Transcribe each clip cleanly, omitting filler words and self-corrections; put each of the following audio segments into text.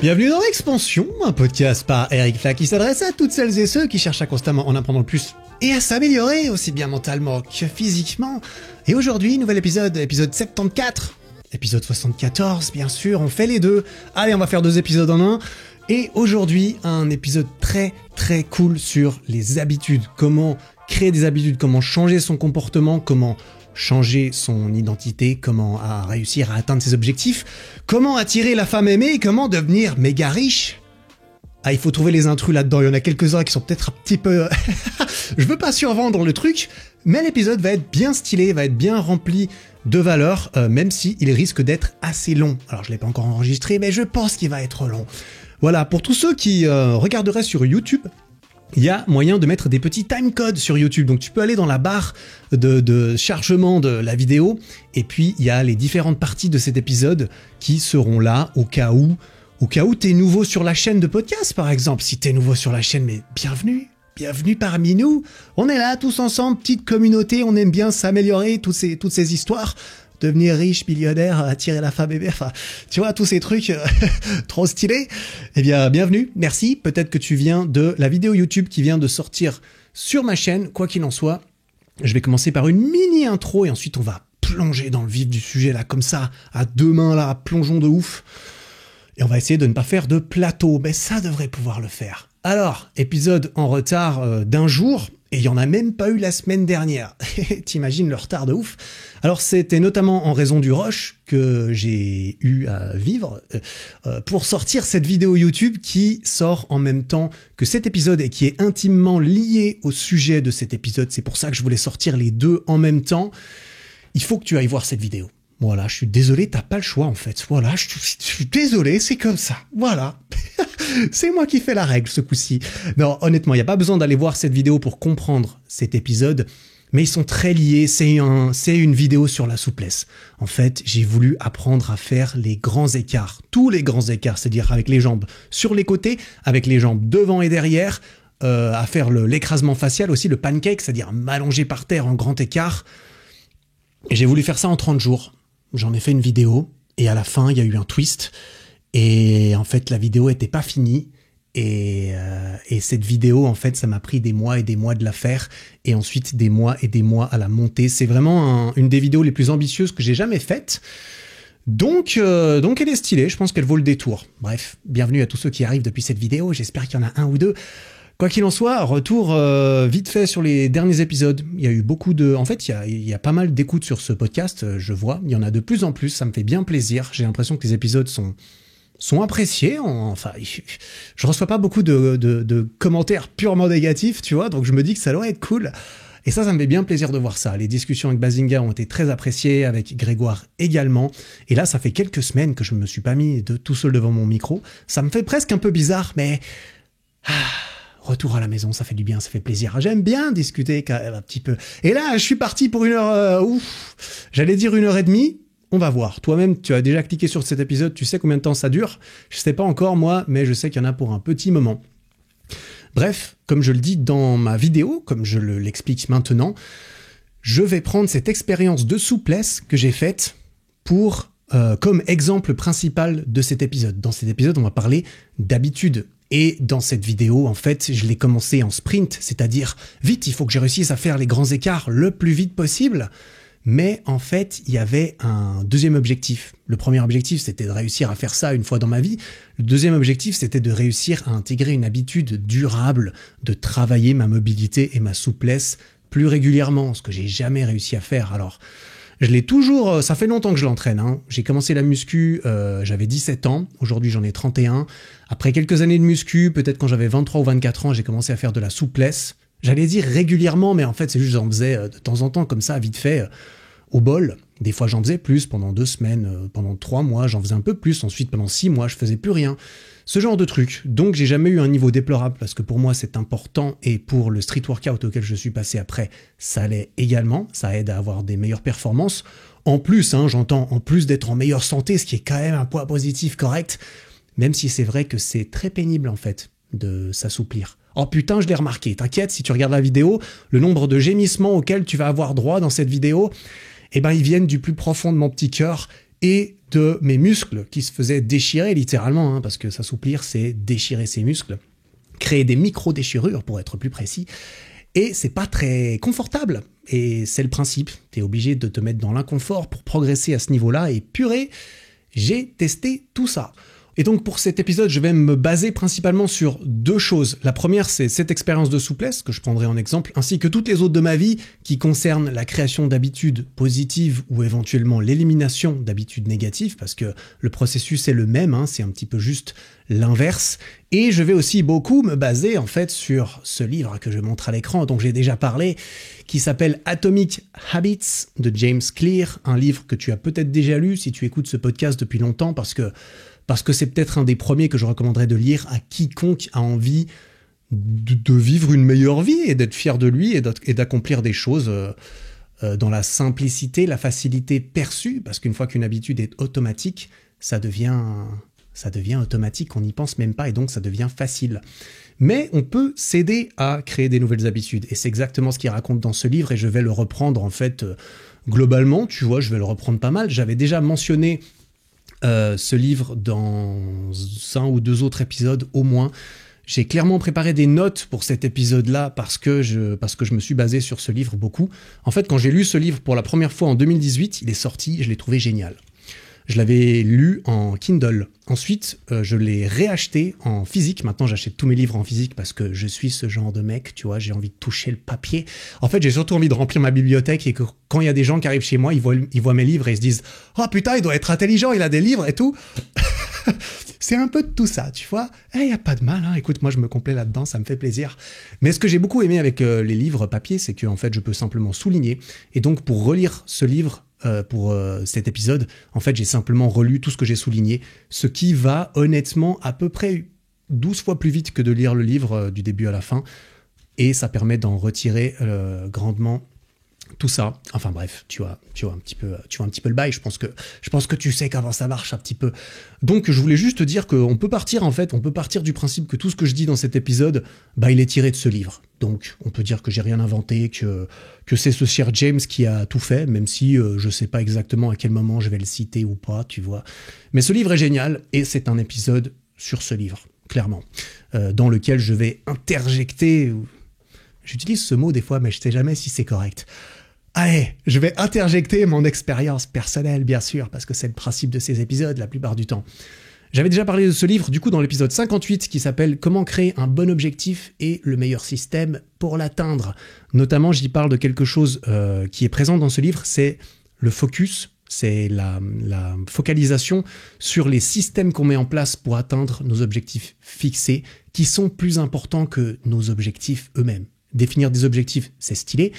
Bienvenue dans l'Expansion, un podcast par Eric Flack qui s'adresse à toutes celles et ceux qui cherchent à constamment en apprendre plus et à s'améliorer aussi bien mentalement que physiquement. Et aujourd'hui, nouvel épisode 74, épisode 74 bien sûr, on fait les deux. Allez, on va faire 2 épisodes en un. Et aujourd'hui, un épisode très cool sur les habitudes, comment créer des habitudes, comment changer son comportement, comment changer son identité, comment réussir à atteindre ses objectifs, comment attirer la femme aimée et comment devenir méga riche. Ah, il faut trouver les intrus là-dedans, il y en a quelques-uns qui sont peut-être un petit peu... Je veux pas survendre le truc, mais l'épisode va être bien stylé, va être bien rempli de valeur, même s'il risque d'être assez long. Alors je l'ai pas encore enregistré, mais je pense qu'il va être long. Voilà, pour tous ceux qui regarderaient sur YouTube, il y a moyen de mettre des petits timecodes sur YouTube. Donc tu peux aller dans la barre de chargement de la vidéo et puis il y a les différentes parties de cet épisode qui seront là au cas où t'es nouveau sur la chaîne de podcast par exemple. Si t'es nouveau sur la chaîne, mais bienvenue parmi nous. On est là tous ensemble, petite communauté, on aime bien s'améliorer, toutes ces histoires. Devenir riche, millionnaire, attirer la femme bébé, enfin, tu vois, tous ces trucs trop stylés. Eh bien, bienvenue, merci. Peut-être que tu viens de la vidéo YouTube qui vient de sortir sur ma chaîne. Quoi qu'il en soit, je vais commencer par une mini intro et ensuite on va plonger dans le vif du sujet là, comme ça, à 2 mains là, plongeons de ouf. Et on va essayer de ne pas faire de plateau, mais ça devrait pouvoir le faire. Alors, épisode en retard d'1 jour. Et il n'y en a même pas eu la semaine dernière. T'imagines le retard de ouf. Alors c'était notamment en raison du rush que j'ai eu à vivre pour sortir cette vidéo YouTube qui sort en même temps que cet épisode et qui est intimement lié au sujet de cet épisode. C'est pour ça que je voulais sortir les 2 en même temps. Il faut que tu ailles voir cette vidéo. Voilà, je suis désolé, t'as pas le choix en fait. Voilà, je suis désolé, c'est comme ça. Voilà. C'est moi qui fais la règle ce coup-ci. Non, honnêtement, il n'y a pas besoin d'aller voir cette vidéo pour comprendre cet épisode, mais ils sont très liés. C'est une vidéo sur la souplesse. En fait, j'ai voulu apprendre à faire les grands écarts, tous les grands écarts, c'est-à-dire avec les jambes sur les côtés, avec les jambes devant et derrière, à faire l'écrasement facial aussi, le pancake, c'est-à-dire m'allonger par terre en grand écart. Et j'ai voulu faire ça en 30 jours. J'en ai fait une vidéo et à la fin, il y a eu un twist. Et en fait, la vidéo était pas finie. Et cette vidéo, en fait, ça m'a pris des mois et des mois de la faire. Et ensuite, des mois et des mois à la monter. C'est vraiment une des vidéos les plus ambitieuses que j'ai jamais faites. Donc elle est stylée. Je pense qu'elle vaut le détour. Bref, bienvenue à tous ceux qui arrivent depuis cette vidéo. J'espère qu'il y en a un ou deux. Quoi qu'il en soit, retour vite fait sur les derniers épisodes. Il y a eu beaucoup de... En fait, il y a pas mal d'écoutes sur ce podcast, je vois. Il y en a de plus en plus, ça me fait bien plaisir. J'ai l'impression que les épisodes sont appréciés. Enfin, je reçois pas beaucoup de commentaires purement négatifs, tu vois, donc je me dis que ça doit être cool. Et ça me fait bien plaisir de voir ça. Les discussions avec Bazinga ont été très appréciées, avec Grégoire également. Et là, ça fait quelques semaines que je me suis pas mis tout seul devant mon micro. Ça me fait presque un peu bizarre, mais... Retour à la maison, ça fait du bien, ça fait plaisir. J'aime bien discuter quand même un petit peu. Et là, je suis parti pour 1 heure... J'allais dire 1h30. On va voir. Toi-même, tu as déjà cliqué sur cet épisode, tu sais combien de temps ça dure. Je sais pas encore, moi, mais je sais qu'il y en a pour un petit moment. Bref, comme je le dis dans ma vidéo, comme je l'explique maintenant, je vais prendre cette expérience de souplesse que j'ai faite pour comme exemple principal de cet épisode. Dans cet épisode, on va parler d'habitude. Et dans cette vidéo, en fait, je l'ai commencé en sprint, c'est-à-dire vite, il faut que je réussisse à faire les grands écarts le plus vite possible. Mais en fait, il y avait un deuxième objectif. Le premier objectif, c'était de réussir à faire ça une fois dans ma vie. Le deuxième objectif, c'était de réussir à intégrer une habitude durable, de travailler ma mobilité et ma souplesse plus régulièrement, ce que j'ai jamais réussi à faire. Alors, je l'ai toujours... Ça fait longtemps que je l'entraîne. Hein. J'ai commencé la muscu, j'avais 17 ans. Aujourd'hui, j'en ai 31. Après quelques années de muscu, peut-être quand j'avais 23 ou 24 ans, j'ai commencé à faire de la souplesse. J'allais dire régulièrement, mais en fait, c'est juste que j'en faisais de temps en temps, comme ça, vite fait, au bol. Des fois, j'en faisais plus. Pendant 2 semaines, pendant 3 mois, j'en faisais un peu plus. Ensuite, pendant 6 mois, je faisais plus rien. Ce genre de truc. Donc, j'ai jamais eu un niveau déplorable parce que pour moi, c'est important. Et pour le street workout auquel je suis passé après, ça l'est également. Ça aide à avoir des meilleures performances. En plus, j'entends, en plus d'être en meilleure santé, ce qui est quand même un point positif correct, même si c'est vrai que c'est très pénible, en fait, de s'assouplir. Oh putain, je l'ai remarqué. T'inquiète, si tu regardes la vidéo, le nombre de gémissements auxquels tu vas avoir droit dans cette vidéo, eh ben, ils viennent du plus profond de mon petit cœur. et de mes muscles qui se faisaient déchirer littéralement, hein, parce que s'assouplir, c'est déchirer ses muscles, créer des micro-déchirures pour être plus précis, et c'est pas très confortable, et c'est le principe, t'es obligé de te mettre dans l'inconfort pour progresser à ce niveau-là, et purée, j'ai testé tout ça. Et donc pour cet épisode, je vais me baser principalement sur deux choses. La première, c'est cette expérience de souplesse que je prendrai en exemple, ainsi que toutes les autres de ma vie qui concernent la création d'habitudes positives ou éventuellement l'élimination d'habitudes négatives, parce que le processus est le même, hein, c'est un petit peu juste l'inverse. Et je vais aussi beaucoup me baser en fait sur ce livre que je montre à l'écran, dont j'ai déjà parlé, qui s'appelle Atomic Habits de James Clear, un livre que tu as peut-être déjà lu si tu écoutes ce podcast depuis longtemps, parce que c'est peut-être un des premiers que je recommanderais de lire à quiconque a envie de vivre une meilleure vie et d'être fier de lui et d'accomplir des choses dans la simplicité, la facilité perçue, parce qu'une fois qu'une habitude est automatique, ça devient automatique, on n'y pense même pas et donc ça devient facile. Mais on peut s'aider à créer des nouvelles habitudes et c'est exactement ce qu'il raconte dans ce livre et je vais le reprendre en fait globalement, tu vois, je vais le reprendre pas mal. J'avais déjà mentionné ce livre dans un ou deux autres épisodes au moins. J'ai clairement préparé des notes pour cet épisode-là parce que je me suis basé sur ce livre beaucoup. En fait, quand j'ai lu ce livre pour la première fois en 2018, il est sorti, je l'ai trouvé génial. Je l'avais lu en Kindle. Ensuite, je l'ai réacheté en physique. Maintenant, j'achète tous mes livres en physique parce que je suis ce genre de mec, tu vois, j'ai envie de toucher le papier. En fait, j'ai surtout envie de remplir ma bibliothèque et que quand il y a des gens qui arrivent chez moi, ils voient mes livres et ils se disent « Oh putain, il doit être intelligent, il a des livres et tout !» C'est un peu de tout ça, tu vois. Il n'y a pas de mal, hein. Écoute, moi je me complais là-dedans, ça me fait plaisir. Mais ce que j'ai beaucoup aimé avec les livres papier, c'est que en fait, je peux simplement souligner. Et donc, pour relire ce livre, pour cet épisode, en fait, j'ai simplement relu tout ce que j'ai souligné, ce qui va honnêtement à peu près 12 fois plus vite que de lire le livre du début à la fin. Et ça permet d'en retirer grandement tout ça. Enfin bref, tu vois un petit peu le bail. Je pense que tu sais comment ça marche un petit peu. Donc je voulais juste te dire qu'on peut partir du principe que tout ce que je dis dans cet épisode, il est tiré de ce livre. Donc on peut dire que j'ai rien inventé, que c'est ce cher James qui a tout fait, même si je sais pas exactement à quel moment je vais le citer ou pas, tu vois. Mais ce livre est génial et c'est un épisode sur ce livre, clairement, dans lequel je vais interjecter. J'utilise ce mot des fois, mais je sais jamais si c'est correct. Allez, je vais interjecter mon expérience personnelle, bien sûr, parce que c'est le principe de ces épisodes la plupart du temps. J'avais déjà parlé de ce livre, du coup, dans l'épisode 58, qui s'appelle « Comment créer un bon objectif et le meilleur système pour l'atteindre ». Notamment, j'y parle de quelque chose qui est présent dans ce livre, c'est le focus, c'est la focalisation sur les systèmes qu'on met en place pour atteindre nos objectifs fixés, qui sont plus importants que nos objectifs eux-mêmes. Définir des objectifs, c'est stylé,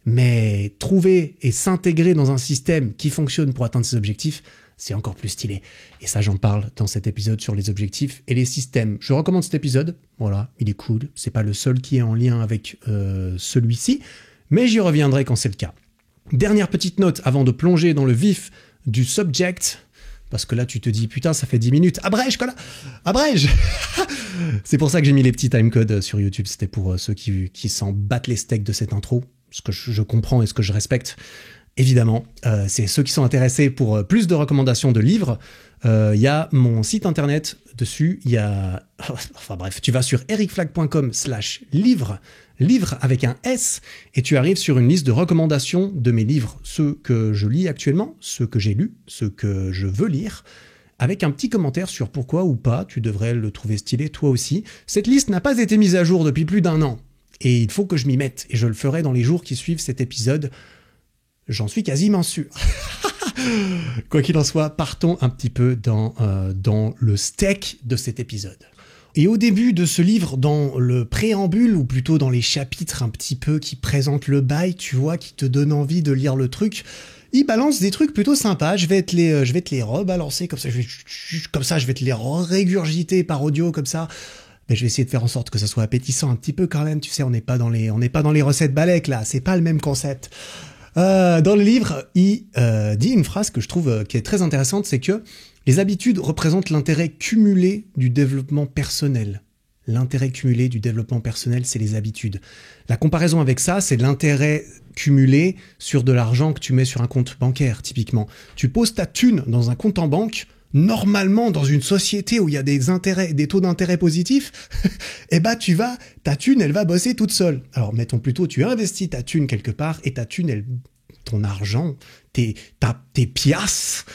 mais trouver et s'intégrer dans un système qui fonctionne pour atteindre ses objectifs, c'est encore plus stylé. Et ça, j'en parle dans cet épisode sur les objectifs et les systèmes. Je recommande cet épisode, voilà, il est cool. C'est pas le seul qui est en lien avec celui-ci, mais j'y reviendrai quand c'est le cas. Dernière petite note avant de plonger dans le vif du subject, parce que là, tu te dis, putain, ça fait 10 minutes. Abrège, quoi là. Abrège. C'est pour ça que j'ai mis les petits timecodes sur YouTube. C'était pour ceux qui s'en battent les steaks de cette intro. Ce que je comprends et ce que je respecte, évidemment. C'est ceux qui sont intéressés pour plus de recommandations de livres. Il y a mon site internet dessus. Il y a... Enfin bref, tu vas sur ericflag.com/livre, livre avec un S, et tu arrives sur une liste de recommandations de mes livres. Ceux que je lis actuellement, ceux que j'ai lus, ceux que je veux lire, avec un petit commentaire sur pourquoi ou pas tu devrais le trouver stylé toi aussi. Cette liste n'a pas été mise à jour depuis plus d'1 an. Et il faut que je m'y mette, et je le ferai dans les jours qui suivent cet épisode. J'en suis quasiment sûr. Quoi qu'il en soit, partons un petit peu dans le steak de cet épisode. Et au début de ce livre, dans le préambule, ou plutôt dans les chapitres un petit peu qui présentent le bail, tu vois, qui te donnent envie de lire le truc, il balance des trucs plutôt sympas. Je vais te les rebalancer comme ça. Je vais te les régurgiter par audio comme ça. Mais je vais essayer de faire en sorte que ça soit appétissant un petit peu quand même. Tu sais, on n'est pas dans les recettes Balek là. C'est pas le même concept. Dans le livre, il dit une phrase que je trouve qui est très intéressante, c'est que les habitudes représentent l'intérêt cumulé du développement personnel. L'intérêt cumulé du développement personnel, c'est les habitudes. La comparaison avec ça, c'est l'intérêt cumulé sur de l'argent que tu mets sur un compte bancaire, typiquement. Tu poses ta thune dans un compte en banque, normalement, dans une société où il y a des taux d'intérêt positifs, ta thune, elle va bosser toute seule. Alors, mettons plutôt, tu investis ta thune quelque part et ta thune, ton argent, tes piastres,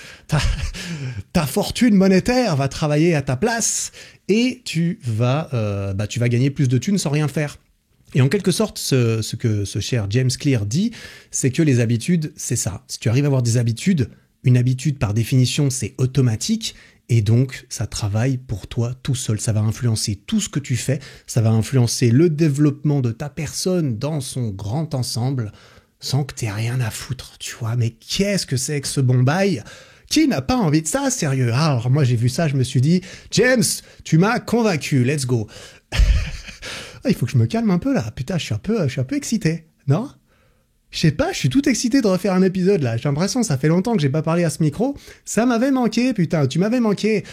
ta fortune monétaire va travailler à ta place et tu vas gagner plus de thunes sans rien faire. Et en quelque sorte, ce que ce cher James Clear dit, c'est que les habitudes, c'est ça. Si tu arrives à avoir des habitudes, une habitude par définition, c'est automatique et donc ça travaille pour toi tout seul. Ça va influencer tout ce que tu fais, ça va influencer le développement de ta personne dans son grand ensemble, sans que t'aies rien à foutre, tu vois. Mais qu'est-ce que c'est que ce bon bail ? Qui n'a pas envie de ça, sérieux ? Alors moi j'ai vu ça, je me suis dit, James, tu m'as convaincu, let's go. Il faut que je me calme un peu là, putain, je suis un peu excité, non ? Je sais pas, je suis tout excité de refaire un épisode là, j'ai l'impression que ça fait longtemps que j'ai pas parlé à ce micro, ça m'avait manqué, putain, tu m'avais manqué.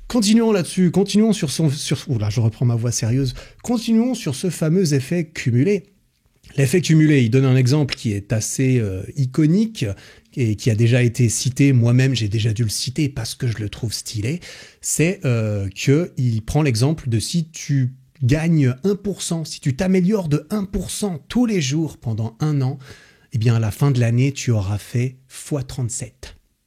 Continuons là-dessus, continuons oula, je reprends ma voix sérieuse, continuons sur ce fameux effet cumulé. L'effet cumulé, il donne un exemple qui est assez iconique et qui a déjà été cité, moi-même j'ai déjà dû le citer parce que je le trouve stylé, c'est qu'il prend l'exemple de si tu gagnes 1%, si tu t'améliores de 1% tous les jours pendant 1 an, eh bien à la fin de l'année, tu auras fait x37.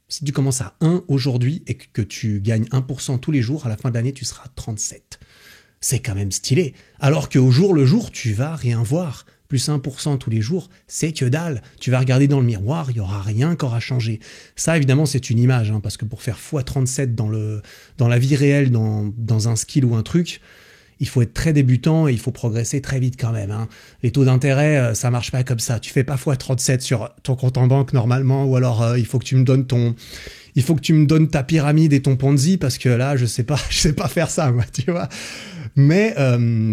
Si tu commences à 1 aujourd'hui et que tu gagnes 1% tous les jours, à la fin de l'année, tu seras 37. C'est quand même stylé. Alors qu'au jour le jour, tu vas rien voir. Plus 1% tous les jours, c'est que dalle. Tu vas regarder dans le miroir, il n'y aura rien encore à changer. Ça, évidemment, c'est une image, hein, parce que pour faire x37 dans la vie réelle, dans un skill ou un truc, il faut être très débutant et il faut progresser très vite quand même. Hein. Les taux d'intérêt, ça marche pas comme ça. Tu fais pas x37 sur ton compte en banque normalement, ou alors il faut que tu me donnes ta pyramide et ton Ponzi, parce que là, je sais pas faire ça, moi, tu vois. Mais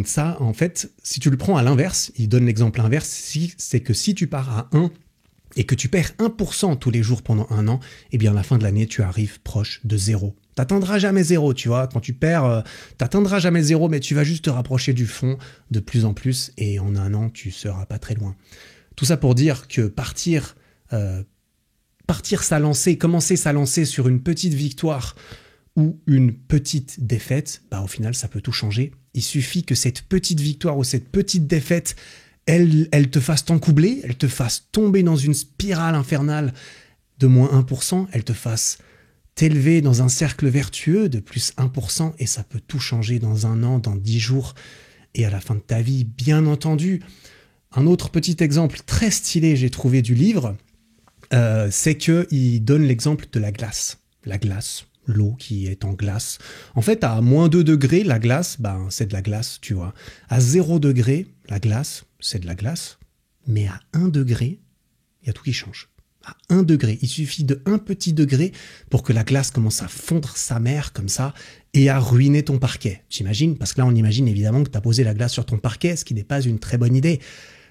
ça, en fait, si tu le prends à l'inverse, il donne l'exemple inverse, c'est que si tu pars à 1 et que tu perds 1% tous les jours pendant 1 an, eh bien à la fin de l'année, tu arrives proche de 0. T'atteindras jamais 0, tu vois. Quand tu perds, t'atteindras jamais 0, mais tu vas juste te rapprocher du fond de plus en plus et en 1 an, tu seras pas très loin. Tout ça pour dire que partir commencer sa lancée sur une petite victoire ou une petite défaite, au final, ça peut tout changer. Il suffit que cette petite victoire ou cette petite défaite, elle te fasse t'encoubler, elle te fasse tomber dans une spirale infernale de moins 1%, elle te fasse t'élever dans un cercle vertueux de plus 1%, et ça peut tout changer dans 1 an, dans 10 jours, et à la fin de ta vie, bien entendu. Un autre petit exemple très stylé, j'ai trouvé du livre, c'est qu'il donne l'exemple de la glace. La glace, l'eau qui est en glace. En fait, à moins 2 degrés, la glace, c'est de la glace, tu vois. À 0 degré, la glace, c'est de la glace. Mais à 1 degré, il y a tout qui change. À 1 degré, il suffit de 1 petit degré pour que la glace commence à fondre sa mère comme ça et à ruiner ton parquet. J'imagine, parce que là, on imagine évidemment que tu as posé la glace sur ton parquet, ce qui n'est pas une très bonne idée.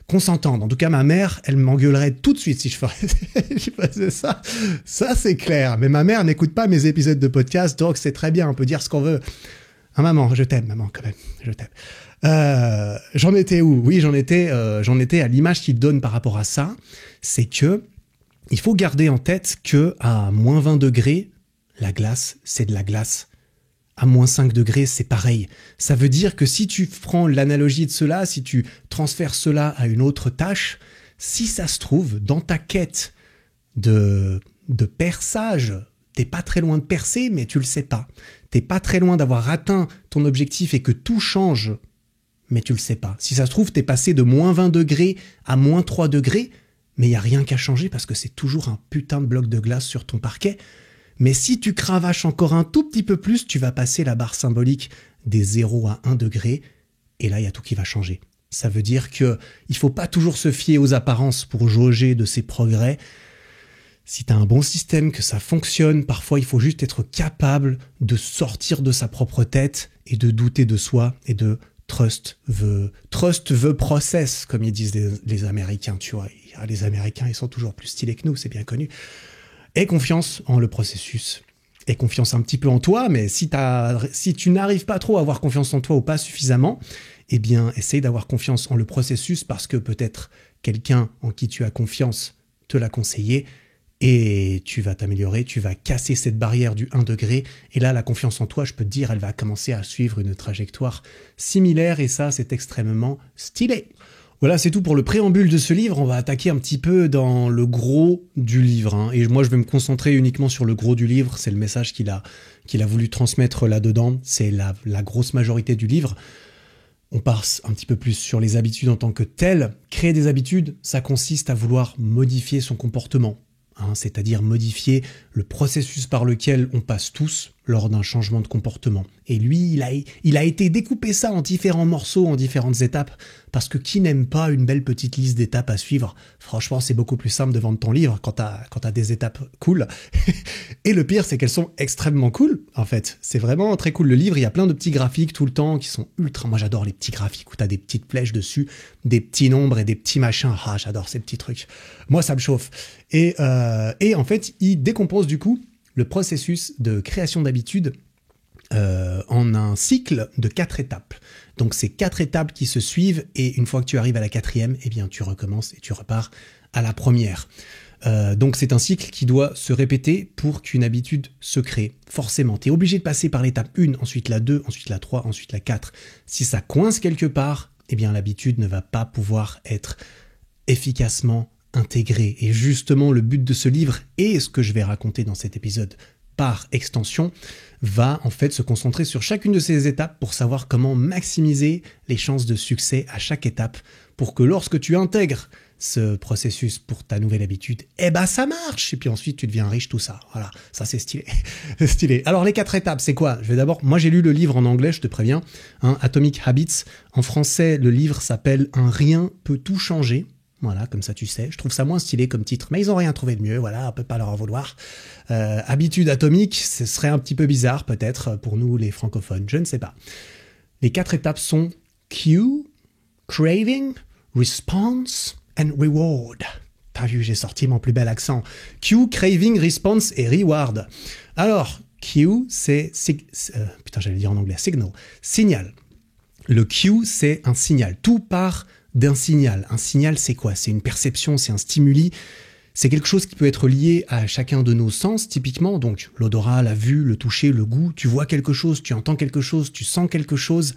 Qu'on s'entende. En tout cas, ma mère, elle m'engueulerait tout de suite si je faisais ça. Ça, c'est clair. Mais ma mère n'écoute pas mes épisodes de podcast, donc c'est très bien, on peut dire ce qu'on veut. Ah, maman, je t'aime, maman, quand même. Je t'aime. J'en étais où ? Oui, j'en étais à l'image qu'il donne par rapport à ça. C'est que il faut garder en tête que à moins 20 degrés, la glace, c'est de la glace. À moins 5 degrés, c'est pareil. Ça veut dire que si tu prends l'analogie de cela, si tu transfères cela à une autre tâche, si ça se trouve, dans ta quête de perçage, t'es pas très loin de percer, mais tu le sais pas. T'es pas très loin d'avoir atteint ton objectif et que tout change, mais tu le sais pas. Si ça se trouve, t'es passé de moins 20 degrés à moins 3 degrés, mais il n'y a rien qu'à changer parce que c'est toujours un putain de bloc de glace sur ton parquet. Mais si tu cravaches encore un tout petit peu plus, tu vas passer la barre symbolique des 0 à 1 degré, et là, il y a tout qui va changer. Ça veut dire qu'il ne faut pas toujours se fier aux apparences pour jauger de ses progrès. Si tu as un bon système, que ça fonctionne, parfois il faut juste être capable de sortir de sa propre tête et de douter de soi et de trust the process, comme ils disent les Américains, tu vois. Les Américains, ils sont toujours plus stylés que nous, c'est bien connu. Et confiance en le processus. aie confiance un petit peu en toi, mais si tu n'arrives pas trop à avoir confiance en toi ou pas suffisamment, eh bien, essaye d'avoir confiance en le processus parce que peut-être quelqu'un en qui tu as confiance te l'a conseillé et tu vas t'améliorer, tu vas casser cette barrière du 1 degré et là, la confiance en toi, je peux te dire, elle va commencer à suivre une trajectoire similaire et ça, c'est extrêmement stylé. Voilà, c'est tout pour le préambule de ce livre. On va attaquer un petit peu dans le gros du livre, hein. Et moi, je vais me concentrer uniquement sur le gros du livre. C'est le message qu'il a voulu transmettre là-dedans. C'est la grosse majorité du livre. On passe un petit peu plus sur les habitudes en tant que telles. Créer des habitudes, ça consiste à vouloir modifier son comportement, hein, c'est-à-dire modifier le processus par lequel on passe tous lors d'un changement de comportement. Et lui, il a été découpé ça en différents morceaux, en différentes étapes, parce que qui n'aime pas une belle petite liste d'étapes à suivre? Franchement, c'est beaucoup plus simple de vendre ton livre quand t'as des étapes cool. Et le pire, c'est qu'elles sont extrêmement cool, en fait. C'est vraiment très cool. Le livre, il y a plein de petits graphiques tout le temps qui sont ultra... Moi, j'adore les petits graphiques où t'as des petites flèches dessus, des petits nombres et des petits machins. Ah, j'adore ces petits trucs. Moi, ça me chauffe. Et en fait, il décompose du coup le processus de création d'habitudes en un cycle de 4 étapes. Donc, c'est 4 étapes qui se suivent et une fois que tu arrives à la 4e, eh bien, tu recommences et tu repars à la première. Donc, c'est un cycle qui doit se répéter pour qu'une habitude se crée. Forcément, tu es obligé de passer par l'étape 1, ensuite la 2, ensuite la 3, ensuite la 4. Si ça coince quelque part, eh bien, l'habitude ne va pas pouvoir être efficacement intégrée. Et justement, le but de ce livre et ce que je vais raconter dans cet épisode par extension va en fait se concentrer sur chacune de ces étapes pour savoir comment maximiser les chances de succès à chaque étape pour que lorsque tu intègres ce processus pour ta nouvelle habitude, eh ben ça marche et puis ensuite tu deviens riche, tout ça. Voilà, ça c'est stylé. Stylé. Alors les 4 étapes, c'est quoi? Je vais d'abord, moi j'ai lu le livre en anglais, je te préviens, hein, Atomic Habits. En français, le livre s'appelle Un rien peut tout changer. Voilà, comme ça tu sais. Je trouve ça moins stylé comme titre, mais ils ont rien trouvé de mieux, voilà, on peut pas leur en vouloir. Habitude atomique, ce serait un petit peu bizarre peut-être pour nous les francophones, je ne sais pas. Les 4 étapes sont Cue, Craving, Response and Reward. T'as vu, j'ai sorti mon plus bel accent. Cue, Craving, Response et Reward. Alors, Cue, c'est putain, j'allais dire en anglais, signal. Signal. Le cue, c'est un signal. Tout part d'un signal. Un signal, c'est quoi? C'est une perception, c'est un stimuli. C'est quelque chose qui peut être lié à chacun de nos sens, typiquement. Donc, l'odorat, la vue, le toucher, le goût. Tu vois quelque chose, tu entends quelque chose, tu sens quelque chose.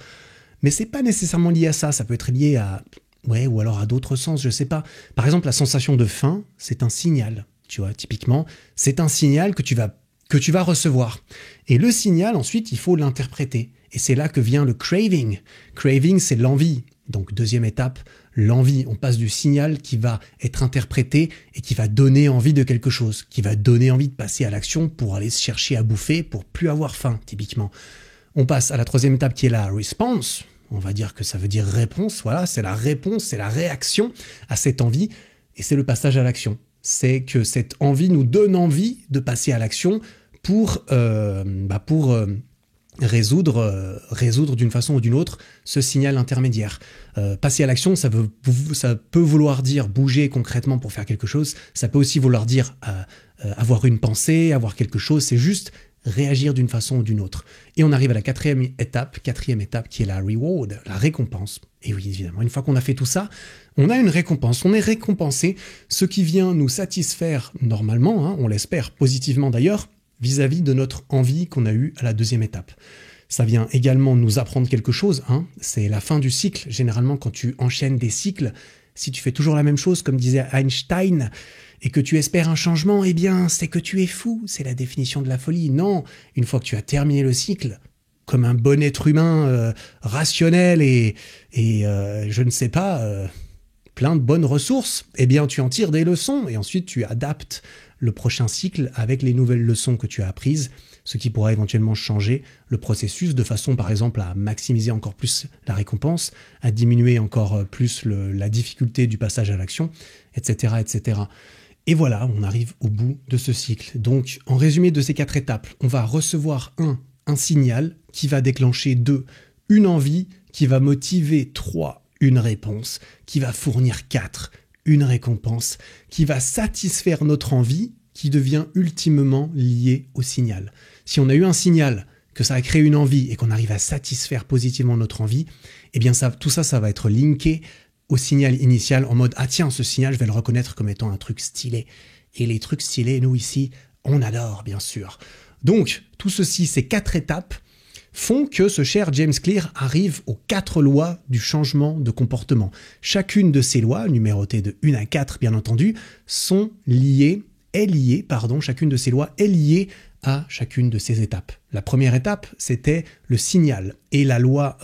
Mais c'est pas nécessairement lié à ça. Ça peut être lié à... Ouais, ou alors à d'autres sens, je sais pas. Par exemple, la sensation de faim, c'est un signal. Tu vois, typiquement, c'est un signal que tu vas recevoir. Et le signal, ensuite, il faut l'interpréter. Et c'est là que vient le craving. Craving, c'est l'envie. Donc, 2e étape, l'envie. On passe du signal qui va être interprété et qui va donner envie de quelque chose, qui va donner envie de passer à l'action pour aller se chercher à bouffer, pour plus avoir faim, typiquement. On passe à la 3e étape qui est la response. On va dire que ça veut dire réponse. Voilà, c'est la réponse, c'est la réaction à cette envie et c'est le passage à l'action. C'est que cette envie nous donne envie de passer à l'action pour résoudre d'une façon ou d'une autre ce signal intermédiaire. Passer à l'action, ça peut vouloir dire bouger concrètement pour faire quelque chose. Ça peut aussi vouloir dire avoir une pensée, avoir quelque chose. C'est juste réagir d'une façon ou d'une autre. Et on arrive à la 4e étape qui est la reward, la récompense. Et oui, évidemment, une fois qu'on a fait tout ça, on a une récompense. On est récompensé, ce qui vient nous satisfaire normalement, hein, on l'espère positivement d'ailleurs, vis-à-vis de notre envie qu'on a eue à la 2e étape. Ça vient également nous apprendre quelque chose, hein. C'est la fin du cycle. Généralement, quand tu enchaînes des cycles, si tu fais toujours la même chose, comme disait Einstein, et que tu espères un changement, eh bien, c'est que tu es fou. C'est la définition de la folie. Non, une fois que tu as terminé le cycle, comme un bon être humain rationnel et je ne sais pas, plein de bonnes ressources, eh bien, tu en tires des leçons et ensuite tu adaptes le prochain cycle avec les nouvelles leçons que tu as apprises, ce qui pourra éventuellement changer le processus de façon, par exemple, à maximiser encore plus la récompense, à diminuer encore plus la difficulté du passage à l'action, etc., etc. Et voilà, on arrive au bout de ce cycle. Donc, en résumé de ces 4 étapes, on va recevoir un signal qui va déclencher 2, une envie qui va motiver 3, une réponse qui va fournir 4, une récompense qui va satisfaire notre envie, qui devient ultimement lié au signal. Si on a eu un signal, que ça a créé une envie et qu'on arrive à satisfaire positivement notre envie, eh bien tout ça, ça va être linké au signal initial en mode « Ah tiens, ce signal, je vais le reconnaître comme étant un truc stylé. » Et les trucs stylés, nous ici, on adore, bien sûr. Donc, tout ceci, ces 4 étapes, font que ce cher James Clear arrive aux 4 lois du changement de comportement. Chacune de ces lois, numérotées de 1 à 4 bien entendu, chacune de ces lois est liée à chacune de ces étapes. La première étape, c'était le signal. Et la loi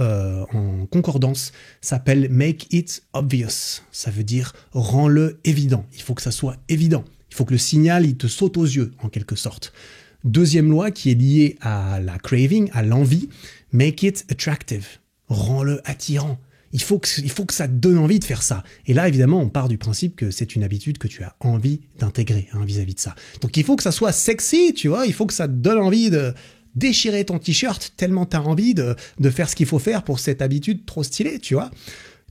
en concordance s'appelle « Make it obvious ». Ça veut dire « rends-le évident ». Il faut que ça soit évident. Il faut que le signal, il te saute aux yeux, en quelque sorte. Deuxième loi qui est liée à la craving, à l'envie, « Make it attractive ». Rends-le attirant. Il faut que ça te donne envie de faire ça. Et là, évidemment, on part du principe que c'est une habitude que tu as envie d'intégrer vis-à-vis de ça. Donc, il faut que ça soit sexy, tu vois. Il faut que ça te donne envie de déchirer ton t-shirt tellement tu as envie de faire ce qu'il faut faire pour cette habitude trop stylée, tu vois.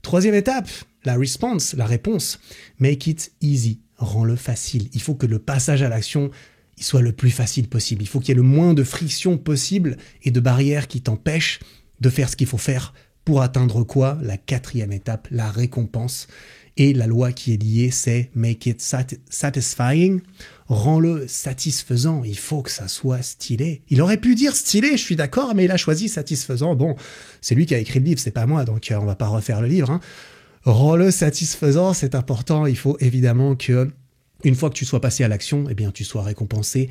Troisième étape, la response, la réponse. Make it easy. Rends-le facile. Il faut que le passage à l'action il soit le plus facile possible. Il faut qu'il y ait le moins de friction possible et de barrières qui t'empêchent de faire ce qu'il faut faire pour atteindre quoi? La 4e étape, la récompense. Et la loi qui est liée, c'est « make it satisfying ». Rends-le satisfaisant. Il faut que ça soit stylé. Il aurait pu dire stylé, je suis d'accord, mais il a choisi satisfaisant. Bon, c'est lui qui a écrit le livre, c'est pas moi, donc on va pas refaire le livre. Rends-le satisfaisant, c'est important. Il faut évidemment que, une fois que tu sois passé à l'action, eh bien, tu sois récompensé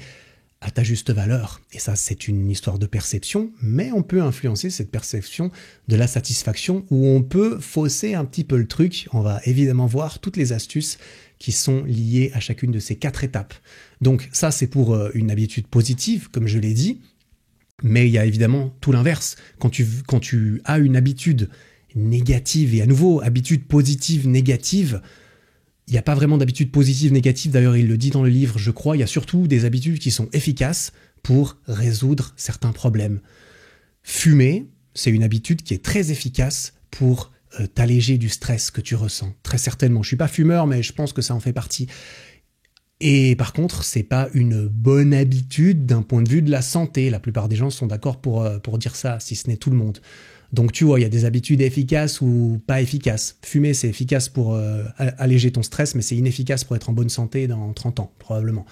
à ta juste valeur. Et ça, c'est une histoire de perception, mais on peut influencer cette perception de la satisfaction où on peut fausser un petit peu le truc. On va évidemment voir toutes les astuces qui sont liées à chacune de ces 4 étapes. Donc ça, c'est pour une habitude positive, comme je l'ai dit, mais il y a évidemment tout l'inverse. Quand tu as une habitude négative, et à nouveau, habitude positive, négative, il n'y a pas vraiment d'habitude positive, négative. D'ailleurs, il le dit dans le livre, je crois. Il y a surtout des habitudes qui sont efficaces pour résoudre certains problèmes. Fumer, c'est une habitude qui est très efficace pour t'alléger du stress que tu ressens. Très certainement. Je suis pas fumeur, mais je pense que ça en fait partie. Et par contre, c'est pas une bonne habitude d'un point de vue de la santé. La plupart des gens sont d'accord pour dire ça, si ce n'est tout le monde. Donc tu vois, il y a des habitudes efficaces ou pas efficaces. Fumer, c'est efficace pour alléger ton stress, mais c'est inefficace pour être en bonne santé dans 30 ans, probablement.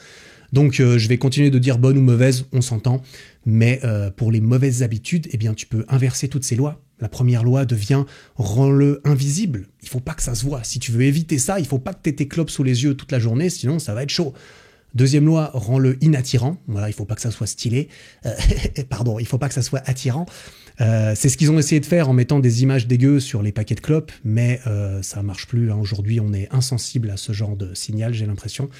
Donc je vais continuer de dire bonne ou mauvaise, on s'entend. Mais pour les mauvaises habitudes, eh bien tu peux inverser toutes ces lois. La première loi devient rends-le invisible. Il faut pas que ça se voit. Si tu veux éviter ça, il faut pas que tu aies tes clopes sous les yeux toute la journée, sinon ça va être chaud. Deuxième loi, rends-le inattirant. Voilà, il faut pas que ça soit stylé. Il faut pas que ça soit attirant. C'est ce qu'ils ont essayé de faire en mettant des images dégueu sur les paquets de clopes, mais ça marche plus. Aujourd'hui, on est insensible à ce genre de signal, j'ai l'impression.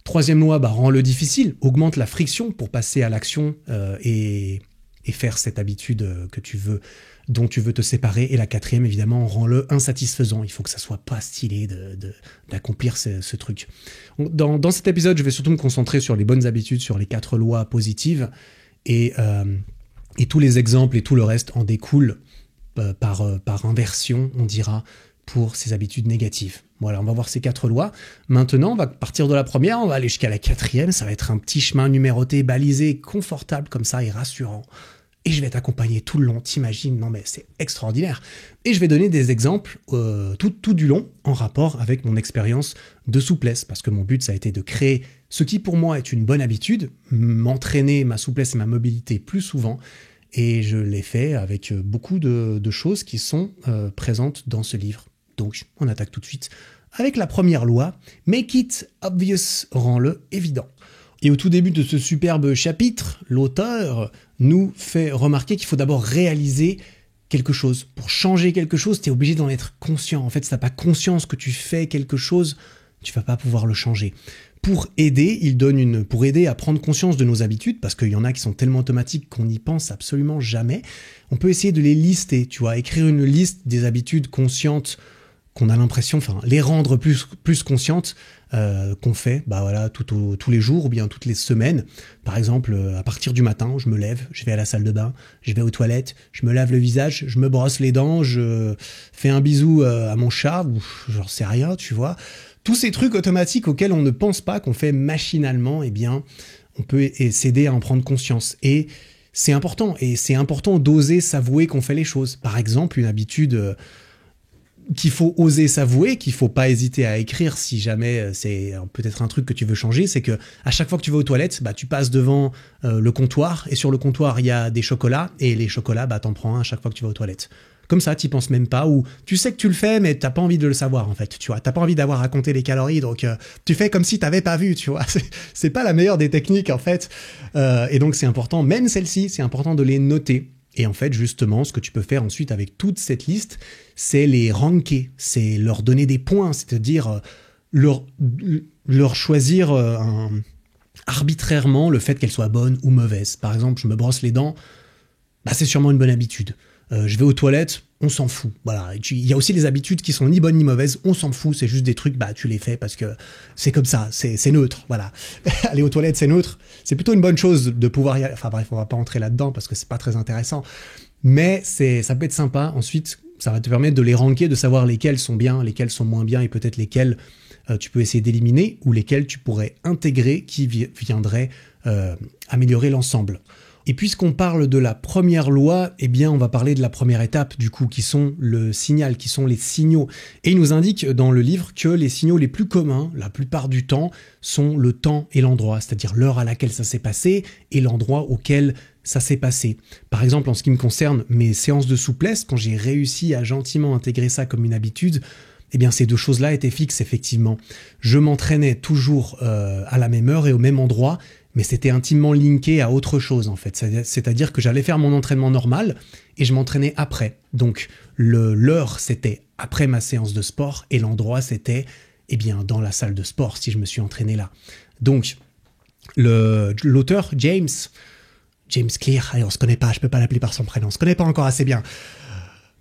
Troisième loi, rends-le difficile. Augmente la friction pour passer à l'action et faire cette habitude dont tu veux te séparer. Et la 4e, évidemment, rends-le insatisfaisant. Il faut que ça soit pas stylé d'accomplir ce truc. Dans cet épisode, je vais surtout me concentrer sur les bonnes habitudes, sur les 4 lois positives et tous les exemples et tout le reste en découlent par inversion, on dira, pour ces habitudes négatives. Voilà, on va voir ces 4 lois. Maintenant, on va partir de la première, on va aller jusqu'à la 4e. Ça va être un petit chemin numéroté, balisé, confortable comme ça et rassurant. Et je vais t'accompagner tout le long, t'imagines? Non mais c'est extraordinaire. Et je vais donner des exemples tout du long en rapport avec mon expérience de souplesse, parce que mon but, ça a été de créer ce qui pour moi est une bonne habitude, m'entraîner ma souplesse et ma mobilité plus souvent, et je l'ai fait avec beaucoup de choses qui sont présentes dans ce livre. Donc on attaque tout de suite avec la première loi, make it obvious, rends-le évident. Et au tout début de ce superbe chapitre, l'auteur nous fait remarquer qu'il faut d'abord réaliser quelque chose. Pour changer quelque chose, tu es obligé d'en être conscient. En fait, si tu n'as pas conscience que tu fais quelque chose, tu vas pas pouvoir le changer. Pour aider à prendre conscience de nos habitudes, parce qu'il y en a qui sont tellement automatiques qu'on n'y pense absolument jamais, on peut essayer de les lister, tu vois, écrire une liste des habitudes conscientes qu'on a l'impression, les rendre plus conscientes qu'on fait tous les jours ou bien toutes les semaines. Par exemple, à partir du matin, je me lève, je vais à la salle de bain, je vais aux toilettes, je me lave le visage, je me brosse les dents, je fais un bisou à mon chat, ou j'en sais rien, tu vois. tous ces trucs automatiques auxquels on ne pense pas, qu'on fait machinalement, eh bien, on peut s'aider à en prendre conscience. Et c'est important d'oser s'avouer qu'on fait les choses. Par exemple, une habitude qu'il faut oser s'avouer, qu'il faut pas hésiter à écrire si jamais c'est peut-être un truc que tu veux changer, c'est que à chaque fois que tu vas aux toilettes, tu passes devant le comptoir, et sur le comptoir, il y a des chocolats, et les chocolats, t'en prends un à chaque fois que tu vas aux toilettes. Comme ça, t'y penses même pas, ou tu sais que tu le fais, mais t'as pas envie de le savoir, en fait, tu vois. T'as pas envie d'avoir à compter les calories, donc tu fais comme si t'avais pas vu, tu vois. C'est pas la meilleure des techniques, en fait. Et donc, c'est important, même celle-ci, c'est important de les noter. Et en fait, justement, ce que tu peux faire ensuite avec toute cette liste, c'est les ranker, c'est leur donner des points, c'est-à-dire leur choisir arbitrairement le fait qu'elle soit bonne ou mauvaise. Par exemple, je me brosse les dents, c'est sûrement une bonne habitude. Je vais aux toilettes, on s'en fout. Voilà. Il y a aussi les habitudes qui sont ni bonnes ni mauvaises, on s'en fout, c'est juste des trucs, tu les fais parce que c'est comme ça, c'est neutre, voilà. Aller aux toilettes, c'est neutre. C'est plutôt une bonne chose de pouvoir y aller. Enfin bref, on va pas entrer là-dedans parce que c'est pas très intéressant. Mais ça peut être sympa. Ensuite, ça va te permettre de les ranker, de savoir lesquels sont bien, lesquels sont moins bien et peut-être lesquels tu peux essayer d'éliminer ou lesquels tu pourrais intégrer qui viendraient améliorer l'ensemble. Et puisqu'on parle de la première loi, eh bien, on va parler de la première étape, du coup, qui sont le signal, qui sont les signaux. Et il nous indique dans le livre que les signaux les plus communs, la plupart du temps, sont le temps et l'endroit, c'est-à-dire l'heure à laquelle ça s'est passé et l'endroit auquel ça s'est passé. Par exemple, en ce qui me concerne, mes séances de souplesse, quand j'ai réussi à gentiment intégrer ça comme une habitude, eh bien, ces deux choses-là étaient fixes, effectivement. Je m'entraînais toujours à la même heure et au même endroit, mais c'était intimement linké à autre chose, en fait. C'est-à-dire que j'allais faire mon entraînement normal et je m'entraînais après. Donc, l'heure, c'était après ma séance de sport et l'endroit, c'était, dans la salle de sport, si je me suis entraîné là. Donc, l'auteur, James Clear, allez, on se connaît pas, je peux pas l'appeler par son prénom, on se connaît pas encore assez bien.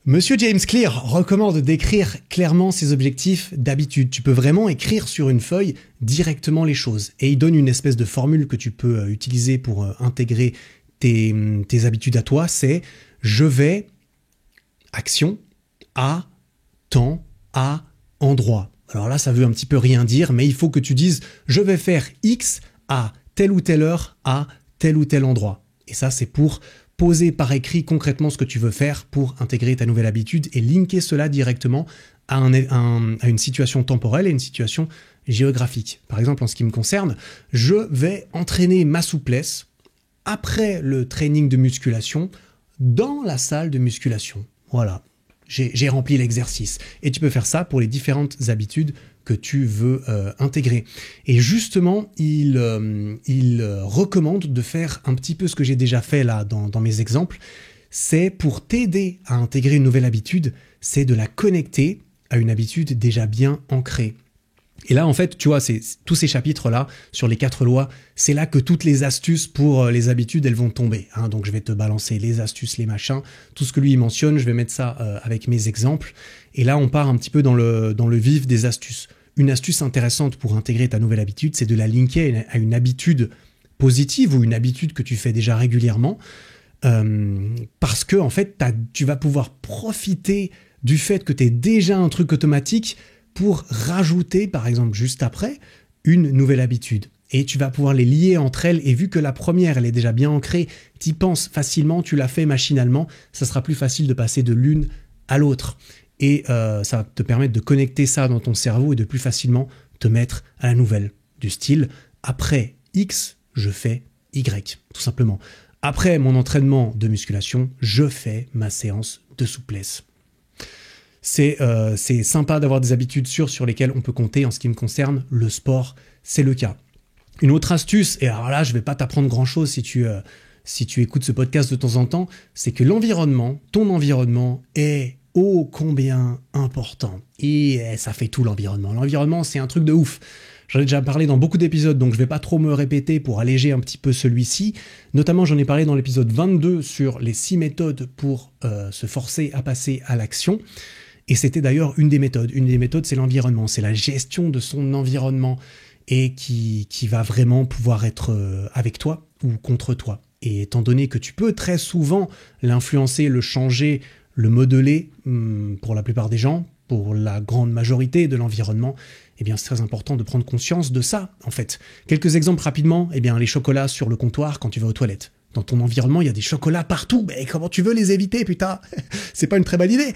Monsieur James Clear recommande d'écrire clairement ses objectifs d'habitude. Tu peux vraiment écrire sur une feuille directement les choses. Et il donne une espèce de formule que tu peux utiliser pour intégrer tes habitudes à toi. C'est « je vais, action, à, temps, à, endroit ». Alors là, ça veut un petit peu rien dire, mais il faut que tu dises « je vais faire X à telle ou telle heure, à tel ou tel endroit ». Et ça, c'est pour poser par écrit concrètement ce que tu veux faire pour intégrer ta nouvelle habitude et linker cela directement à une situation temporelle et une situation géographique. Par exemple, en ce qui me concerne, je vais entraîner ma souplesse après le training de musculation dans la salle de musculation. Voilà, j'ai rempli l'exercice. Et tu peux faire ça pour les différentes habitudes que tu veux intégrer. Et justement, il recommande de faire un petit peu ce que j'ai déjà fait là dans mes exemples. C'est pour t'aider à intégrer une nouvelle habitude, c'est de la connecter à une habitude déjà bien ancrée. Et là, en fait, tu vois, tous ces chapitres-là, sur les 4 lois, c'est là que toutes les astuces pour les habitudes, elles vont tomber. Hein. Donc, je vais te balancer les astuces, les machins, tout ce que lui, il mentionne, je vais mettre ça avec mes exemples. Et là, on part un petit peu dans le vif des astuces. Une astuce intéressante pour intégrer ta nouvelle habitude, c'est de la linker à une habitude positive ou une habitude que tu fais déjà régulièrement. Parce que, en fait, tu vas pouvoir profiter du fait que tu es déjà un truc automatique pour rajouter, par exemple, juste après, une nouvelle habitude. Et tu vas pouvoir les lier entre elles, et vu que la première, elle est déjà bien ancrée, tu y penses facilement, tu la fais machinalement, ça sera plus facile de passer de l'une à l'autre. Et ça va te permettre de connecter ça dans ton cerveau et de plus facilement te mettre à la nouvelle. Du style, après X, je fais Y, tout simplement. Après mon entraînement de musculation, je fais ma séance de souplesse. C'est sympa d'avoir des habitudes sûres sur lesquelles on peut compter. En ce qui me concerne, le sport, c'est le cas. Une autre astuce, et alors là, je vais pas t'apprendre grand-chose si tu écoutes ce podcast de temps en temps, c'est que ton environnement est ô combien important. Et ça fait tout l'environnement. L'environnement, c'est un truc de ouf. J'en ai déjà parlé dans beaucoup d'épisodes, donc je vais pas trop me répéter pour alléger un petit peu celui-ci. Notamment, j'en ai parlé dans l'épisode 22 sur les 6 méthodes pour se forcer à passer à l'action. Et c'était d'ailleurs une des méthodes. Une des méthodes, c'est l'environnement. C'est la gestion de son environnement et qui va vraiment pouvoir être avec toi ou contre toi. Et étant donné que tu peux très souvent l'influencer, le changer, le modeler pour la plupart des gens, pour la grande majorité de l'environnement, eh bien c'est très important de prendre conscience de ça, en fait. Quelques exemples rapidement, eh bien les chocolats sur le comptoir quand tu vas aux toilettes. Dans ton environnement, il y a des chocolats partout, mais comment tu veux les éviter, putain? C'est pas une très bonne idée.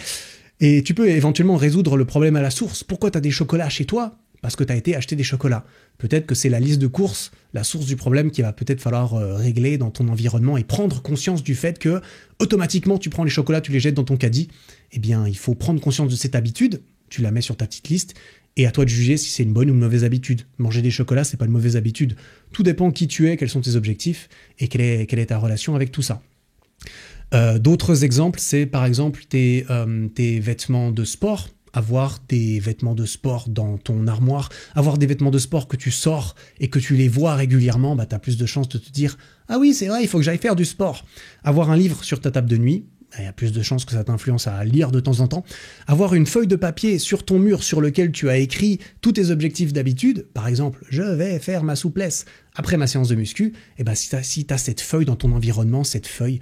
Et tu peux éventuellement résoudre le problème à la source. Pourquoi tu as des chocolats chez toi? Parce que tu as été acheter des chocolats. Peut-être que c'est la liste de courses, la source du problème qu'il va peut-être falloir régler dans ton environnement et prendre conscience du fait que automatiquement tu prends les chocolats, tu les jettes dans ton caddie. Eh bien, il faut prendre conscience de cette habitude, tu la mets sur ta petite liste et à toi de juger si c'est une bonne ou une mauvaise habitude. Manger des chocolats, c'est pas une mauvaise habitude. Tout dépend qui tu es, quels sont tes objectifs et quelle est ta relation avec tout ça. D'autres exemples, c'est par exemple tes vêtements de sport. Avoir des vêtements de sport dans ton armoire, avoir des vêtements de sport que tu sors et que tu les vois régulièrement, bah, tu as plus de chances de te dire « Ah oui, c'est vrai, il faut que j'aille faire du sport ». Avoir un livre sur ta table de nuit, il y a plus de chances que ça t'influence à lire de temps en temps. Avoir une feuille de papier sur ton mur sur lequel tu as écrit tous tes objectifs d'habitude, par exemple « Je vais faire ma souplesse après ma séance de muscu », et bah, si tu as cette feuille dans ton environnement, cette feuille,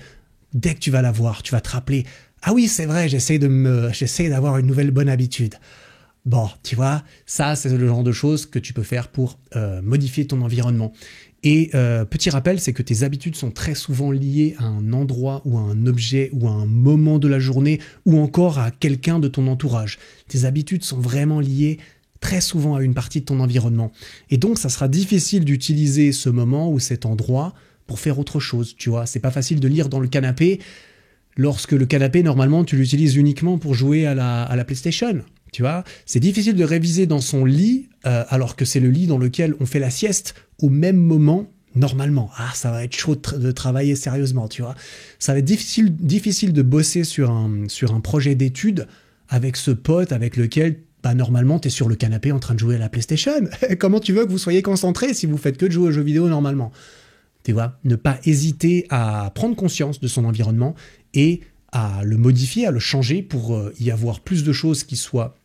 dès que tu vas la voir, tu vas te rappeler « Ah oui, c'est vrai, j'essaie d'avoir une nouvelle bonne habitude. » Bon, tu vois, ça, c'est le genre de choses que tu peux faire pour modifier ton environnement. Et petit rappel, c'est que tes habitudes sont très souvent liées à un endroit ou à un objet ou à un moment de la journée ou encore à quelqu'un de ton entourage. Tes habitudes sont vraiment liées très souvent à une partie de ton environnement. Et donc, ça sera difficile d'utiliser ce moment ou cet endroit pour faire autre chose, tu vois. C'est pas facile de lire dans le canapé lorsque le canapé, normalement, tu l'utilises uniquement pour jouer à la PlayStation, tu vois. C'est difficile de réviser dans son lit, alors que c'est le lit dans lequel on fait la sieste au même moment, normalement. Ah, ça va être chaud de travailler sérieusement, tu vois. Ça va être difficile de bosser sur un projet d'étude avec ce pote avec lequel, bah, normalement, tu es sur le canapé en train de jouer à la PlayStation. Comment tu veux que vous soyez concentrés si vous faites que de jouer aux jeux vidéo normalement? Tu vois, ne pas hésiter à prendre conscience de son environnement et à le modifier, à le changer pour y avoir plus de choses qui soient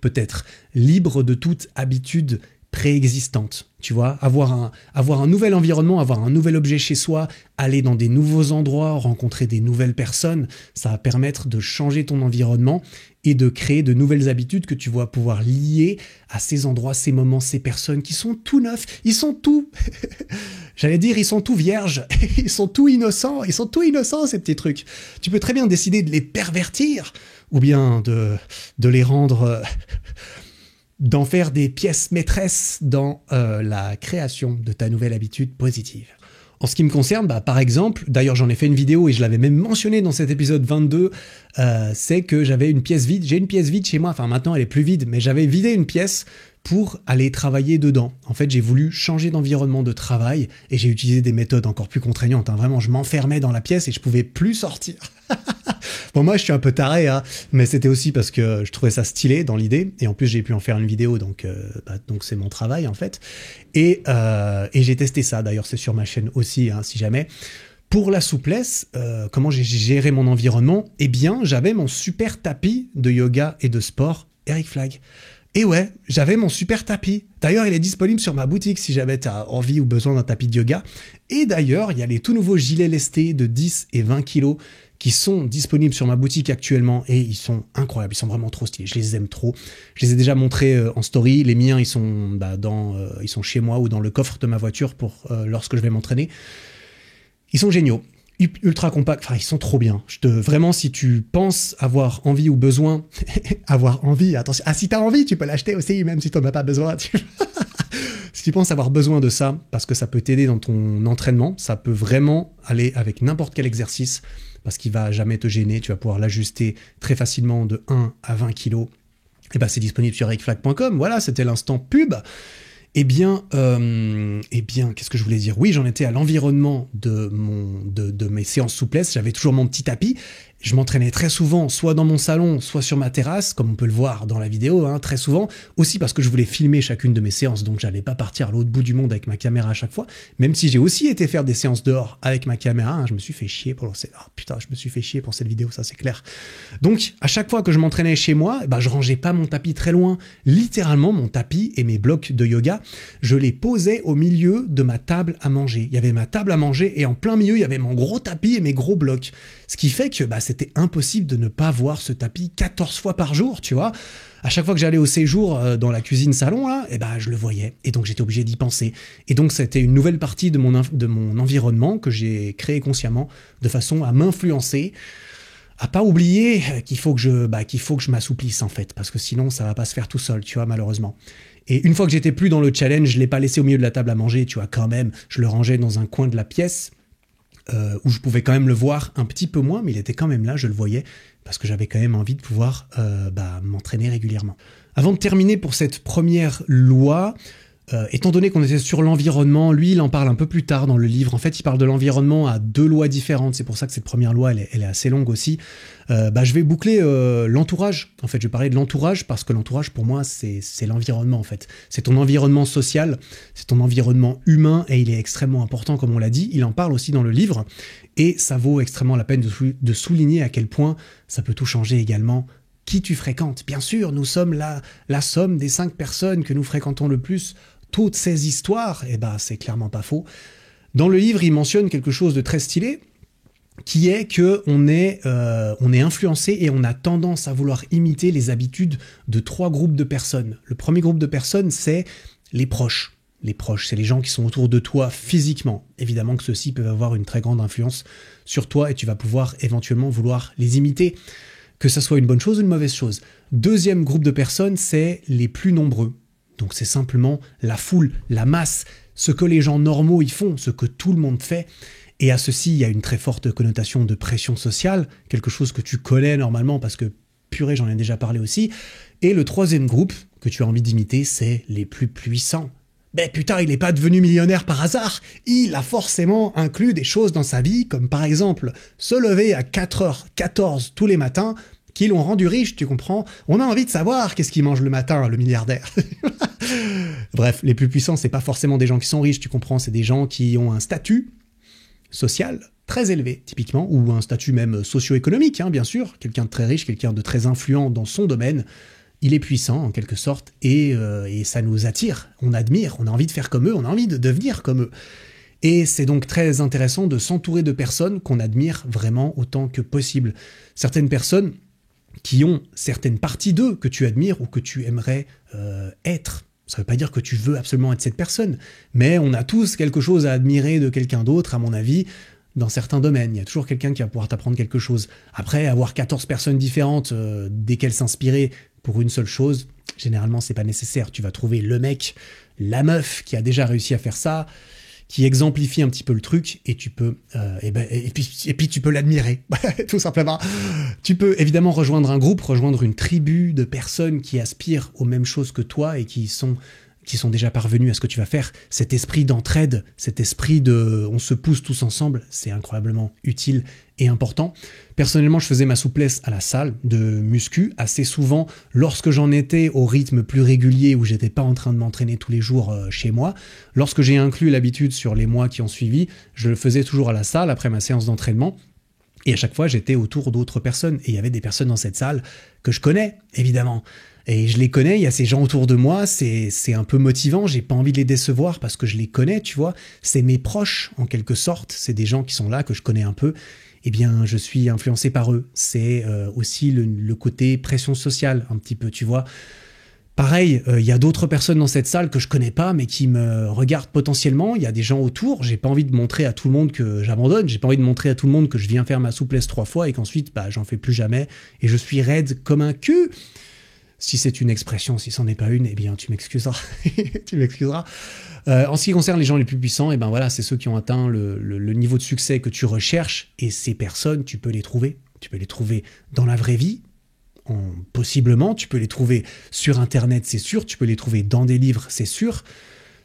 peut-être libres de toute habitude préexistante. Tu vois, avoir un nouvel environnement, avoir un nouvel objet chez soi, aller dans des nouveaux endroits, rencontrer des nouvelles personnes, ça va permettre de changer ton environnement et de créer de nouvelles habitudes que tu vas pouvoir lier à ces endroits, ces moments, ces personnes qui sont tout neufs, ils sont tout, j'allais dire, ils sont tout vierges, ils sont tout innocents, ces petits trucs. Tu peux très bien décider de les pervertir ou bien de les rendre... d'en faire des pièces maîtresses dans la création de ta nouvelle habitude positive. En ce qui me concerne, bah, par exemple, d'ailleurs j'en ai fait une vidéo et je l'avais même mentionné dans cet épisode 22, c'est que j'avais une pièce vide, j'ai une pièce vide chez moi, enfin maintenant elle est plus vide, mais j'avais vidé une pièce pour aller travailler dedans. En fait, j'ai voulu changer d'environnement de travail et j'ai utilisé des méthodes encore plus contraignantes. Hein. Vraiment, je m'enfermais dans la pièce et je pouvais plus sortir. Bon, moi, je suis un peu taré, hein, mais c'était aussi parce que je trouvais ça stylé dans l'idée. Et en plus, j'ai pu en faire une vidéo, donc c'est mon travail, en fait. Et j'ai testé ça. D'ailleurs, c'est sur ma chaîne aussi, hein, si jamais. Pour la souplesse, comment j'ai géré mon environnement? Eh bien, j'avais mon super tapis de yoga et de sport Eric Flag. Et ouais, j'avais mon super tapis. D'ailleurs, il est disponible sur ma boutique si jamais tu as envie ou besoin d'un tapis de yoga. Et d'ailleurs, il y a les tout nouveaux gilets lestés de 10 et 20 kilos qui sont disponibles sur ma boutique actuellement et ils sont incroyables, ils sont vraiment trop stylés, je les aime trop. Je les ai déjà montrés en story, les miens ils sont ils sont chez moi ou dans le coffre de ma voiture pour lorsque je vais m'entraîner. Ils sont géniaux. Ultra compact, enfin ils sont trop bien. Vraiment, si tu penses avoir envie ou besoin, avoir envie, attention, si t'as envie, tu peux l'acheter aussi, même si t'en as pas besoin. Si tu penses avoir besoin de ça, parce que ça peut t'aider dans ton entraînement, ça peut vraiment aller avec n'importe quel exercice, parce qu'il va jamais te gêner, tu vas pouvoir l'ajuster très facilement de 1 à 20 kilos. Et ben c'est disponible sur ericflag.com, voilà, c'était l'instant pub. Eh bien, qu'est-ce que je voulais dire? Oui, j'en étais à l'environnement de mes séances souplesse. J'avais toujours mon petit tapis. Je m'entraînais très souvent, soit dans mon salon, soit sur ma terrasse, comme on peut le voir dans la vidéo, hein, très souvent. Aussi parce que je voulais filmer chacune de mes séances, donc j'allais pas partir à l'autre bout du monde avec ma caméra à chaque fois. Même si j'ai aussi été faire des séances dehors avec ma caméra, hein, je me suis fait chier pour cette vidéo, ça c'est clair. Donc, à chaque fois que je m'entraînais chez moi, je rangeais pas mon tapis très loin. Littéralement, mon tapis et mes blocs de yoga, je les posais au milieu de ma table à manger. Il y avait ma table à manger et en plein milieu, il y avait mon gros tapis et mes gros blocs. Ce qui fait que cette c'était impossible de ne pas voir ce tapis 14 fois par jour, tu vois. À chaque fois que j'allais au séjour dans la cuisine salon, là, je le voyais. Et donc, j'étais obligé d'y penser. Et donc, c'était une nouvelle partie de mon environnement que j'ai créé consciemment de façon à m'influencer, à pas oublier qu'il faut que je m'assouplisse, en fait. Parce que sinon, ça va pas se faire tout seul, tu vois, malheureusement. Et une fois que j'étais plus dans le challenge, je l'ai pas laissé au milieu de la table à manger, tu vois, quand même. Je le rangeais dans un coin de la pièce où je pouvais quand même le voir un petit peu moins, mais il était quand même là, je le voyais, parce que j'avais quand même envie de pouvoir m'entraîner régulièrement. Avant de terminer pour cette première loi, étant donné qu'on était sur l'environnement, lui, il en parle un peu plus tard dans le livre. En fait, il parle de l'environnement à 2 lois différentes. C'est pour ça que cette première loi, elle est assez longue aussi. Je vais boucler l'entourage. En fait, je vais parler de l'entourage parce que l'entourage, pour moi, c'est l'environnement, en fait. C'est ton environnement social, c'est ton environnement humain et il est extrêmement important, comme on l'a dit. Il en parle aussi dans le livre et ça vaut extrêmement la peine de souligner à quel point ça peut tout changer également. Qui tu fréquentes. Bien sûr, nous sommes la somme des 5 personnes que nous fréquentons le plus. Toutes ces histoires, c'est clairement pas faux. Dans le livre, il mentionne quelque chose de très stylé, qui est que on est influencé et on a tendance à vouloir imiter les habitudes de 3 groupes de personnes. Le premier groupe de personnes, c'est les proches. Les proches, c'est les gens qui sont autour de toi physiquement. Évidemment que ceux-ci peuvent avoir une très grande influence sur toi et tu vas pouvoir éventuellement vouloir les imiter, que ça soit une bonne chose ou une mauvaise chose. Deuxième groupe de personnes, c'est les plus nombreux. Donc c'est simplement la foule, la masse, ce que les gens normaux y font, ce que tout le monde fait. Et à ceci, il y a une très forte connotation de pression sociale, quelque chose que tu connais normalement parce que, purée, j'en ai déjà parlé aussi. Et le troisième groupe que tu as envie d'imiter, c'est les plus puissants. Putain, il n'est pas devenu millionnaire par hasard. Il a forcément inclus des choses dans sa vie, comme par exemple se lever à 4h14 tous les matins, qui l'ont rendu riche, tu comprends? On a envie de savoir qu'est-ce qu'il mange le matin, le milliardaire. Bref, les plus puissants, c'est pas forcément des gens qui sont riches, tu comprends? C'est des gens qui ont un statut social très élevé, typiquement, ou un statut même socio-économique, bien sûr. Quelqu'un de très riche, quelqu'un de très influent dans son domaine, il est puissant, en quelque sorte, et ça nous attire, on admire, on a envie de faire comme eux, on a envie de devenir comme eux. Et c'est donc très intéressant de s'entourer de personnes qu'on admire vraiment autant que possible. Certaines personnes qui ont certaines parties d'eux que tu admires ou que tu aimerais être. Ça ne veut pas dire que tu veux absolument être cette personne, mais on a tous quelque chose à admirer de quelqu'un d'autre, à mon avis, dans certains domaines. Il y a toujours quelqu'un qui va pouvoir t'apprendre quelque chose. Après, avoir 14 personnes différentes desquelles s'inspirer pour une seule chose, généralement, c'est pas nécessaire. Tu vas trouver le mec, la meuf qui a déjà réussi à faire ça, qui exemplifie un petit peu le truc et tu peux et puis tu peux l'admirer tout simplement. Tu peux évidemment rejoindre un groupe, rejoindre une tribu de personnes qui aspirent aux mêmes choses que toi et qui sont déjà parvenus à ce que tu vas faire. Cet esprit d'entraide, cet esprit de on se pousse tous ensemble, c'est incroyablement utile et important. Personnellement, je faisais ma souplesse à la salle de muscu assez souvent lorsque j'en étais au rythme plus régulier où j'étais pas en train de m'entraîner tous les jours chez moi. Lorsque j'ai inclus l'habitude sur les mois qui ont suivi, je le faisais toujours à la salle après ma séance d'entraînement. Et à chaque fois, j'étais autour d'autres personnes. Et il y avait des personnes dans cette salle que je connais, évidemment. Et je les connais, il y a ces gens autour de moi, c'est un peu motivant, j'ai pas envie de les décevoir parce que je les connais, tu vois. C'est mes proches, en quelque sorte, c'est des gens qui sont là, que je connais un peu. Eh bien, je suis influencé par eux. C'est aussi le côté pression sociale, un petit peu, tu vois. Pareil, il y a d'autres personnes dans cette salle que je connais pas, mais qui me regardent potentiellement. Il y a des gens autour. J'ai pas envie de montrer à tout le monde que j'abandonne. J'ai pas envie de montrer à tout le monde que je viens faire ma souplesse 3 fois et qu'ensuite, j'en fais plus jamais. Et je suis raide comme un cul. Si c'est une expression, si c'en est pas une, eh bien, tu m'excuseras. Tu m'excuseras. En ce qui concerne les gens les plus puissants, eh ben voilà, c'est ceux qui ont atteint le niveau de succès que tu recherches. Et ces personnes, tu peux les trouver. Tu peux les trouver dans la vraie vie. Possiblement, tu peux les trouver sur Internet, c'est sûr. Tu peux les trouver dans des livres, c'est sûr.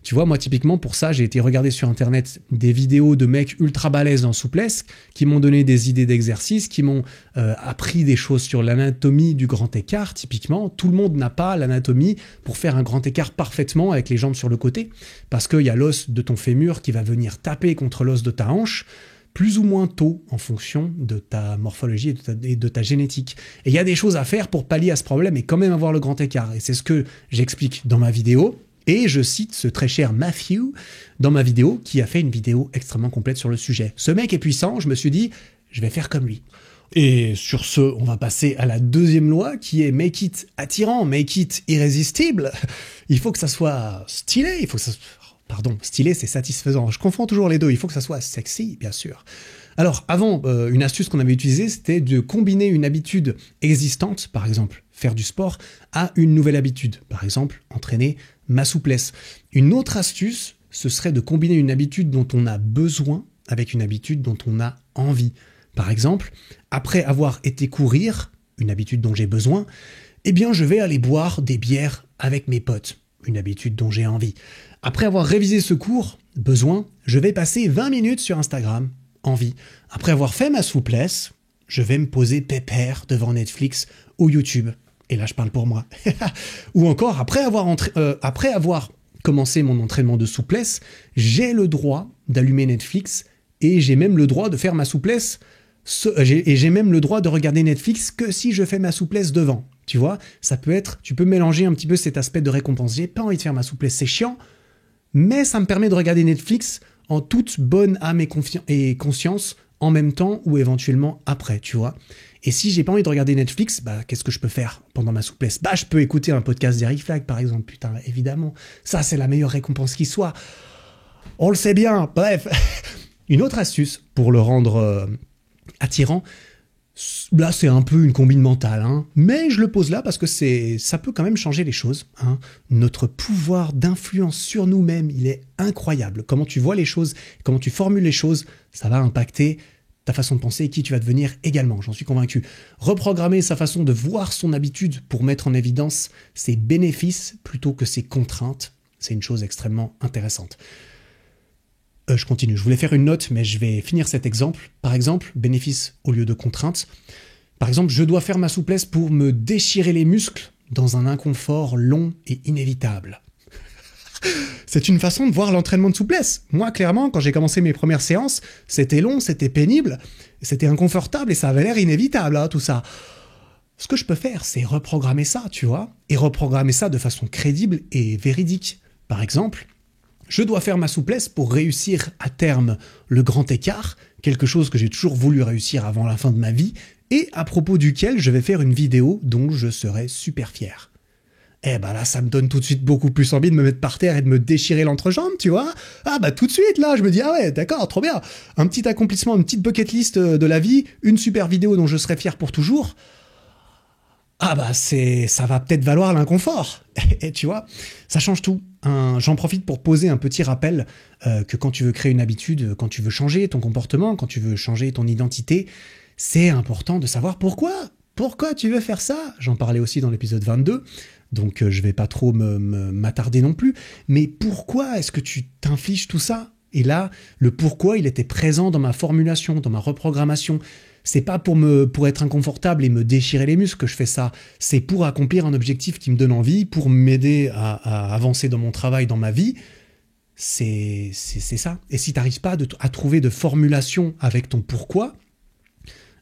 Tu vois, moi, typiquement, pour ça, j'ai été regarder sur Internet des vidéos de mecs ultra balèzes en souplesse qui m'ont donné des idées d'exercices, qui m'ont appris des choses sur l'anatomie du grand écart, typiquement. Tout le monde n'a pas l'anatomie pour faire un grand écart parfaitement avec les jambes sur le côté, parce qu'il y a l'os de ton fémur qui va venir taper contre l'os de ta hanche, plus ou moins tôt en fonction de ta morphologie et de ta génétique. Et il y a des choses à faire pour pallier à ce problème et quand même avoir le grand écart. Et c'est ce que j'explique dans ma vidéo. Et je cite ce très cher Matthew dans ma vidéo qui a fait une vidéo extrêmement complète sur le sujet. Ce mec est puissant, je me suis dit, je vais faire comme lui. Et sur ce, on va passer à la deuxième loi qui est make it attirant, make it irrésistible. Il faut que ça soit stylé, il faut que ça... Pardon, stylé c'est satisfaisant, je confonds toujours les deux, il faut que ça soit sexy, bien sûr. Alors avant, une astuce qu'on avait utilisée, c'était de combiner une habitude existante, par exemple faire du sport, à une nouvelle habitude, par exemple entraîner ma souplesse. Une autre astuce, ce serait de combiner une habitude dont on a besoin avec une habitude dont on a envie. Par exemple, après avoir été courir, une habitude dont j'ai besoin, eh bien je vais aller boire des bières avec mes potes, une habitude dont j'ai envie. Après avoir révisé ce cours, besoin, je vais passer 20 minutes sur Instagram, envie. Après avoir fait ma souplesse, je vais me poser pépère devant Netflix ou YouTube. Et là je parle pour moi. Ou encore, après avoir commencé mon entraînement de souplesse, j'ai le droit d'allumer Netflix et j'ai même le droit de faire ma souplesse. Et j'ai même le droit de regarder Netflix que si je fais ma souplesse devant. Tu vois, ça peut être, tu peux mélanger un petit peu cet aspect de récompense. J'ai pas envie de faire ma souplesse, c'est chiant, mais ça me permet de regarder Netflix en toute bonne âme et conscience en même temps ou éventuellement après, tu vois. Et si j'ai pas envie de regarder Netflix, bah qu'est-ce que je peux faire pendant ma souplesse? Bah je peux écouter un podcast d'Eric Flag par exemple, putain, évidemment. Ça c'est la meilleure récompense qui soit. On le sait bien, bref. Une autre astuce pour le rendre attirant, là c'est un peu une combine mentale, hein, mais je le pose là parce que ça peut quand même changer les choses. Hein. Notre pouvoir d'influence sur nous-mêmes, il est incroyable. Comment tu vois les choses, comment tu formules les choses, ça va impacter ta façon de penser et qui tu vas devenir également, j'en suis convaincu. Reprogrammer sa façon de voir son habitude pour mettre en évidence ses bénéfices plutôt que ses contraintes, c'est une chose extrêmement intéressante. Je continue, je voulais faire une note, mais je vais finir cet exemple. Par exemple, bénéfice au lieu de contrainte. Par exemple, je dois faire ma souplesse pour me déchirer les muscles dans un inconfort long et inévitable. C'est une façon de voir l'entraînement de souplesse. Moi, clairement, quand j'ai commencé mes premières séances, c'était long, c'était pénible, c'était inconfortable et ça avait l'air inévitable, hein, tout ça. Ce que je peux faire, c'est reprogrammer ça, tu vois, et reprogrammer ça de façon crédible et véridique. Par exemple, je dois faire ma souplesse pour réussir à terme le grand écart, quelque chose que j'ai toujours voulu réussir avant la fin de ma vie, et à propos duquel je vais faire une vidéo dont je serai super fier. Eh ben là, ça me donne tout de suite beaucoup plus envie de me mettre par terre et de me déchirer l'entrejambe, tu vois. Ah bah tout de suite, là, je me dis, ah ouais, d'accord, trop bien. Un petit accomplissement, une petite bucket list de la vie, une super vidéo dont je serai fier pour toujours. Ah bah ça va peut-être valoir l'inconfort. Et tu vois, ça change tout. J'en profite pour poser un petit rappel que quand tu veux créer une habitude, quand tu veux changer ton comportement, quand tu veux changer ton identité, c'est important de savoir pourquoi. Pourquoi tu veux faire ça? J'en parlais aussi dans l'épisode 22, donc je vais pas trop m'attarder non plus. Mais pourquoi est-ce que tu t'infliges tout ça? Et là, le pourquoi, il était présent dans ma formulation, dans ma reprogrammation. C'est pas pour être inconfortable et me déchirer les muscles que je fais ça. C'est pour accomplir un objectif qui me donne envie, pour m'aider à avancer dans mon travail, dans ma vie. C'est ça. Et si tu n'arrives pas à trouver de formulation avec ton pourquoi,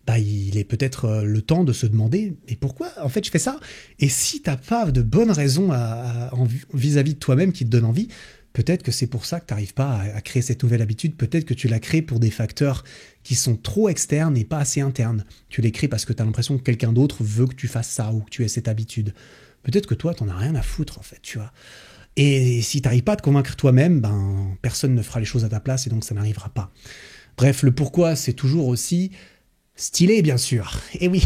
bah, il est peut-être le temps de se demander « Mais pourquoi en fait je fais ça ?» Et si tu n'as pas de bonnes raisons vis-à-vis de toi-même qui te donnent envie, peut-être que c'est pour ça que tu n'arrives pas à créer cette nouvelle habitude. Peut-être que tu l'as créée pour des facteurs qui sont trop externes et pas assez internes. Tu les crées parce que tu as l'impression que quelqu'un d'autre veut que tu fasses ça ou que tu aies cette habitude. Peut-être que toi, tu n'en as rien à foutre en fait, tu vois. Et si tu n'arrives pas à te convaincre toi-même, ben, personne ne fera les choses à ta place et donc ça n'arrivera pas. Bref, le pourquoi, c'est toujours aussi stylé, bien sûr. Et oui,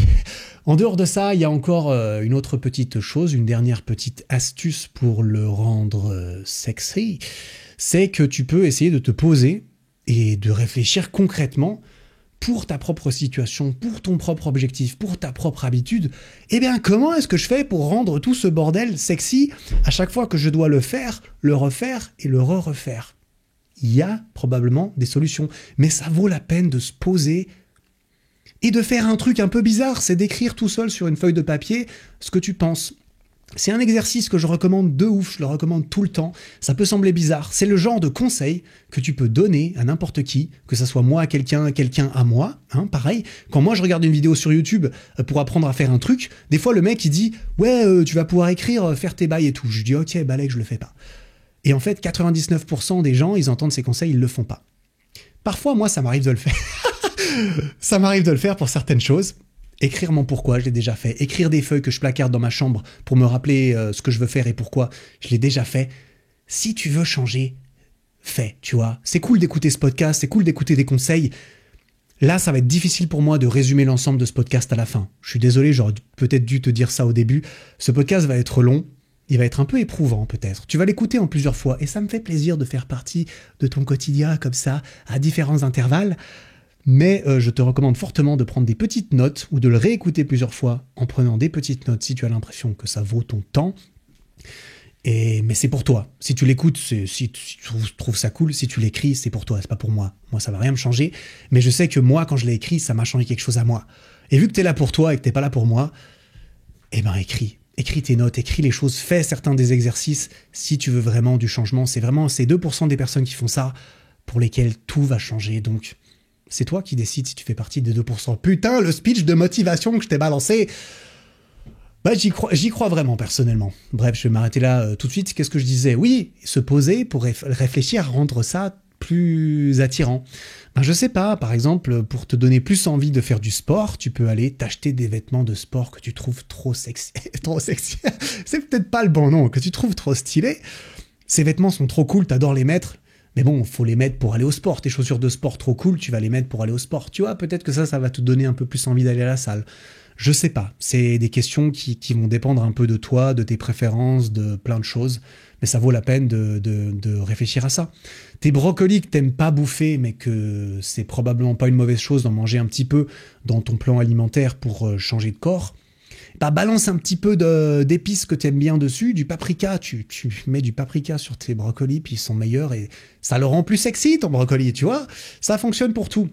en dehors de ça, il y a encore une autre petite chose, une dernière petite astuce pour le rendre sexy, c'est que tu peux essayer de te poser et de réfléchir concrètement pour ta propre situation, pour ton propre objectif, pour ta propre habitude. Eh bien, comment est-ce que je fais pour rendre tout ce bordel sexy à chaque fois que je dois le faire, le refaire et le refaire? Il y a probablement des solutions, mais ça vaut la peine de se poser et de faire un truc un peu bizarre, c'est d'écrire tout seul sur une feuille de papier ce que tu penses. C'est un exercice que je recommande de ouf, je le recommande tout le temps. Ça peut sembler bizarre, c'est le genre de conseil que tu peux donner à n'importe qui, que ça soit moi à quelqu'un à moi. Hein, pareil, quand moi je regarde une vidéo sur YouTube pour apprendre à faire un truc, des fois le mec il dit « Ouais, tu vas pouvoir écrire, faire tes bails et tout ». Je dis « Ok, balèque, je le fais pas ». Et en fait, 99% des gens, ils entendent ces conseils, ils le font pas. Parfois, moi, ça m'arrive de le faire. Ça m'arrive de le faire pour certaines choses. Écrire mon pourquoi, je l'ai déjà fait. Écrire des feuilles que je placarde dans ma chambre pour me rappeler ce que je veux faire et pourquoi, je l'ai déjà fait. Si tu veux changer, fais, tu vois. C'est cool d'écouter ce podcast, c'est cool d'écouter des conseils. Là, ça va être difficile pour moi de résumer l'ensemble de ce podcast à la fin. Je suis désolé, j'aurais peut-être dû te dire ça au début. Ce podcast va être long, il va être un peu éprouvant peut-être. Tu vas l'écouter en plusieurs fois et ça me fait plaisir de faire partie de ton quotidien comme ça, à différents intervalles. Mais je te recommande fortement de prendre des petites notes ou de le réécouter plusieurs fois en prenant des petites notes si tu as l'impression que ça vaut ton temps. Mais c'est pour toi. Si tu l'écoutes, si tu trouves ça cool, si tu l'écris, c'est pour toi, c'est pas pour moi. Moi, ça va rien me changer. Mais je sais que moi, quand je l'ai écrit, ça m'a changé quelque chose à moi. Et vu que t'es là pour toi et que t'es pas là pour moi, eh ben écris. Écris tes notes, écris les choses, fais certains des exercices si tu veux vraiment du changement. C'est vraiment ces 2% des personnes qui font ça pour lesquelles tout va changer. Donc, c'est toi qui décides si tu fais partie des 2%. Putain, le speech de motivation que je t'ai balancé, bah j'y crois vraiment personnellement. Bref, je vais m'arrêter là tout de suite. Qu'est-ce que je disais? Oui, se poser pour réfléchir à rendre ça plus attirant. Ben, je sais pas, par exemple, pour te donner plus envie de faire du sport, tu peux aller t'acheter des vêtements de sport que tu trouves trop sexy. Trop sexy. C'est peut-être pas le bon nom, que tu trouves trop stylé. Ces vêtements sont trop cool, t'adores les mettre. Mais bon, faut les mettre pour aller au sport. Tes chaussures de sport trop cool, tu vas les mettre pour aller au sport. Tu vois, peut-être que ça va te donner un peu plus envie d'aller à la salle. Je sais pas. C'est des questions qui vont dépendre un peu de toi, de tes préférences, de plein de choses. Mais ça vaut la peine de réfléchir à ça. Tes brocolis que t'aimes pas bouffer, mais que c'est probablement pas une mauvaise chose d'en manger un petit peu dans ton plan alimentaire pour changer de corps. Bah, balance un petit peu d'épices que tu aimes bien dessus, du paprika, tu mets du paprika sur tes brocolis, puis ils sont meilleurs et ça le rend plus sexy ton brocoli, tu vois. Ça fonctionne pour tout.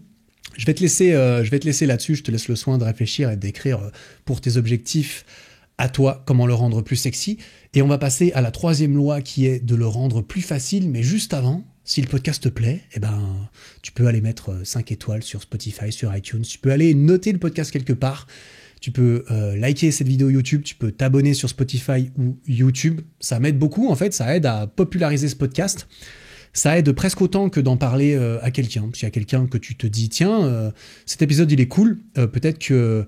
Je vais te laisser là-dessus, je te laisse le soin de réfléchir et d'écrire pour tes objectifs à toi comment le rendre plus sexy. Et on va passer à la troisième loi qui est de le rendre plus facile, mais juste avant, si le podcast te plaît, eh ben, tu peux aller mettre 5 étoiles sur Spotify, sur iTunes, tu peux aller noter le podcast quelque part. Tu peux liker cette vidéo YouTube, tu peux t'abonner sur Spotify ou YouTube. Ça m'aide beaucoup, en fait, ça aide à populariser ce podcast. Ça aide presque autant que d'en parler à quelqu'un. S'il y a quelqu'un que tu te dis, tiens, cet épisode, il est cool, peut-être que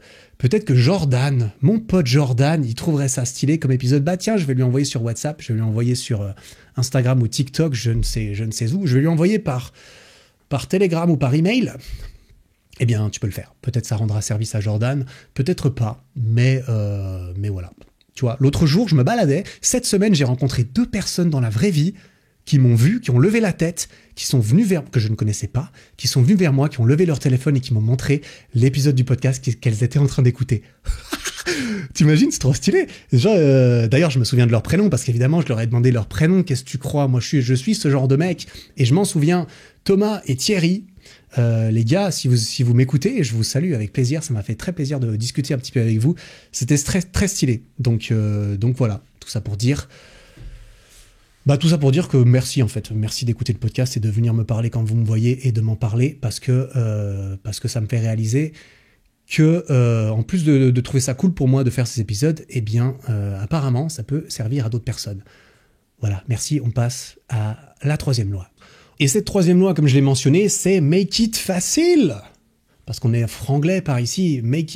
Jordan, mon pote Jordan, il trouverait ça stylé comme épisode. Bah tiens, je vais lui envoyer sur WhatsApp, je vais lui envoyer sur Instagram ou TikTok, je ne sais où. Je vais lui envoyer par Telegram ou par email. Eh bien, tu peux le faire. Peut-être ça rendra service à Jordan, peut-être pas, mais voilà. Tu vois, l'autre jour, je me baladais. Cette semaine, j'ai rencontré 2 personnes dans la vraie vie qui m'ont vu, qui ont levé la tête, qui sont venus que je ne connaissais pas, qui sont venus vers moi, qui ont levé leur téléphone et qui m'ont montré l'épisode du podcast qu'elles étaient en train d'écouter. T'imagines, c'est trop stylé. D'ailleurs, je me souviens de leur prénom parce qu'évidemment, je leur ai demandé leur prénom. Qu'est-ce que tu crois? Moi, je suis ce genre de mec et je m'en souviens. Thomas et Thierry. Les gars, si vous m'écoutez, je vous salue avec plaisir. Ça m'a fait très plaisir de discuter un petit peu avec vous. C'était très, très stylé. Donc voilà, tout ça pour dire que merci en fait. Merci d'écouter le podcast et de venir me parler quand vous me voyez et de m'en parler parce que ça me fait réaliser que en plus de trouver ça cool pour moi de faire ces épisodes, eh bien apparemment ça peut servir à d'autres personnes. Voilà, merci. On passe à la troisième loi. Et cette troisième loi, comme je l'ai mentionné, c'est make it facile. Parce qu'on est franglais par ici. Make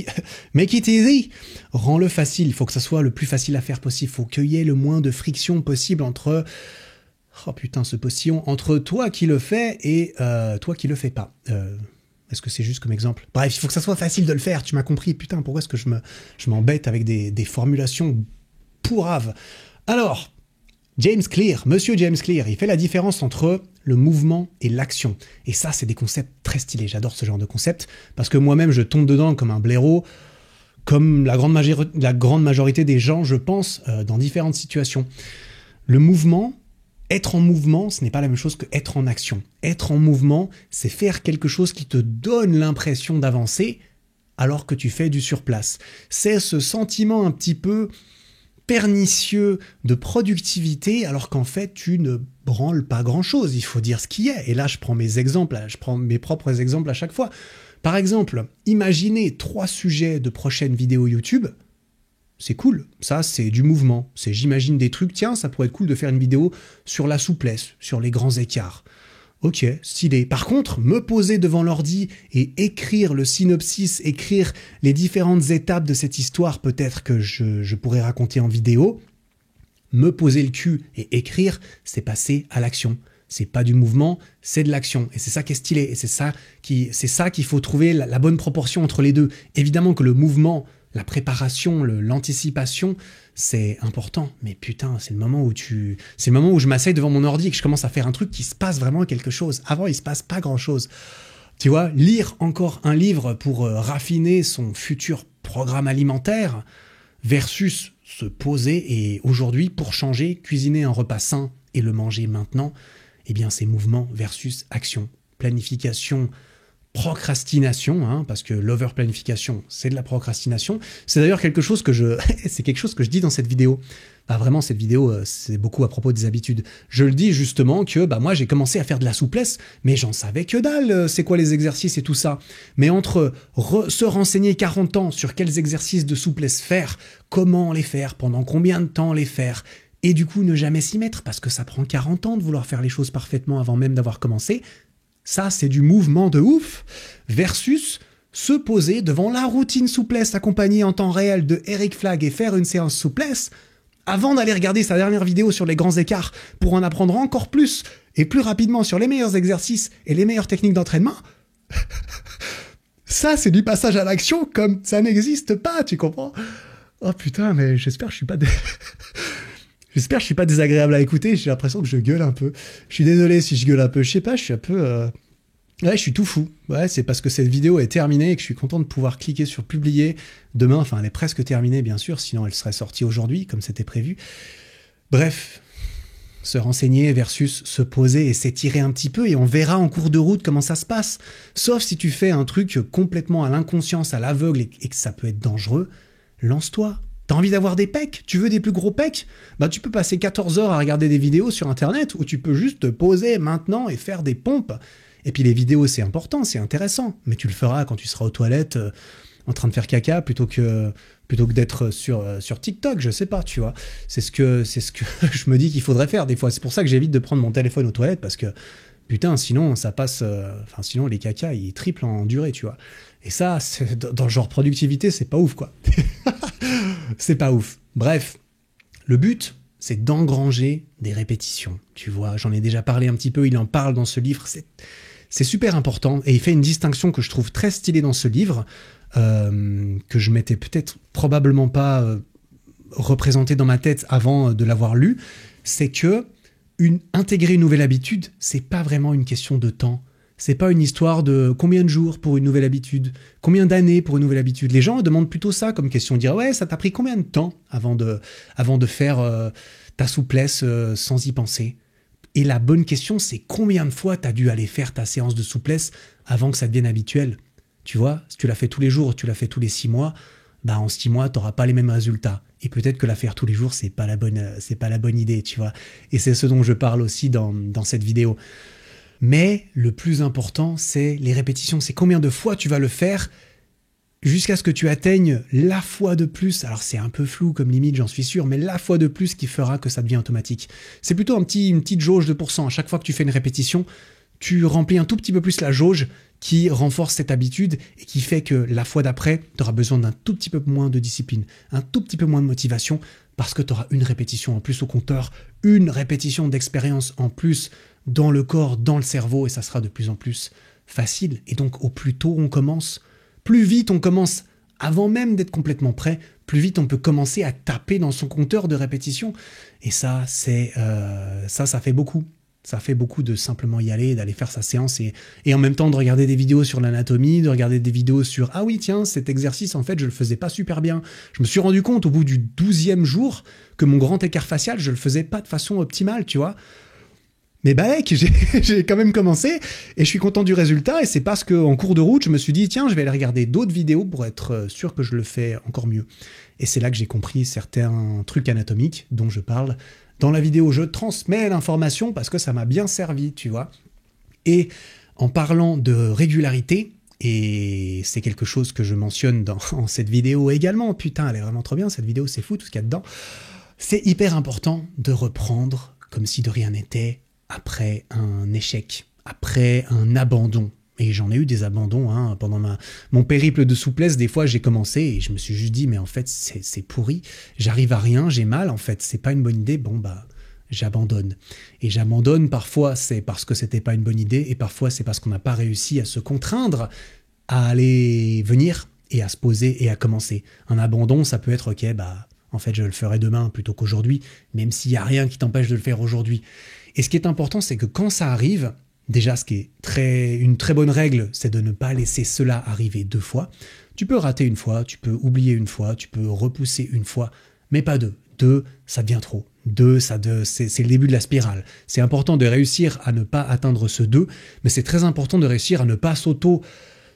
it easy. Rends-le facile. Il faut que ça soit le plus facile à faire possible. Il faut qu'il y ait le moins de friction possible entre... Oh putain, ce postillon. Entre toi qui le fais et toi qui le fais pas. Est-ce que c'est juste comme exemple? Bref, il faut que ça soit facile de le faire. Tu m'as compris. Putain, pourquoi est-ce que je m'embête avec des formulations pourraves? Alors... Monsieur James Clear, il fait la différence entre le mouvement et l'action. Et ça, c'est des concepts très stylés. J'adore ce genre de concepts parce que moi-même, je tombe dedans comme un blaireau, comme la grande majorité des gens, je pense, dans différentes situations. Le mouvement, être en mouvement, ce n'est pas la même chose que être en action. Être en mouvement, c'est faire quelque chose qui te donne l'impression d'avancer alors que tu fais du surplace. C'est ce sentiment un petit peu... pernicieux de productivité alors qu'en fait tu ne branles pas grand chose, il faut dire ce qui est. Et là je prends mes propres exemples à chaque fois. Par exemple, imaginez 3 sujets de prochaines vidéos YouTube, c'est cool, ça c'est du mouvement, j'imagine des trucs, tiens ça pourrait être cool de faire une vidéo sur la souplesse, sur les grands écarts. Ok, stylé. Par contre, me poser devant l'ordi et écrire le synopsis, écrire les différentes étapes de cette histoire, peut-être que je pourrais raconter en vidéo, me poser le cul et écrire, c'est passer à l'action. C'est pas du mouvement, c'est de l'action. Et c'est ça qui est stylé. Et c'est ça qu'il faut trouver la bonne proportion entre les deux. Évidemment que le mouvement, la préparation, l'anticipation, c'est important. Mais putain, c'est le moment où je m'asseye devant mon ordi et que je commence à faire un truc qui se passe vraiment quelque chose. Avant, il se passe pas grand-chose. Tu vois, lire encore un livre pour raffiner son futur programme alimentaire versus se poser et aujourd'hui, pour changer, cuisiner un repas sain et le manger maintenant, eh bien, c'est mouvement versus action. Planification, procrastination, hein, parce que l'over-planification, c'est de la procrastination. C'est d'ailleurs quelque chose que c'est quelque chose que je dis dans cette vidéo. Bah, vraiment, cette vidéo, c'est beaucoup à propos des habitudes. Je le dis justement que moi, j'ai commencé à faire de la souplesse, mais j'en savais que dalle, c'est quoi les exercices et tout ça. Mais entre se renseigner 40 ans sur quels exercices de souplesse faire, comment les faire, pendant combien de temps les faire, et du coup, ne jamais s'y mettre, parce que ça prend 40 ans de vouloir faire les choses parfaitement avant même d'avoir commencé. Ça, c'est du mouvement de ouf, versus se poser devant la routine souplesse accompagnée en temps réel de Eric Flagg et faire une séance souplesse, avant d'aller regarder sa dernière vidéo sur les grands écarts pour en apprendre encore plus et plus rapidement sur les meilleurs exercices et les meilleures techniques d'entraînement. Ça, c'est du passage à l'action comme ça n'existe pas, tu comprends? Oh putain, mais j'espère que je suis pas... J'espère que je suis pas désagréable à écouter, j'ai l'impression que je gueule un peu. Je suis désolé si je gueule un peu, je sais pas, je suis un peu... Ouais, je suis tout fou. Ouais, c'est parce que cette vidéo est terminée et que je suis content de pouvoir cliquer sur publier demain. Enfin, elle est presque terminée, bien sûr, sinon elle serait sortie aujourd'hui, comme c'était prévu. Bref, se renseigner versus se poser et s'étirer un petit peu et on verra en cours de route comment ça se passe. Sauf si tu fais un truc complètement à l'inconscience, à l'aveugle et que ça peut être dangereux, lance-toi. T'as envie d'avoir des pecs? Tu veux des plus gros pecs? Bah, tu peux passer 14 heures à regarder des vidéos sur Internet ou tu peux juste te poser maintenant et faire des pompes. Et puis les vidéos, c'est important, c'est intéressant, mais tu le feras quand tu seras aux toilettes en train de faire caca plutôt que d'être sur TikTok, je sais pas, tu vois. C'est ce que je me dis qu'il faudrait faire des fois. C'est pour ça que j'évite de prendre mon téléphone aux toilettes parce que putain, sinon ça passe, sinon les cacas ils triplent en durée, tu vois. Et ça, dans le genre productivité, c'est pas ouf, quoi. C'est pas ouf. Bref, le but, c'est d'engranger des répétitions. Tu vois, j'en ai déjà parlé un petit peu, il en parle dans ce livre, c'est super important. Et il fait une distinction que je trouve très stylée dans ce livre, que je m'étais peut-être probablement pas représenté dans ma tête avant de l'avoir lu, c'est que intégrer une nouvelle habitude, c'est pas vraiment une question de temps. C'est pas une histoire de combien de jours pour une nouvelle habitude, combien d'années pour une nouvelle habitude. Les gens demandent plutôt ça comme question, dire ouais, ça t'a pris combien de temps avant de faire ta souplesse sans y penser. Et la bonne question, c'est combien de fois t'as dû aller faire ta séance de souplesse avant que ça devienne habituel. Tu vois, si tu l'as fait tous les jours, tu l'as fait tous les 6 mois, bah en 6 mois, t'auras pas les mêmes résultats. Et peut-être que la faire tous les jours, c'est pas la bonne idée, tu vois. Et c'est ce dont je parle aussi dans cette vidéo. Mais le plus important, c'est les répétitions. C'est combien de fois tu vas le faire jusqu'à ce que tu atteignes la fois de plus. Alors c'est un peu flou comme limite, j'en suis sûr, mais la fois de plus qui fera que ça devient automatique. C'est plutôt une petite jauge de pourcent. À chaque fois que tu fais une répétition, tu remplis un tout petit peu plus la jauge qui renforce cette habitude et qui fait que la fois d'après, tu auras besoin d'un tout petit peu moins de discipline, un tout petit peu moins de motivation parce que tu auras une répétition en plus au compteur, une répétition d'expérience en plus dans le corps, dans le cerveau, et ça sera de plus en plus facile. Et donc, au plus tôt on commence, plus vite on commence, avant même d'être complètement prêt, plus vite on peut commencer à taper dans son compteur de répétition. Et ça, ça fait beaucoup. Ça fait beaucoup de simplement y aller, d'aller faire sa séance et en même temps de regarder des vidéos sur l'anatomie, de regarder des vidéos sur « Ah oui, tiens, cet exercice, en fait, je le faisais pas super bien. » Je me suis rendu compte au bout du 12e jour que mon grand écart facial, je le faisais pas de façon optimale, tu vois. Mais bah mec, j'ai quand même commencé et je suis content du résultat et c'est parce qu'en cours de route, je me suis dit « Tiens, je vais aller regarder d'autres vidéos pour être sûr que je le fais encore mieux. » Et c'est là que j'ai compris certains trucs anatomiques dont je parle. Dans la vidéo, je transmets l'information parce que ça m'a bien servi, tu vois. Et en parlant de régularité, et c'est quelque chose que je mentionne dans cette vidéo également, putain, elle est vraiment trop bien, cette vidéo, c'est fou tout ce qu'il y a dedans, c'est hyper important de reprendre comme si de rien n'était après un échec, après un abandon. Et j'en ai eu des abandons pendant mon périple de souplesse. Des fois, j'ai commencé et je me suis juste dit, mais en fait, c'est pourri. J'arrive à rien, j'ai mal, en fait. C'est pas une bonne idée. Bon, j'abandonne. Et j'abandonne, parfois, c'est parce que c'était pas une bonne idée et parfois, c'est parce qu'on n'a pas réussi à se contraindre à aller venir et à se poser et à commencer. Un abandon, ça peut être, ok, en fait, je le ferai demain plutôt qu'aujourd'hui, même s'il n'y a rien qui t'empêche de le faire aujourd'hui. Et ce qui est important, c'est que quand ça arrive, déjà, ce qui est une très bonne règle, c'est de ne pas laisser cela arriver 2 fois. Tu peux rater une fois, tu peux oublier une fois, tu peux repousser une fois, mais pas 2. 2, ça devient trop. 2, c'est le début de la spirale. C'est important de réussir à ne pas atteindre ce 2, mais c'est très important de réussir à ne pas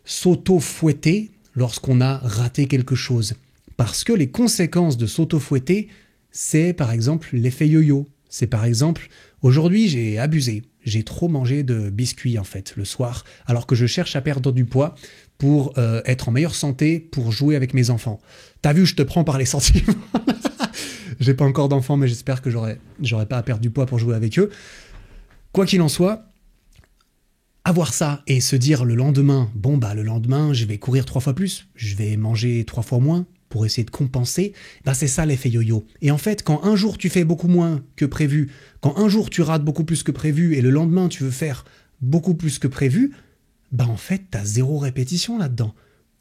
s'auto-fouetter lorsqu'on a raté quelque chose. Parce que les conséquences de s'auto-fouetter, c'est par exemple l'effet yo-yo. C'est par exemple, aujourd'hui j'ai abusé. J'ai trop mangé de biscuits en fait le soir, alors que je cherche à perdre du poids pour être en meilleure santé, pour jouer avec mes enfants. T'as vu, je te prends par les sentiments. J'ai pas encore d'enfants, mais j'espère que j'aurai pas à perdre du poids pour jouer avec eux. Quoi qu'il en soit, avoir ça et se dire le lendemain, le lendemain, je vais courir 3 fois plus, je vais manger 3 fois moins pour essayer de compenser, c'est ça l'effet yo-yo. Et en fait, quand un jour tu fais beaucoup moins que prévu, quand un jour tu rates beaucoup plus que prévu et le lendemain tu veux faire beaucoup plus que prévu, en fait, t'as 0 répétition là-dedans.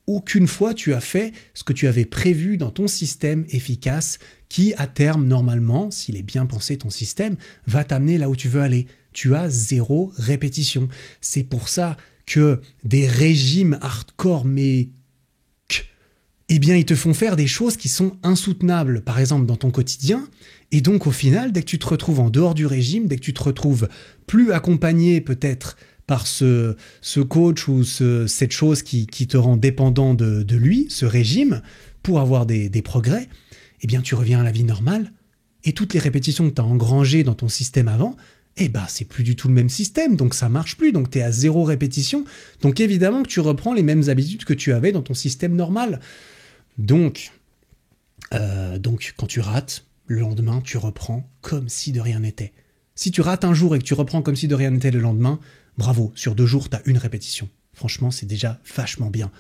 Aucune fois tu as fait ce que tu avais prévu dans ton système efficace qui, à terme, normalement, s'il est bien pensé ton système, va t'amener là où tu veux aller. Tu as 0 répétition. C'est pour ça que des régimes hardcore, ils te font faire des choses qui sont insoutenables, par exemple dans ton quotidien, et donc au final, dès que tu te retrouves en dehors du régime, dès que tu te retrouves plus accompagné peut-être par ce coach ou cette chose qui te rend dépendant de lui, ce régime, pour avoir des progrès, tu reviens à la vie normale, et toutes les répétitions que tu as engrangées dans ton système avant, c'est plus du tout le même système, donc ça marche plus, donc tu es à 0 répétition, donc évidemment que tu reprends les mêmes habitudes que tu avais dans ton système normal. Donc, quand tu rates, le lendemain, tu reprends comme si de rien n'était. Si tu rates un jour et que tu reprends comme si de rien n'était le lendemain, bravo, sur 2 jours, tu as 1 répétition. Franchement, c'est déjà vachement bien.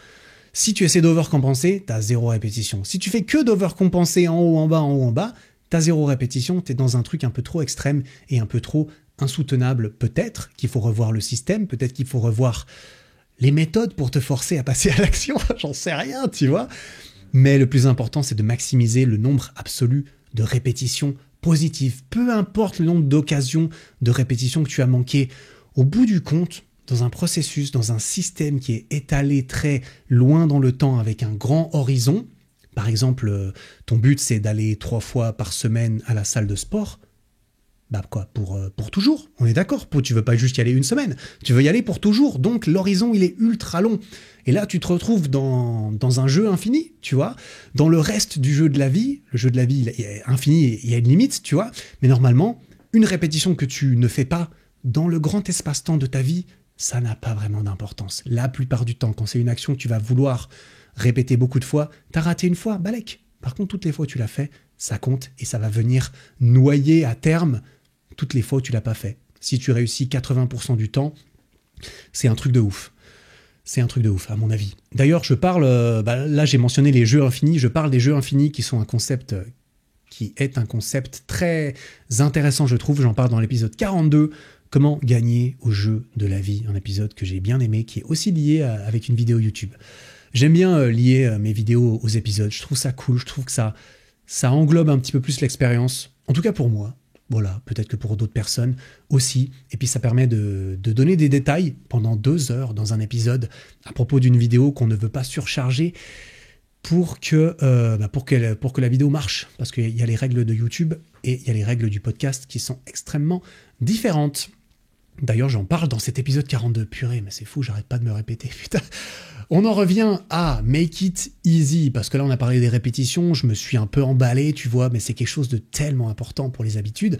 Si tu essaies d'overcompenser, tu as 0 répétition. Si tu fais que d'overcompenser en haut, en bas, tu as 0 répétition, tu es dans un truc un peu trop extrême et un peu trop insoutenable. Peut-être qu'il faut revoir le système, peut-être qu'il faut revoir les méthodes pour te forcer à passer à l'action, j'en sais rien, tu vois. Mais le plus important, c'est de maximiser le nombre absolu de répétitions positives. Peu importe le nombre d'occasions de répétitions que tu as manquées. Au bout du compte, dans un processus, dans un système qui est étalé très loin dans le temps avec un grand horizon, par exemple, ton but c'est d'aller 3 fois par semaine à la salle de sport, pour toujours, on est d'accord, tu veux pas juste y aller 1 semaine, tu veux y aller pour toujours, donc l'horizon il est ultra long. Et là tu te retrouves dans un jeu infini, tu vois, dans le reste du jeu de la vie, le jeu de la vie il est infini, il y a une limite, tu vois, mais normalement, une répétition que tu ne fais pas dans le grand espace-temps de ta vie, ça n'a pas vraiment d'importance. La plupart du temps, quand c'est une action que tu vas vouloir répéter beaucoup de fois, t'as raté 1 fois, balèque. Par contre, toutes les fois où tu l'as fait, ça compte et ça va venir noyer à terme toutes les fois où tu l'as pas fait. Si tu réussis 80% du temps, c'est un truc de ouf. C'est un truc de ouf, à mon avis. D'ailleurs, je parle, là j'ai mentionné les jeux infinis, je parle des jeux infinis qui sont un concept très intéressant, je trouve. J'en parle dans l'épisode 42, comment gagner au jeu de la vie, un épisode que j'ai bien aimé, qui est aussi lié avec une vidéo YouTube. J'aime bien lier mes vidéos aux épisodes, je trouve ça cool, je trouve que ça englobe un petit peu plus l'expérience, en tout cas pour moi. Voilà, peut-être que pour d'autres personnes aussi. Et puis ça permet de donner des détails pendant 2 heures dans un épisode à propos d'une vidéo qu'on ne veut pas surcharger pour que la vidéo marche. Parce qu'il y a les règles de YouTube et il y a les règles du podcast qui sont extrêmement différentes. D'ailleurs, j'en parle dans cet épisode 42. Purée, mais c'est fou, j'arrête pas de me répéter, putain. On en revient à Make It Easy, parce que là, on a parlé des répétitions, je me suis un peu emballé, tu vois, mais c'est quelque chose de tellement important pour les habitudes.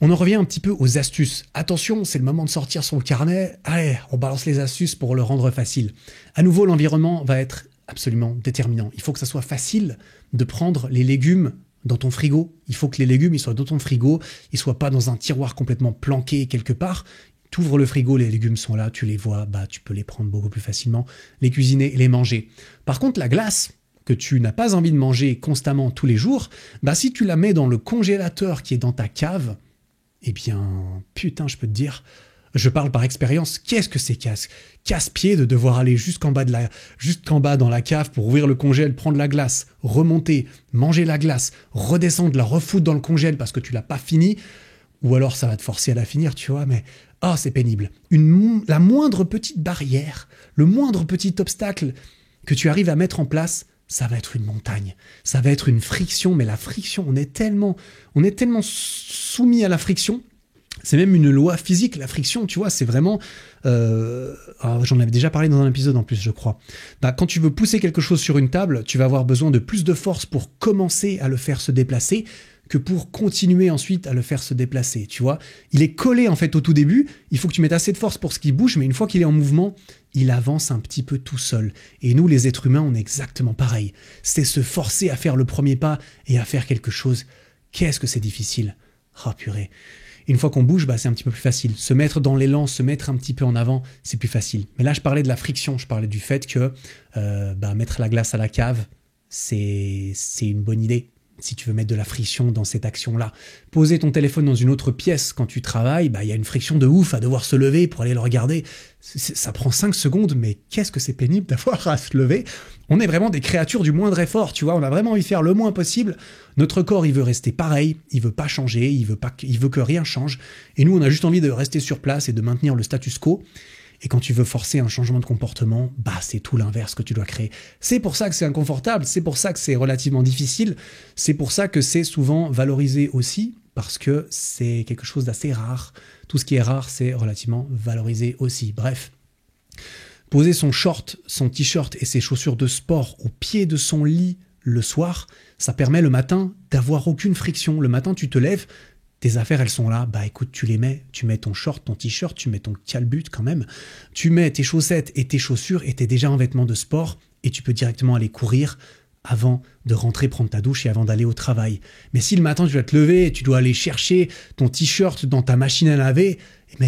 On en revient un petit peu aux astuces. Attention, c'est le moment de sortir son carnet. Allez, on balance les astuces pour le rendre facile. À nouveau, l'environnement va être absolument déterminant. Il faut que ça soit facile de prendre les légumes dans ton frigo. Il faut que les légumes ils soient dans ton frigo, ils soient pas dans un tiroir complètement planqué quelque part. Tu ouvres le frigo, les légumes sont là, tu les vois, tu peux les prendre beaucoup plus facilement, les cuisiner et les manger. Par contre, la glace que tu n'as pas envie de manger constamment tous les jours, si tu la mets dans le congélateur qui est dans ta cave, eh bien, putain, je peux te dire, je parle par expérience, qu'est-ce que c'est casse-pied de devoir aller jusqu'en bas dans la cave pour ouvrir le congèle, prendre la glace, remonter, manger la glace, redescendre, la refoutre dans le congèle parce que tu l'as pas fini, ou alors ça va te forcer à la finir, tu vois, mais c'est pénible. La moindre petite barrière, le moindre petit obstacle que tu arrives à mettre en place, ça va être une montagne, ça va être une friction, mais la friction, on est tellement soumis à la friction. C'est même une loi physique, la friction, tu vois, c'est vraiment... j'en avais déjà parlé dans un épisode en plus, je crois. Quand tu veux pousser quelque chose sur une table, tu vas avoir besoin de plus de force pour commencer à le faire se déplacer que pour continuer ensuite à le faire se déplacer, tu vois. Il est collé en fait au tout début, il faut que tu mettes assez de force pour ce qu'il bouge, mais une fois qu'il est en mouvement, il avance un petit peu tout seul. Et nous, les êtres humains, on est exactement pareil. C'est se forcer à faire le premier pas et à faire quelque chose. Qu'est-ce que c'est difficile. Purée. Une fois qu'on bouge, c'est un petit peu plus facile. Se mettre dans l'élan, se mettre un petit peu en avant, c'est plus facile. Mais là, je parlais de la friction, je parlais du fait que mettre la glace à la cave, c'est une bonne idée. Si tu veux mettre de la friction dans cette action-là. Poser ton téléphone dans une autre pièce quand tu travailles, il y a une friction de ouf à devoir se lever pour aller le regarder. Ça prend 5 secondes, mais qu'est-ce que c'est pénible d'avoir à se lever. On est vraiment des créatures du moindre effort, tu vois. On a vraiment envie de faire le moins possible. Notre corps, il veut rester pareil, il veut pas changer, il veut que rien change. Et nous, on a juste envie de rester sur place et de maintenir le status quo. Et quand tu veux forcer un changement de comportement, c'est tout l'inverse que tu dois créer. C'est pour ça que c'est inconfortable, c'est pour ça que c'est relativement difficile, c'est pour ça que c'est souvent valorisé aussi, parce que c'est quelque chose d'assez rare. Tout ce qui est rare, c'est relativement valorisé aussi. Bref, poser son short, son t-shirt et ses chaussures de sport au pied de son lit le soir, ça permet le matin d'avoir aucune friction. Le matin, tu te lèves, tes affaires, elles sont là, écoute, tu les mets, tu mets ton short, ton t-shirt, tu mets ton calbut quand même, tu mets tes chaussettes et tes chaussures et t'es déjà en vêtements de sport et tu peux directement aller courir avant de rentrer prendre ta douche et avant d'aller au travail. Mais si le matin tu dois te lever et tu dois aller chercher ton t-shirt dans ta machine à laver,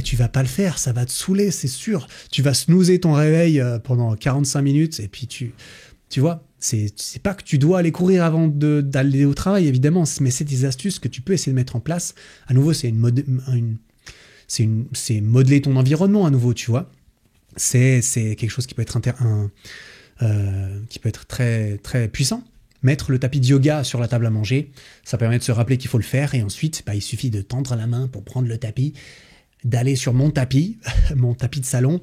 tu vas pas le faire, ça va te saouler, c'est sûr. Tu vas snoozer ton réveil pendant 45 minutes et puis tu vois, c'est pas que tu dois aller courir avant d'aller au travail, évidemment, mais c'est des astuces que tu peux essayer de mettre en place. À nouveau, c'est modeler ton environnement à nouveau, tu vois. C'est quelque chose qui peut être très, très puissant. Mettre le tapis de yoga sur la table à manger, ça permet de se rappeler qu'il faut le faire. Et ensuite, il suffit de tendre la main pour prendre le tapis, d'aller sur mon tapis de salon,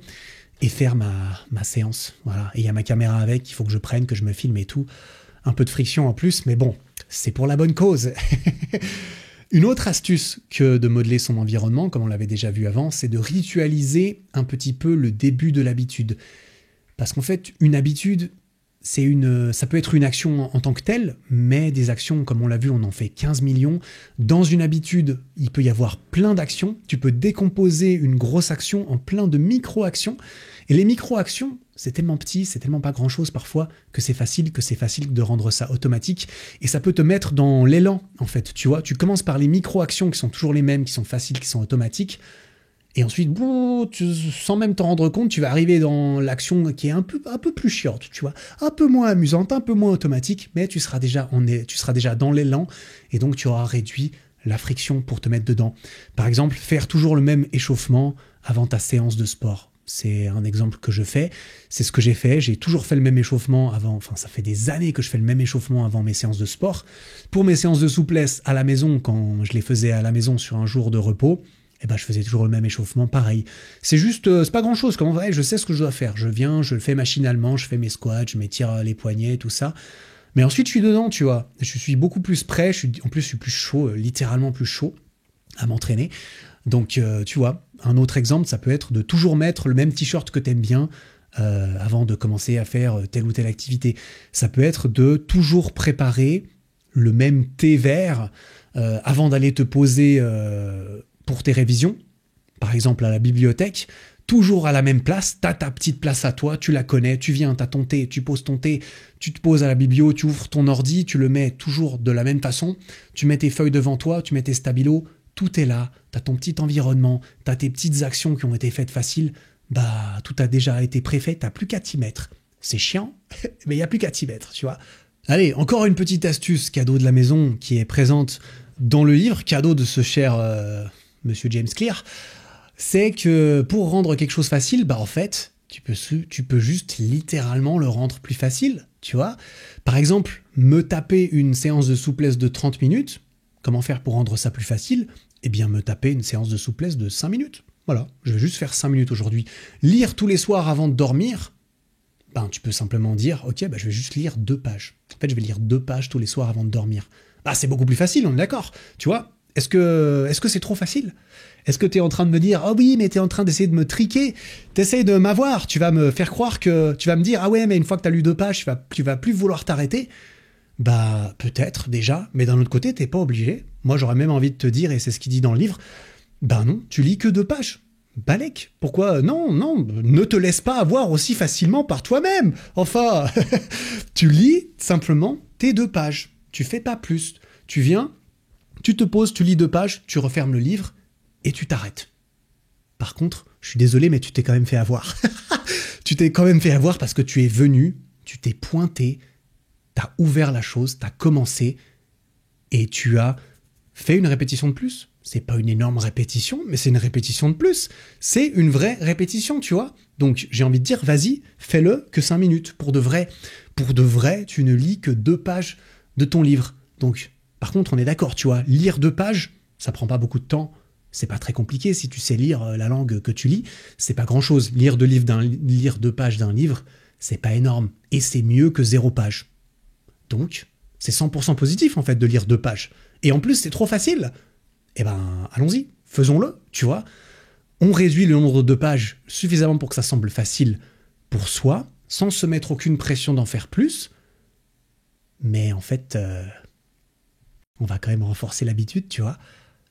et faire ma séance. Voilà. Et il y a ma caméra avec, il faut que je prenne, que je me filme et tout. Un peu de friction en plus, mais bon, c'est pour la bonne cause. Une autre astuce que de modeler son environnement, comme on l'avait déjà vu avant, c'est de ritualiser un petit peu le début de l'habitude. Parce qu'en fait, une habitude, ça peut être une action en tant que telle, mais des actions, comme on l'a vu, on en fait 15 millions. Dans une habitude, il peut y avoir plein d'actions. Tu peux décomposer une grosse action en plein de micro-actions. Et les micro-actions, c'est tellement petit, c'est tellement pas grand-chose parfois, que c'est facile de rendre ça automatique. Et ça peut te mettre dans l'élan, en fait. Tu vois, tu commences par les micro-actions qui sont toujours les mêmes, qui sont faciles, qui sont automatiques. Et ensuite, sans même t'en rendre compte, tu vas arriver dans l'action qui est un peu plus chiante, tu vois, un peu moins amusante, un peu moins automatique, mais tu seras déjà dans l'élan et donc tu auras réduit la friction pour te mettre dedans. Par exemple, faire toujours le même échauffement avant ta séance de sport. C'est un exemple que je fais, c'est ce que j'ai fait, j'ai toujours fait le même échauffement avant, ça fait des années que je fais le même échauffement avant mes séances de sport. Pour mes séances de souplesse à la maison, quand je les faisais à la maison sur un jour de repos, je faisais toujours le même échauffement, pareil. C'est juste, c'est pas grand chose, je sais ce que je dois faire. Je viens, je le fais machinalement, je fais mes squats, je m'étire les poignets, tout ça. Mais ensuite, je suis dedans, tu vois. Je suis beaucoup plus prêt, en plus, je suis plus chaud, littéralement plus chaud à m'entraîner. Donc, tu vois, un autre exemple, ça peut être de toujours mettre le même t-shirt que t'aimes bien avant de commencer à faire telle ou telle activité. Ça peut être de toujours préparer le même thé vert avant d'aller te poser pour tes révisions, par exemple à la bibliothèque, toujours à la même place, t'as ta petite place à toi, tu la connais, tu viens, t'as ton thé, tu poses ton thé, tu te poses à la biblio, tu ouvres ton ordi, tu le mets toujours de la même façon, tu mets tes feuilles devant toi, tu mets tes stabilos, tout est là, t'as ton petit environnement, t'as tes petites actions qui ont été faites faciles, bah tout a déjà été préfait, t'as plus qu'à t'y mettre. C'est chiant, mais il n'y a plus qu'à t'y mettre, tu vois. Allez, encore une petite astuce cadeau de la maison qui est présente dans le livre, cadeau de ce cher Monsieur James Clear, c'est que pour rendre quelque chose facile, bah en fait, tu peux juste littéralement le rendre plus facile, tu vois. Par exemple, me taper une séance de souplesse de 30 minutes, comment faire pour rendre ça plus facile? Eh bien, me taper une séance de souplesse de 5 minutes. Voilà, je vais juste faire 5 minutes aujourd'hui. Lire tous les soirs avant de dormir, ben, tu peux simplement dire, ok, ben, je vais juste lire 2 pages. En fait, je vais lire 2 pages tous les soirs avant de dormir. Bah, c'est beaucoup plus facile, on est d'accord. Tu vois, est-ce que c'est trop facile? Est-ce que tu es en train de me dire, oh oui, mais tu es en train d'essayer de me triquer, t'essayes de m'avoir, tu vas me faire croire que, tu vas me dire, ah ouais, mais une fois que tu as lu 2 pages, tu vas plus vouloir t'arrêter. Bah, peut-être, déjà, mais d'un autre côté, t'es pas obligé. Moi, j'aurais même envie de te dire, et c'est ce qu'il dit dans le livre, ben non, tu lis que 2 pages. Balèque. Pourquoi? Non, ne te laisse pas avoir aussi facilement par toi-même. Enfin, tu lis simplement tes 2 pages. Tu fais pas plus. Tu viens, tu te poses, tu lis 2 pages, tu refermes le livre et tu t'arrêtes. Par contre, je suis désolé, mais tu t'es quand même fait avoir. Tu t'es quand même fait avoir parce que tu es venu, tu t'es pointé, t'as ouvert la chose, t'as commencé et tu as fait une répétition de plus. C'est pas une énorme répétition, mais c'est une répétition de plus. C'est une vraie répétition, tu vois. Donc, j'ai envie de dire, vas-y, fais-le que 5 minutes. Pour de vrai, tu ne lis que 2 pages de ton livre. Donc, par contre, on est d'accord, tu vois, lire 2 pages, ça prend pas beaucoup de temps. C'est pas très compliqué si tu sais lire la langue que tu lis. C'est pas grand-chose. Lire 2 pages d'un livre, c'est pas énorme. Et c'est mieux que 0 page. Donc, c'est 100% positif, en fait, de lire 2 pages. Et en plus, c'est trop facile. Eh ben, allons-y, faisons-le, tu vois. On réduit le nombre de pages suffisamment pour que ça semble facile pour soi, sans se mettre aucune pression d'en faire plus. Mais en fait, on va quand même renforcer l'habitude, tu vois.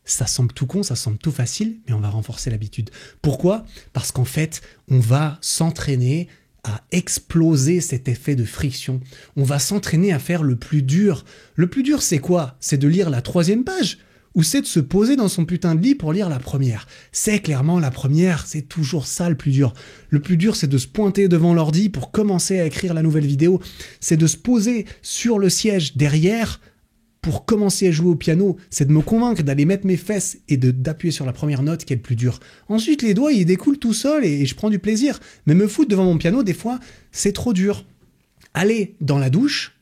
Ça semble tout con, ça semble tout facile, mais on va renforcer l'habitude. Pourquoi? Parce qu'en fait, on va s'entraîner à exploser cet effet de friction. On va s'entraîner à faire le plus dur. Le plus dur, c'est quoi? C'est de lire la 3e page? Ou c'est de se poser dans son putain de lit pour lire la première? C'est clairement la première, c'est toujours ça le plus dur. Le plus dur, c'est de se pointer devant l'ordi pour commencer à écrire la nouvelle vidéo. C'est de se poser sur le siège derrière pour commencer à jouer au piano. C'est de me convaincre d'aller mettre mes fesses et d'appuyer sur la première note qui est le plus dur. Ensuite, les doigts, ils découlent tout seuls et je prends du plaisir. Mais me foutre devant mon piano, des fois, c'est trop dur. Aller dans la douche,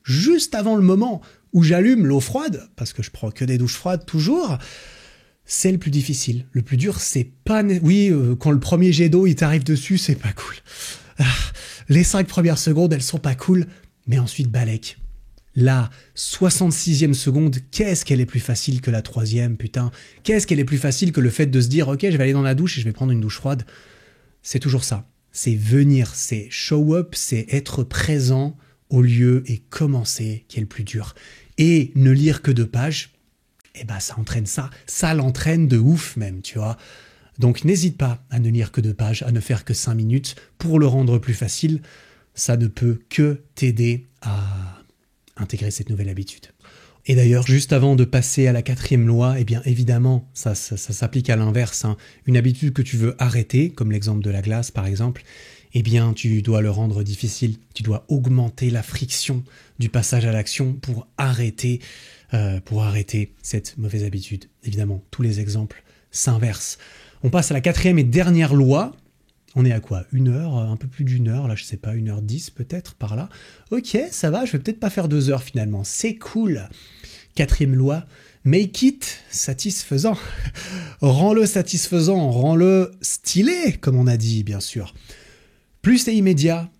juste avant le moment où j'allume l'eau froide, parce que je prends que des douches froides toujours, c'est le plus difficile. Le plus dur, c'est pas... Oui, quand le premier jet d'eau, il t'arrive dessus, c'est pas cool. Les 5 premières secondes, elles sont pas cool, mais ensuite, balèque. La 66e seconde, qu'est-ce qu'elle est plus facile que la 3e, putain? Qu'est-ce qu'elle est plus facile que le fait de se dire, ok, je vais aller dans la douche et je vais prendre une douche froide? C'est toujours ça. C'est venir, c'est show up, c'est être présent au lieu et commencer qui est le plus dur. Et ne lire que 2 pages, eh ben ça entraîne ça. Ça l'entraîne de ouf même, tu vois. Donc n'hésite pas à ne lire que 2 pages, à ne faire que 5 minutes pour le rendre plus facile. Ça ne peut que t'aider à intégrer cette nouvelle habitude. Et d'ailleurs, juste avant de passer à la 4e loi, eh bien évidemment, ça s'applique à l'inverse. Hein. Une habitude que tu veux arrêter, comme l'exemple de la glace par exemple, eh bien tu dois le rendre difficile. Tu dois augmenter la friction du passage à l'action pour arrêter cette mauvaise habitude. Évidemment, tous les exemples s'inversent. On passe à la 4e et dernière loi. On est à quoi? 1 heure, un peu plus d'1 heure, là je sais pas, 1h10 peut-être, par là. Ok, ça va, je vais peut-être pas faire 2 heures finalement, c'est cool. 4e loi, make it satisfaisant. Rends-le satisfaisant, rends-le stylé, comme on a dit, bien sûr. Plus c'est immédiat,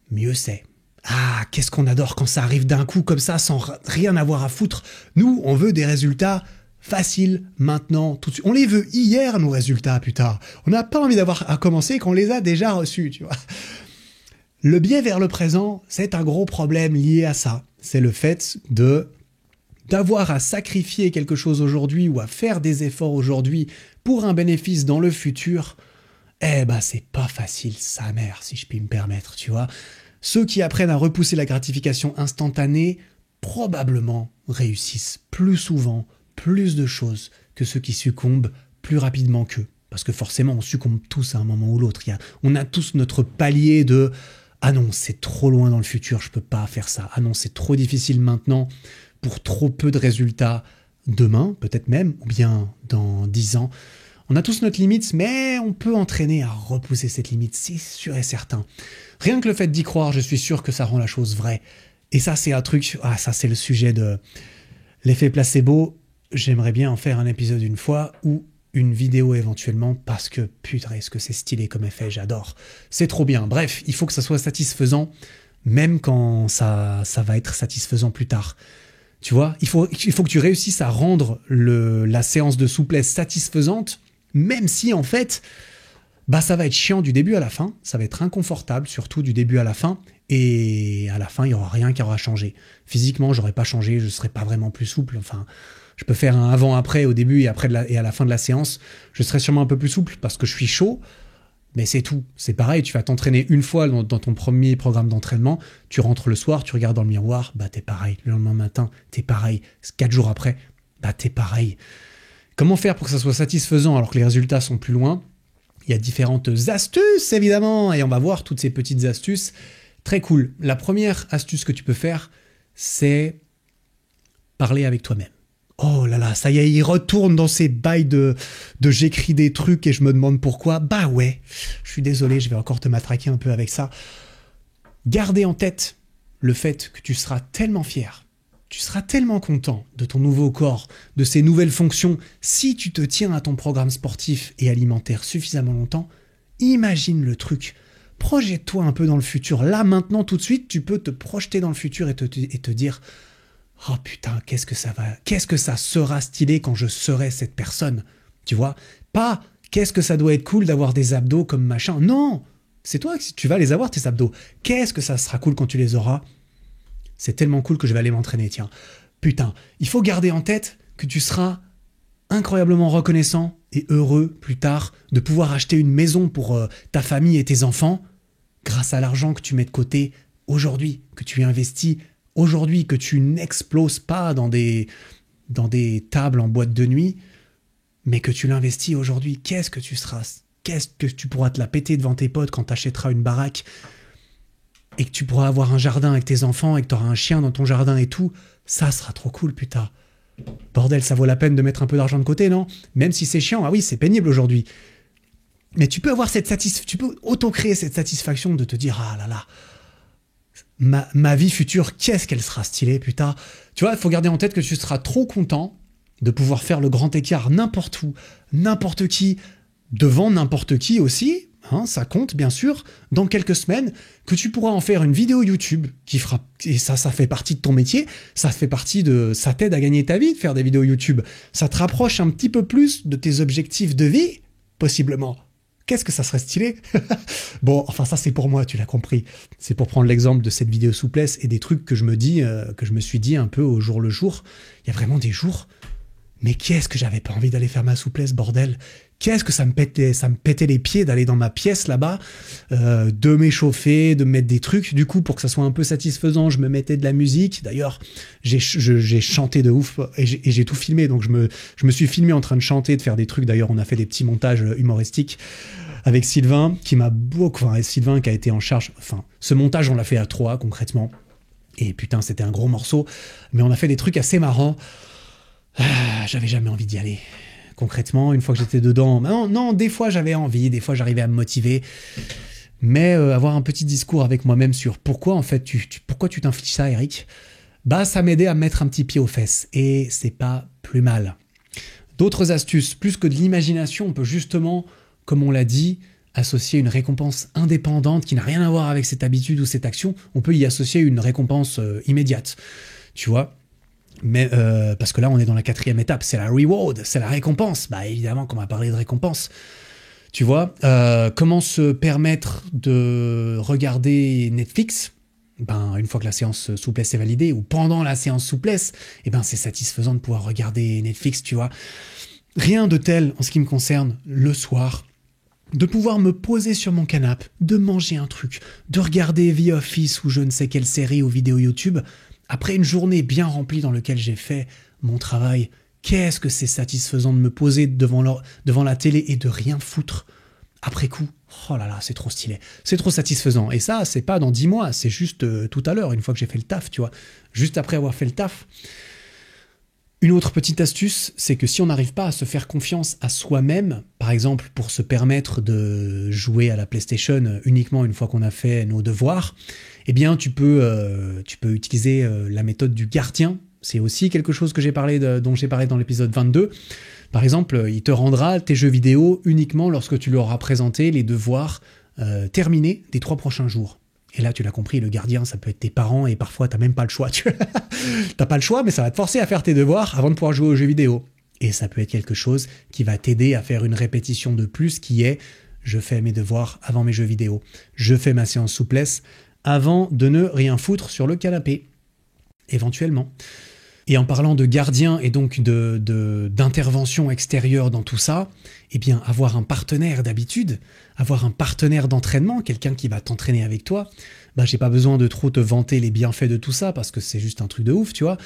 mieux c'est. Ah, qu'est-ce qu'on adore quand ça arrive d'un coup comme ça, sans rien avoir à foutre. Nous, on veut des résultats facile, maintenant, tout de suite. On les veut hier, nos résultats, putain. On n'a pas envie d'avoir à commencer quand on les a déjà reçus, tu vois. Le biais vers le présent, c'est un gros problème lié à ça. C'est le fait d'avoir à sacrifier quelque chose aujourd'hui ou à faire des efforts aujourd'hui pour un bénéfice dans le futur. Eh ben, c'est pas facile, sa mère, si je puis me permettre, tu vois. Ceux qui apprennent à repousser la gratification instantanée, probablement réussissent plus souvent, plus de choses que ceux qui succombent plus rapidement qu'eux. Parce que forcément, on succombe tous à un moment ou l'autre. On a tous notre palier de « Ah non, c'est trop loin dans le futur, je peux pas faire ça. Ah non, c'est trop difficile maintenant pour trop peu de résultats demain, peut-être même, ou bien dans 10 ans. » On a tous notre limite, mais on peut entraîner à repousser cette limite, c'est sûr et certain. Rien que le fait d'y croire, je suis sûr que ça rend la chose vraie. Et ça, c'est un truc... Ah, ça, c'est le sujet de l'effet placebo. J'aimerais bien en faire un épisode une fois, ou une vidéo éventuellement, parce que putain, est-ce que c'est stylé comme effet, j'adore. C'est trop bien. Bref, il faut que ça soit satisfaisant, même quand ça va être satisfaisant plus tard. Tu vois, il faut que tu réussisses à rendre la séance de souplesse satisfaisante, même si en fait, ça va être chiant du début à la fin, ça va être inconfortable, surtout du début à la fin, et à la fin, il n'y aura rien qui aura changé. Physiquement, j'aurais pas changé, je ne serais pas vraiment plus souple, enfin... Je peux faire un avant-après au début et à la fin de la séance. Je serai sûrement un peu plus souple parce que je suis chaud, mais c'est tout. C'est pareil, tu vas t'entraîner une fois dans ton premier programme d'entraînement, tu rentres le soir, tu regardes dans le miroir, t'es pareil. Le lendemain matin, t'es pareil. 4 jours après, t'es pareil. Comment faire pour que ça soit satisfaisant alors que les résultats sont plus loin? Il y a différentes astuces, évidemment, et on va voir toutes ces petites astuces. Très cool. La première astuce que tu peux faire, c'est parler avec toi-même. Oh là là, ça y est, il retourne dans ses bails de j'écris des trucs et je me demande pourquoi. Bah ouais, je suis désolé, je vais encore te matraquer un peu avec ça. Gardez en tête le fait que tu seras tellement fier, tu seras tellement content de ton nouveau corps, de ses nouvelles fonctions, si tu te tiens à ton programme sportif et alimentaire suffisamment longtemps. Imagine le truc. Projette-toi un peu dans le futur. Là, maintenant, tout de suite, tu peux te projeter dans le futur et te dire... Oh putain, qu'est-ce que ça sera stylé quand je serai cette personne, tu vois? Pas qu'est-ce que ça doit être cool d'avoir des abdos comme machin. Non, c'est toi que tu vas les avoir tes abdos. Qu'est-ce que ça sera cool quand tu les auras? C'est tellement cool que je vais aller m'entraîner, tiens. Putain, il faut garder en tête que tu seras incroyablement reconnaissant et heureux plus tard de pouvoir acheter une maison pour ta famille et tes enfants grâce à l'argent que tu mets de côté aujourd'hui, que tu investis aujourd'hui, que tu n'exploses pas dans des tables en boîte de nuit, mais que tu l'investis aujourd'hui. Qu'est-ce que tu seras? Qu'est-ce que tu pourras te la péter devant tes potes quand tu achèteras une baraque et que tu pourras avoir un jardin avec tes enfants et que tu auras un chien dans ton jardin et tout? Ça sera trop cool, putain. Bordel, ça vaut la peine de mettre un peu d'argent de côté, non? Même si c'est chiant, ah oui, c'est pénible aujourd'hui. Mais tu peux avoir tu peux auto-créer cette satisfaction de te dire, ah là là, ma vie future, qu'est-ce qu'elle sera stylée, putain. Tu vois, il faut garder en tête que tu seras trop content de pouvoir faire le grand écart n'importe où, n'importe qui, devant n'importe qui aussi, hein, ça compte bien sûr, dans quelques semaines, que tu pourras en faire une vidéo YouTube qui fera, et ça fait partie de ton métier, ça t'aide à gagner ta vie de faire des vidéos YouTube, ça te rapproche un petit peu plus de tes objectifs de vie, possiblement. Qu'est-ce que ça serait stylé? Bon, enfin ça c'est pour moi, tu l'as compris. C'est pour prendre l'exemple de cette vidéo souplesse et des trucs que je me suis dit un peu au jour le jour. Il y a vraiment des jours, mais qu'est-ce que j'avais pas envie d'aller faire ma souplesse, bordel? Qu'est-ce que ça me pétait les pieds d'aller dans ma pièce là-bas, de m'échauffer, de me mettre des trucs. Du coup, pour que ça soit un peu satisfaisant, je me mettais de la musique. D'ailleurs, j'ai chanté de ouf et j'ai tout filmé. Donc je me suis filmé en train de chanter, de faire des trucs. D'ailleurs, on a fait des petits montages humoristiques avec Sylvain, Sylvain qui a été en charge. Enfin, ce montage, on l'a fait à 3 concrètement. Et putain, c'était un gros morceau. Mais on a fait des trucs assez marrants. J'avais jamais envie d'y aller. Concrètement, une fois que j'étais dedans, non, des fois j'avais envie, des fois j'arrivais à me motiver, mais avoir un petit discours avec moi-même sur pourquoi en fait pourquoi tu t'infliges ça, Eric, ça m'aidait à me mettre un petit pied aux fesses, et c'est pas plus mal. D'autres astuces, plus que de l'imagination, on peut justement, comme on l'a dit, associer une récompense indépendante qui n'a rien à voir avec cette habitude ou cette action, on peut y associer une récompense immédiate, tu vois. Mais parce que là on est dans la 4e étape, c'est la reward, c'est la récompense. Évidemment qu'on va parler de récompense. Tu vois, comment se permettre de regarder Netflix? Une fois que la séance souplesse est validée, ou pendant la séance souplesse, c'est satisfaisant de pouvoir regarder Netflix, tu vois. Rien de tel en ce qui me concerne le soir. De pouvoir me poser sur mon canapé, de manger un truc, de regarder The Office ou je ne sais quelle série ou vidéo YouTube. Après une journée bien remplie dans laquelle j'ai fait mon travail, Qu'est-ce que c'est satisfaisant de me poser devant la télé et de rien foutre après coup. Oh là là, c'est trop stylé. C'est trop satisfaisant. Et ça, c'est pas dans 10 mois, c'est juste tout à l'heure, une fois que j'ai fait le taf, tu vois. Juste après avoir fait le taf. Une autre petite astuce, c'est que si on n'arrive pas à se faire confiance à soi-même, par exemple pour se permettre de jouer à la PlayStation uniquement une fois qu'on a fait nos devoirs, eh bien tu peux utiliser la méthode du gardien. C'est aussi quelque chose que dont j'ai parlé dans l'épisode 22. Par exemple, il te rendra tes jeux vidéo uniquement lorsque tu lui auras présenté les devoirs terminés des 3 prochains jours. Et là, tu l'as compris, le gardien, ça peut être tes parents et parfois, t'as même pas le choix. T'as pas le choix, mais ça va te forcer à faire tes devoirs avant de pouvoir jouer aux jeux vidéo. Et ça peut être quelque chose qui va t'aider à faire une répétition de plus qui est « je fais mes devoirs avant mes jeux vidéo ». Je fais ma séance souplesse avant de ne rien foutre sur le canapé, éventuellement. Et en parlant de gardien et donc d'intervention extérieure dans tout ça, eh bien, avoir un partenaire d'habitude, avoir un partenaire d'entraînement, quelqu'un qui va t'entraîner avec toi, j'ai pas besoin de trop te vanter les bienfaits de tout ça parce que c'est juste un truc de ouf, tu vois.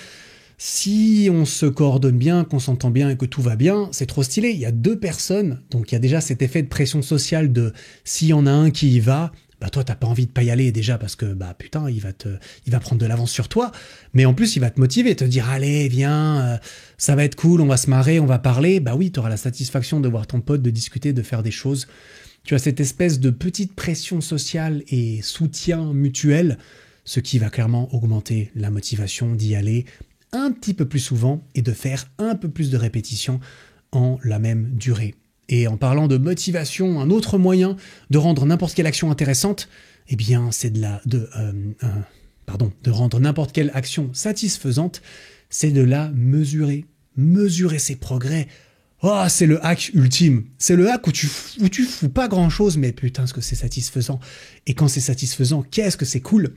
Si on se coordonne bien, qu'on s'entend bien et que tout va bien, c'est trop stylé. Il y a 2 personnes, donc il y a déjà cet effet de pression sociale de s'il y en a un qui y va, toi, t'as pas envie de pas y aller déjà parce que, putain, il va prendre de l'avance sur toi. Mais en plus, il va te motiver, te dire, allez, viens, ça va être cool, on va se marrer, on va parler. Oui, t'auras la satisfaction de voir ton pote, de discuter, de faire des choses. Tu as cette espèce de petite pression sociale et soutien mutuel, ce qui va clairement augmenter la motivation d'y aller un petit peu plus souvent et de faire un peu plus de répétitions en la même durée. Et en parlant de motivation, un autre moyen de rendre n'importe quelle action intéressante, eh bien, c'est de rendre n'importe quelle action satisfaisante, c'est de la mesurer. Mesurer ses progrès. Oh, c'est le hack ultime. C'est le hack où tu fous pas grand chose, mais putain, ce que c'est satisfaisant. Et quand c'est satisfaisant, qu'est-ce que c'est cool.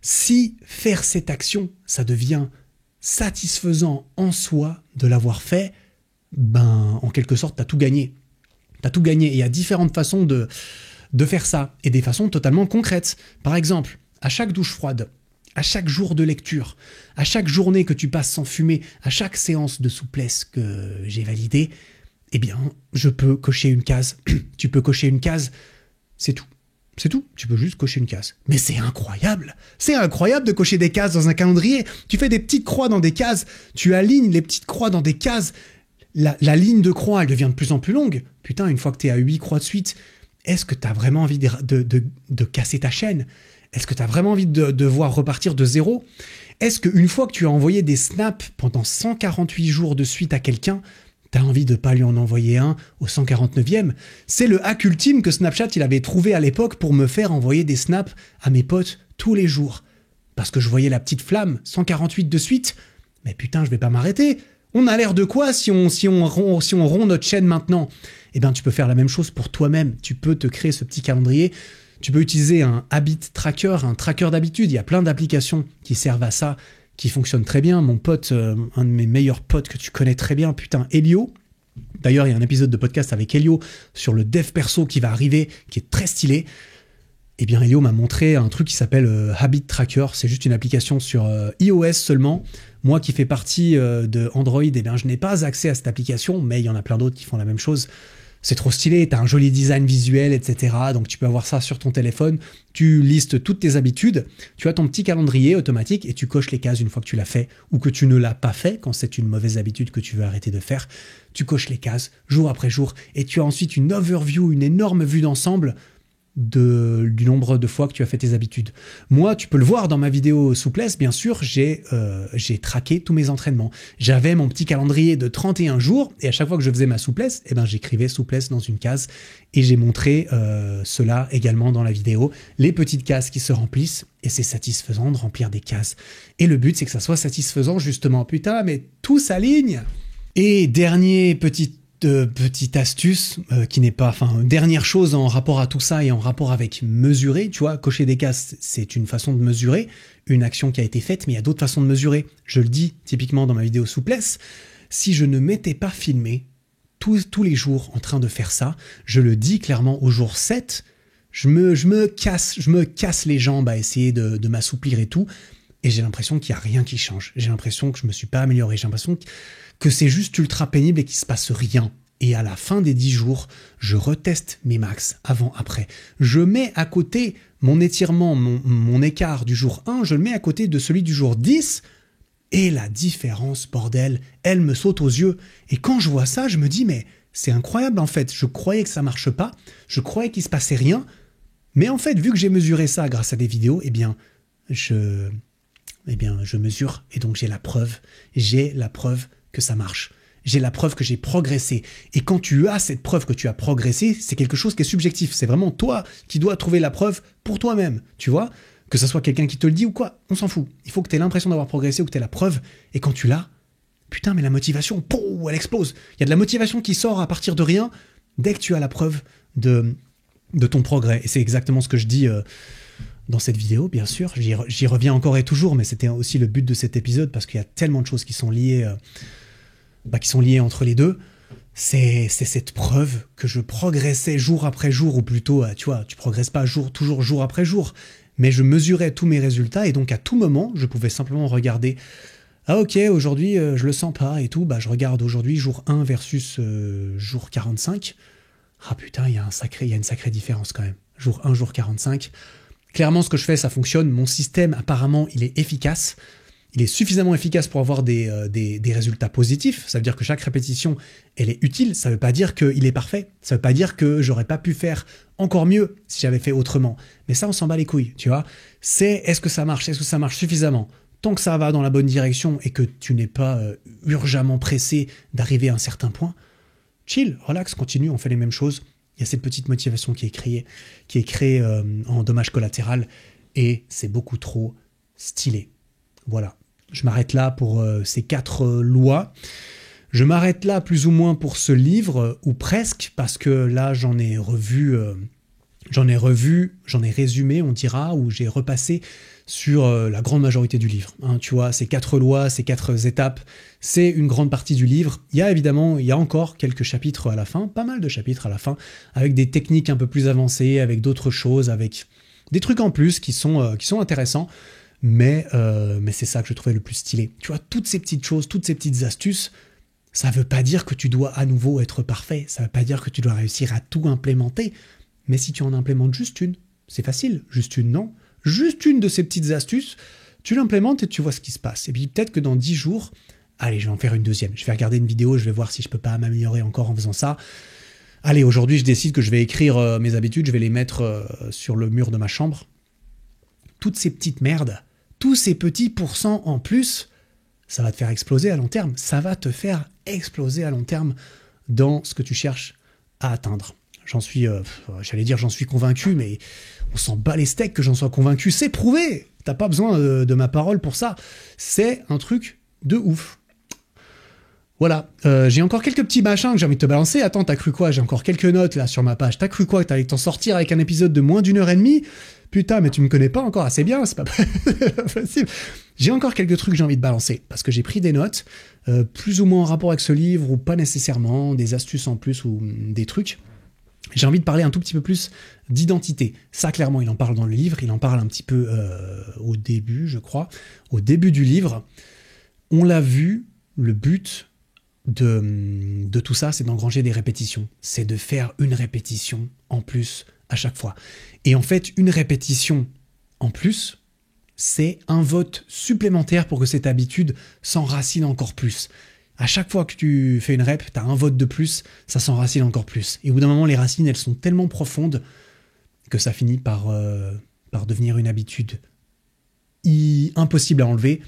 Si faire cette action, ça devient satisfaisant en soi de l'avoir fait, en quelque sorte, t'as tout gagné. T'as tout gagné. Et il y a différentes façons de faire ça. Et des façons totalement concrètes. Par exemple, à chaque douche froide, à chaque jour de lecture, à chaque journée que tu passes sans fumer, à chaque séance de souplesse que j'ai validée, eh bien, je peux cocher une case. Tu peux cocher une case, c'est tout. C'est tout, tu peux juste cocher une case. Mais c'est incroyable. C'est incroyable de cocher des cases dans un calendrier. Tu fais des petites croix dans des cases, tu alignes les petites croix dans des cases. La ligne de croix, elle devient de plus en plus longue. Putain, une fois que tu es à 8 croix de suite, est-ce que tu as vraiment envie de casser ta chaîne? Est-ce que tu as vraiment envie de devoir repartir de zéro? Est-ce qu'une fois que tu as envoyé des snaps pendant 148 jours de suite à quelqu'un, tu as envie de pas lui en envoyer un au 149e? C'est le hack ultime que Snapchat il avait trouvé à l'époque pour me faire envoyer des snaps à mes potes tous les jours. Parce que je voyais la petite flamme, 148 de suite. Mais putain, je vais pas m'arrêter. On a l'air de quoi si on rompt notre chaîne maintenant? Eh bien, tu peux faire la même chose pour toi-même. Tu peux te créer ce petit calendrier. Tu peux utiliser un habit tracker, un tracker d'habitude. Il y a plein d'applications qui servent à ça, qui fonctionnent très bien. Mon pote, un de mes meilleurs potes que tu connais très bien, putain, Elio. D'ailleurs, il y a un épisode de podcast avec Elio sur le dev perso qui va arriver, qui est très stylé. Eh bien, Elio m'a montré un truc qui s'appelle Habit Tracker. C'est juste une application sur iOS seulement. Moi qui fais partie de Android, eh bien, je n'ai pas accès à cette application, mais il y en a plein d'autres qui font la même chose. C'est trop stylé, t'as un joli design visuel, etc. Donc tu peux avoir ça sur ton téléphone. Tu listes toutes tes habitudes. Tu as ton petit calendrier automatique et tu coches les cases une fois que tu l'as fait ou que tu ne l'as pas fait quand c'est une mauvaise habitude que tu veux arrêter de faire. Tu coches les cases jour après jour et tu as ensuite une overview, une énorme vue d'ensemble du nombre de fois que tu as fait tes habitudes. Moi, tu peux le voir dans ma vidéo souplesse, bien sûr, j'ai traqué tous mes entraînements. J'avais mon petit calendrier de 31 jours et à chaque fois que je faisais ma souplesse, eh ben, j'écrivais souplesse dans une case et j'ai montré cela également dans la vidéo, les petites cases qui se remplissent et c'est satisfaisant de remplir des cases. Et le but, c'est que ça soit satisfaisant justement. Putain, mais tout s'aligne. Et dernière petite astuce qui n'est pas, dernière chose en rapport à tout ça et en rapport avec mesurer, tu vois, cocher des cases, c'est une façon de mesurer une action qui a été faite, mais il y a d'autres façons de mesurer. Je le dis typiquement dans ma vidéo souplesse, si je ne m'étais pas filmé tous les jours en train de faire ça, je le dis clairement au jour 7, je me casse les jambes à essayer de m'assouplir et tout. et j'ai l'impression qu'il n'y a rien qui change. J'ai l'impression que je me suis pas amélioré. J'ai l'impression que c'est juste ultra pénible et qu'il se passe rien. Et à la fin des 10 jours, je reteste mes max avant, après. Je mets à côté mon étirement, mon écart du jour 1, je le mets à côté de celui du jour 10. Et la différence, bordel, elle me saute aux yeux. Et quand je vois ça, je me dis, mais c'est incroyable en fait. Je croyais que ça marche pas. Je croyais qu'il se passait rien. Mais en fait, vu que j'ai mesuré ça grâce à des vidéos, eh bien, je mesure. Et donc, j'ai la preuve. J'ai la preuve que ça marche. J'ai la preuve que j'ai progressé. Et quand tu as cette preuve que tu as progressé, c'est quelque chose qui est subjectif. C'est vraiment toi qui dois trouver la preuve pour toi-même. Tu vois ? Que ce soit quelqu'un qui te le dit ou quoi, on s'en fout. Il faut que tu aies l'impression d'avoir progressé ou que tu aies la preuve. Et quand tu l'as, putain, mais la motivation, pouf, elle explose. Il y a de la motivation qui sort à partir de rien dès que tu as la preuve de ton progrès. Et c'est exactement ce que je dis dans cette vidéo, bien sûr. J'y reviens encore et toujours, mais c'était aussi le but de cet épisode parce qu'il y a tellement de choses qui sont liées entre les deux. C'est cette preuve que je progressais jour après jour, ou plutôt, tu vois, tu progresses pas toujours jour après jour, mais je mesurais tous mes résultats et donc à tout moment, je pouvais simplement regarder. Ah ok, aujourd'hui je le sens pas et tout, bah je regarde aujourd'hui jour 1 versus jour 45. Ah putain, il y a une sacrée différence quand même. Jour 1, jour 45. Clairement, ce que je fais, ça fonctionne. Mon système, apparemment, il est efficace. Il est suffisamment efficace pour avoir des résultats positifs. Ça veut dire que chaque répétition, elle est utile. Ça veut pas dire qu'il est parfait. Ça veut pas dire que j'aurais pas pu faire encore mieux si j'avais fait autrement. Mais ça, on s'en bat les couilles, tu vois. Est-ce que ça marche suffisamment? Tant que ça va dans la bonne direction et que tu n'es pas urgemment pressé d'arriver à un certain point, chill, relax, continue, on fait les mêmes choses. Il y a cette petite motivation qui est créée en dommage collatéral et c'est beaucoup trop stylé. Voilà. Je m'arrête là pour ces 4 lois. Je m'arrête là plus ou moins pour ce livre, ou presque, parce que là, j'en ai résumé, on dira, ou j'ai repassé sur la grande majorité du livre. Hein, tu vois, ces 4 lois, ces 4 étapes, c'est une grande partie du livre. Il y a encore quelques chapitres à la fin, pas mal de chapitres à la fin, avec des techniques un peu plus avancées, avec d'autres choses, avec des trucs en plus qui sont intéressants. Mais c'est ça que je trouvais le plus stylé. Tu vois, toutes ces petites choses, toutes ces petites astuces, ça veut pas dire que tu dois à nouveau être parfait. Ça veut pas dire que tu dois réussir à tout implémenter. Mais si tu en implémentes juste une, c'est facile. Juste une, non. Juste une de ces petites astuces, tu l'implémentes et tu vois ce qui se passe. Et puis peut-être que dans 10 jours, allez, je vais en faire une deuxième. Je vais regarder une vidéo, je vais voir si je peux pas m'améliorer encore en faisant ça. Allez, aujourd'hui, je décide que je vais écrire mes habitudes, je vais les mettre sur le mur de ma chambre. Toutes ces petites merdes, tous ces petits pourcents en plus, ça va te faire exploser à long terme. Ça va te faire exploser à long terme dans ce que tu cherches à atteindre. J'en suis convaincu, mais on s'en bat les steaks que j'en sois convaincu. C'est prouvé. T'as pas besoin de ma parole pour ça. C'est un truc de ouf. Voilà. J'ai encore quelques petits machins que j'ai envie de te balancer. Attends, t'as cru quoi? J'ai encore quelques notes là sur ma page. T'as cru quoi? Que t'allais t'en sortir avec un épisode de moins d'1h30? Putain, mais tu me connais pas encore assez bien, c'est pas possible. J'ai encore quelques trucs que j'ai envie de balancer, parce que j'ai pris des notes, plus ou moins en rapport avec ce livre, ou pas nécessairement, des astuces en plus, ou des trucs. J'ai envie de parler un tout petit peu plus d'identité. Ça, clairement, il en parle dans le livre, il en parle un petit peu au début, je crois. Au début du livre, on l'a vu, le but de tout ça, c'est d'engranger des répétitions. C'est de faire une répétition en plus à chaque fois. Et en fait, une répétition en plus, c'est un vote supplémentaire pour que cette habitude s'enracine encore plus. À chaque fois que tu fais une rep, tu as un vote de plus, ça s'enracine encore plus. Et au bout d'un moment, les racines, elles sont tellement profondes que ça finit par devenir une habitude impossible à enlever.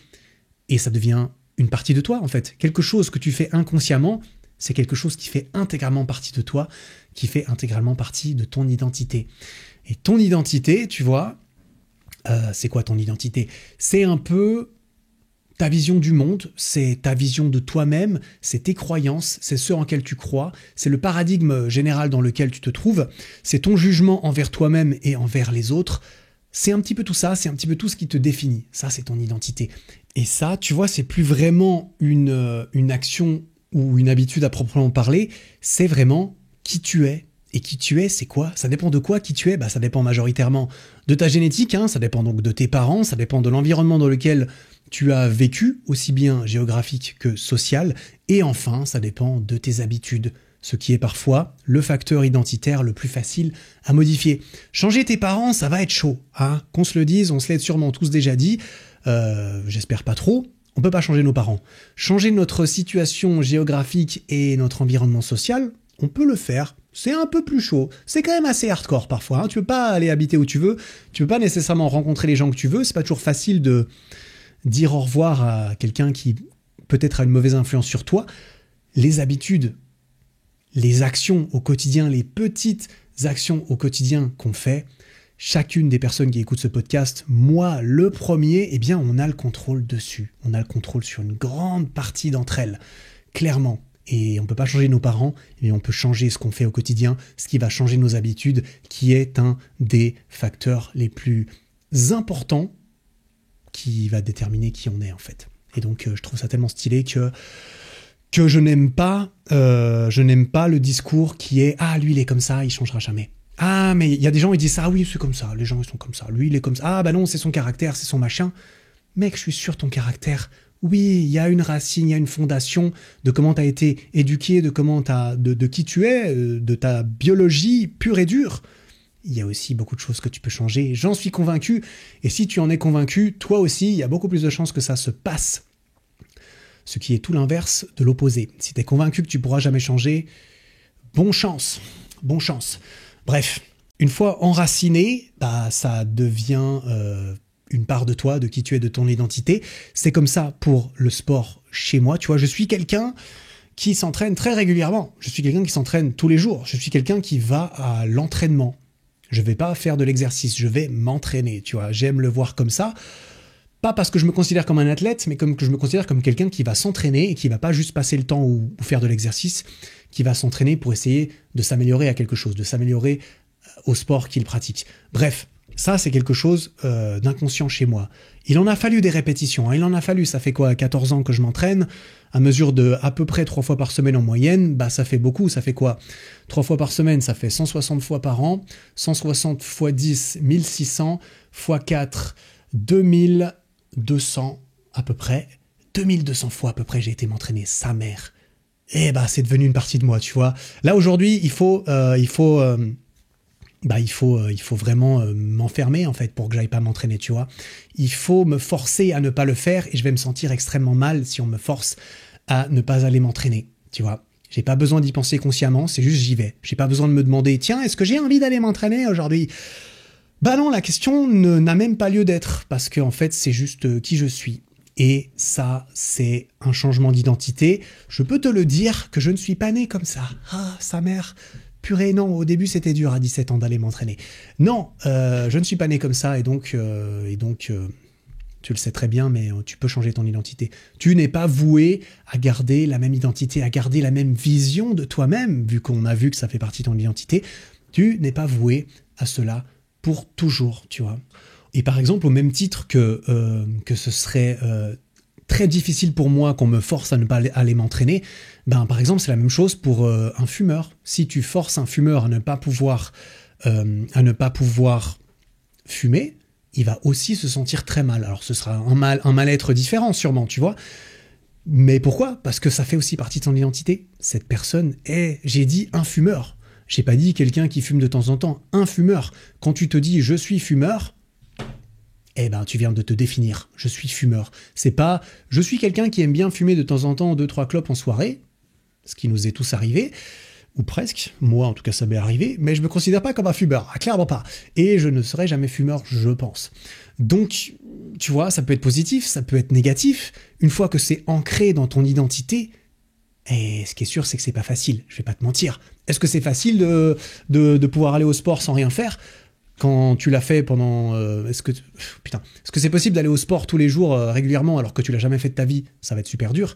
Et ça devient une partie de toi, en fait. Quelque chose que tu fais inconsciemment, c'est quelque chose qui fait intégralement partie de toi, qui fait intégralement partie de ton identité. Et ton identité, tu vois, c'est quoi ton identité? C'est un peu ta vision du monde, c'est ta vision de toi-même, c'est tes croyances, c'est ce en quel tu crois, c'est le paradigme général dans lequel tu te trouves, c'est ton jugement envers toi-même et envers les autres. C'est un petit peu tout ça, c'est un petit peu tout ce qui te définit. Ça, c'est ton identité. Et ça, tu vois, c'est plus vraiment une action ou une habitude à proprement parler, c'est vraiment qui tu es Et qui tu es, c'est quoi? Ça dépend de quoi qui tu es? Ça dépend majoritairement de ta génétique, ça dépend donc de tes parents, ça dépend de l'environnement dans lequel tu as vécu, aussi bien géographique que social, et enfin, ça dépend de tes habitudes, ce qui est parfois le facteur identitaire le plus facile à modifier. Changer tes parents, ça va être chaud, qu'on se le dise, on se l'est sûrement tous déjà dit, j'espère pas trop. On peut pas changer nos parents. Changer notre situation géographique et notre environnement social, on peut le faire. C'est un peu plus chaud. C'est quand même assez hardcore parfois. Tu peux pas aller habiter où tu veux. Tu peux pas nécessairement rencontrer les gens que tu veux. C'est pas toujours facile de dire au revoir à quelqu'un qui peut-être a une mauvaise influence sur toi. Les habitudes, les actions au quotidien, les petites actions au quotidien qu'on fait, chacune des personnes qui écoutent ce podcast, moi le premier, on a le contrôle dessus. On a le contrôle sur une grande partie d'entre elles, clairement. Et on ne peut pas changer nos parents, mais on peut changer ce qu'on fait au quotidien, ce qui va changer nos habitudes, qui est un des facteurs les plus importants qui va déterminer qui on est en fait. Et donc je trouve ça tellement stylé que je n'aime pas le discours qui est « Ah, lui il est comme ça, il changera jamais ». Ah, mais il y a des gens qui disent « Ah oui, c'est comme ça, les gens ils sont comme ça, lui il est comme ça, ah non, c'est son caractère, c'est son machin ». Mec, je suis sûr ton caractère, oui, il y a une racine, il y a une fondation de comment tu as été éduqué, de qui tu es, de ta biologie pure et dure. Il y a aussi beaucoup de choses que tu peux changer, j'en suis convaincu, et si tu en es convaincu, toi aussi, il y a beaucoup plus de chances que ça se passe. Ce qui est tout l'inverse de l'opposé. Si tu es convaincu que tu pourras jamais changer, bonne chance. Bref, une fois enraciné, ça devient une part de toi, de qui tu es, de ton identité. C'est comme ça pour le sport chez moi. Tu vois, je suis quelqu'un qui s'entraîne très régulièrement. Je suis quelqu'un qui s'entraîne tous les jours. Je suis quelqu'un qui va à l'entraînement. Je vais pas faire de l'exercice, je vais m'entraîner. Tu vois, j'aime le voir comme ça. Pas parce que je me considère comme un athlète, mais comme que je me considère comme quelqu'un qui va s'entraîner et qui va pas juste passer le temps ou faire de l'exercice, qui va s'entraîner pour essayer de s'améliorer à quelque chose, de s'améliorer au sport qu'il pratique. Bref, ça c'est quelque chose d'inconscient chez moi. Il en a fallu des répétitions, ça fait quoi, 14 ans que je m'entraîne, à mesure de à peu près 3 fois par semaine en moyenne, ça fait beaucoup, ça fait quoi? 3 fois par semaine, ça fait 160 fois par an, 160 fois 10, 1600, fois 4, 2200 à peu près, 2200 fois à peu près j'ai été m'entraîner, sa mère. Et c'est devenu une partie de moi, tu vois. Là aujourd'hui, il faut vraiment m'enfermer en fait pour que j'aille pas m'entraîner, tu vois. Il faut me forcer à ne pas le faire et je vais me sentir extrêmement mal si on me force à ne pas aller m'entraîner, tu vois. J'ai pas besoin d'y penser consciemment, c'est juste j'y vais. J'ai pas besoin de me demander, tiens, est-ce que j'ai envie d'aller m'entraîner aujourd'hui? Non, la question n'a même pas lieu d'être, parce que en fait, c'est juste qui je suis. Et ça, c'est un changement d'identité. Je peux te le dire que je ne suis pas né comme ça. Ah, sa mère, purée, non, au début, c'était dur à 17 ans d'aller m'entraîner. Non, je ne suis pas né comme ça, et donc, tu le sais très bien, mais tu peux changer ton identité. Tu n'es pas voué à garder la même identité, à garder la même vision de toi-même, vu qu'on a vu que ça fait partie de ton identité. Tu n'es pas voué à cela pour toujours, tu vois. Et par exemple, au même titre que ce serait très difficile pour moi qu'on me force à ne pas aller m'entraîner, par exemple, c'est la même chose pour un fumeur. Si tu forces un fumeur à ne pas pouvoir fumer, il va aussi se sentir très mal. Alors, ce sera un mal-être différent, sûrement, tu vois. Mais pourquoi? Parce que ça fait aussi partie de ton identité. Cette personne est, j'ai dit, un fumeur. J'ai pas dit quelqu'un qui fume de temps en temps, un fumeur. Quand tu te dis « je suis fumeur », tu viens de te définir. Je suis fumeur. C'est pas « je suis quelqu'un qui aime bien fumer de temps en temps 2-3 clopes en soirée », ce qui nous est tous arrivé, ou presque. Moi, en tout cas, ça m'est arrivé, mais je me considère pas comme un fumeur. Clairement pas. Et je ne serai jamais fumeur, je pense. Donc, tu vois, ça peut être positif, ça peut être négatif. Une fois que c'est ancré dans ton identité, et ce qui est sûr, c'est que c'est pas facile. Je vais pas te mentir. Est-ce que c'est facile de pouvoir aller au sport sans rien faire quand tu l'as fait pendant... Est-ce que c'est possible d'aller au sport tous les jours régulièrement alors que tu l'as jamais fait de ta vie? Ça va être super dur.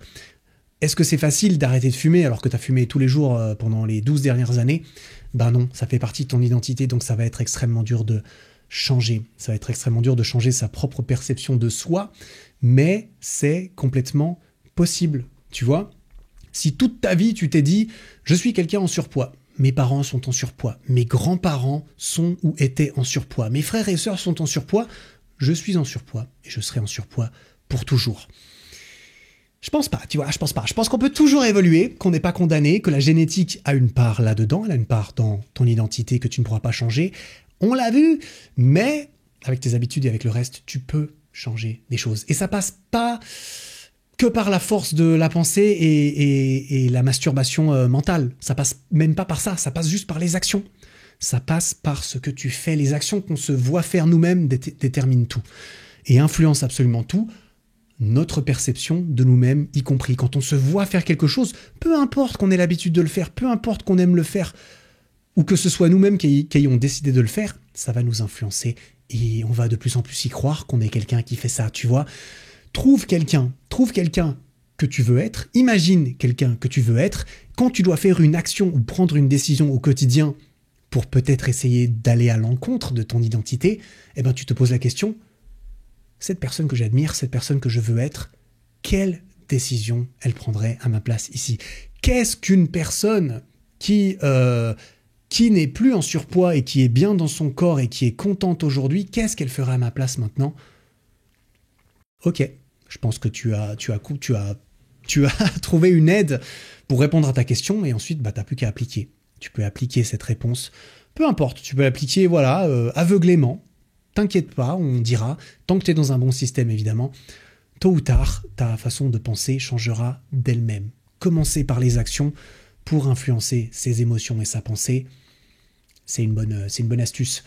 Est-ce que c'est facile d'arrêter de fumer alors que tu as fumé tous les jours pendant les 12 dernières années? Non, ça fait partie de ton identité, donc ça va être extrêmement dur de changer. Ça va être extrêmement dur de changer sa propre perception de soi, mais c'est complètement possible, tu vois. Si toute ta vie, tu t'es dit « je suis quelqu'un en surpoids », mes parents sont en surpoids, mes grands-parents sont ou étaient en surpoids, mes frères et sœurs sont en surpoids, je suis en surpoids et je serai en surpoids pour toujours. Je pense pas, tu vois, je pense pas. Je pense qu'on peut toujours évoluer, qu'on n'est pas condamné, que la génétique a une part là-dedans, elle a une part dans ton identité que tu ne pourras pas changer. On l'a vu, mais avec tes habitudes et avec le reste, tu peux changer des choses. Et ça passe pas que par la force de la pensée et la masturbation mentale. Ça passe même pas par ça, ça passe juste par les actions. Ça passe par ce que tu fais. Les actions qu'on se voit faire nous-mêmes déterminent tout. Et influencent absolument tout. Notre perception de nous-mêmes, y compris. Quand on se voit faire quelque chose, peu importe qu'on ait l'habitude de le faire, peu importe qu'on aime le faire, ou que ce soit nous-mêmes qui ayons décidé de le faire, ça va nous influencer. Et on va de plus en plus y croire qu'on est quelqu'un qui fait ça, tu vois. Trouve quelqu'un que tu veux être, imagine quelqu'un que tu veux être. Quand tu dois faire une action ou prendre une décision au quotidien pour peut-être essayer d'aller à l'encontre de ton identité, eh ben tu te poses la question, cette personne que j'admire, cette personne que je veux être, quelle décision elle prendrait à ma place ici? Qu'est-ce qu'une personne qui n'est plus en surpoids et qui est bien dans son corps et qui est contente aujourd'hui, qu'est-ce qu'elle ferait à ma place maintenant? Ok, je pense que tu as trouvé une aide pour répondre à ta question et ensuite, t'as plus qu'à appliquer. Tu peux appliquer cette réponse, peu importe, tu peux l'appliquer, aveuglément. T'inquiète pas, on dira, tant que tu es dans un bon système évidemment, tôt ou tard, ta façon de penser changera d'elle-même. Commencer par les actions pour influencer ses émotions et sa pensée, c'est une bonne astuce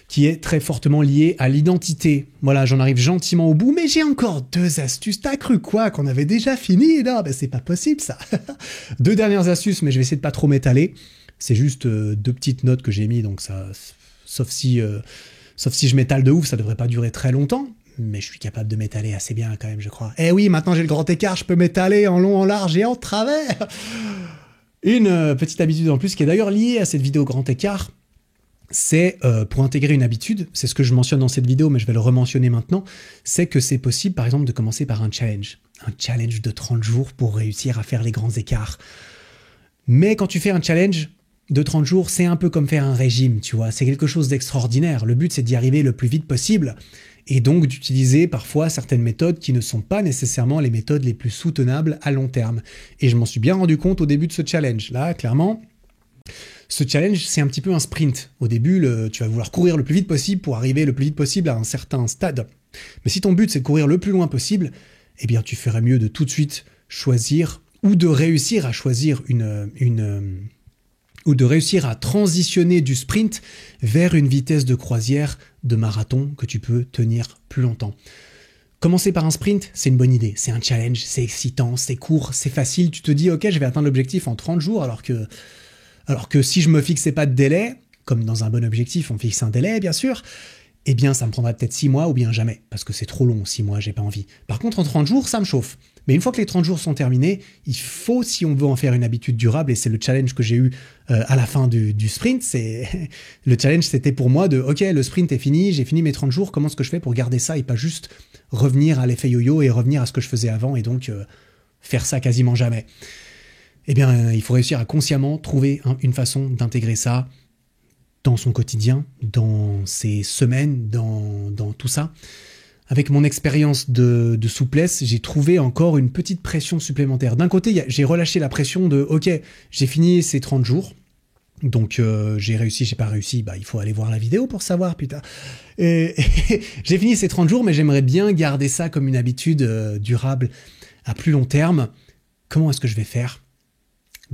qui est très fortement liée à l'identité. Voilà, j'en arrive gentiment au bout, mais j'ai encore 2 astuces. T'as cru quoi, qu'on avait déjà fini? Non, c'est pas possible ça. 2 dernières astuces, mais je vais essayer de pas trop m'étaler. C'est juste 2 petites notes que j'ai mis, donc ça, sauf si je m'étale de ouf, ça devrait pas durer très longtemps, mais je suis capable de m'étaler assez bien quand même, je crois. Eh oui, maintenant j'ai le grand écart, je peux m'étaler en long, en large et en travers. Une petite habitude en plus qui est d'ailleurs liée à cette vidéo grand écart, c'est pour intégrer une habitude, c'est ce que je mentionne dans cette vidéo, mais je vais le rementionner maintenant, c'est que c'est possible par exemple de commencer par un challenge de 30 jours pour réussir à faire les grands écarts. Mais quand tu fais un challenge de 30 jours, c'est un peu comme faire un régime, tu vois. C'est quelque chose d'extraordinaire. Le but, c'est d'y arriver le plus vite possible et donc d'utiliser parfois certaines méthodes qui ne sont pas nécessairement les méthodes les plus soutenables à long terme. Et je m'en suis bien rendu compte au début de ce challenge. Là, clairement, ce challenge, c'est un petit peu un sprint. Au début, tu vas vouloir courir le plus vite possible pour arriver le plus vite possible à un certain stade. Mais si ton but, c'est de courir le plus loin possible, eh bien, tu ferais mieux de tout de suite choisir ou de réussir à choisir ou de réussir à transitionner du sprint vers une vitesse de croisière de marathon que tu peux tenir plus longtemps. Commencer par un sprint, c'est une bonne idée. C'est un challenge, c'est excitant, c'est court, c'est facile. Tu te dis, ok, je vais atteindre l'objectif en 30 jours, alors que si je me fixais pas de délai, comme dans un bon objectif, on fixe un délai, bien sûr, eh bien, ça me prendrait peut-être 6 mois ou bien jamais, parce que c'est trop long, 6 mois, j'ai pas envie. Par contre, en 30 jours, ça me chauffe. Mais une fois que les 30 jours sont terminés, il faut, si on veut en faire une habitude durable, et c'est le challenge que j'ai eu à la fin du sprint, le challenge c'était pour moi de, ok, le sprint est fini, j'ai fini mes 30 jours, comment est-ce que je fais pour garder ça et pas juste revenir à l'effet yo-yo et revenir à ce que je faisais avant et donc faire ça quasiment jamais. Eh bien, il faut réussir à consciemment trouver une façon d'intégrer ça dans son quotidien, dans ses semaines, dans tout ça. Avec mon expérience de souplesse, j'ai trouvé encore une petite pression supplémentaire. D'un côté, j'ai relâché la pression de « Ok, j'ai fini ces 30 jours, donc j'ai réussi, j'ai pas réussi, il faut aller voir la vidéo pour savoir, putain. Et j'ai fini ces 30 jours, mais j'aimerais bien garder ça comme une habitude durable à plus long terme. Comment est-ce que je vais faire ?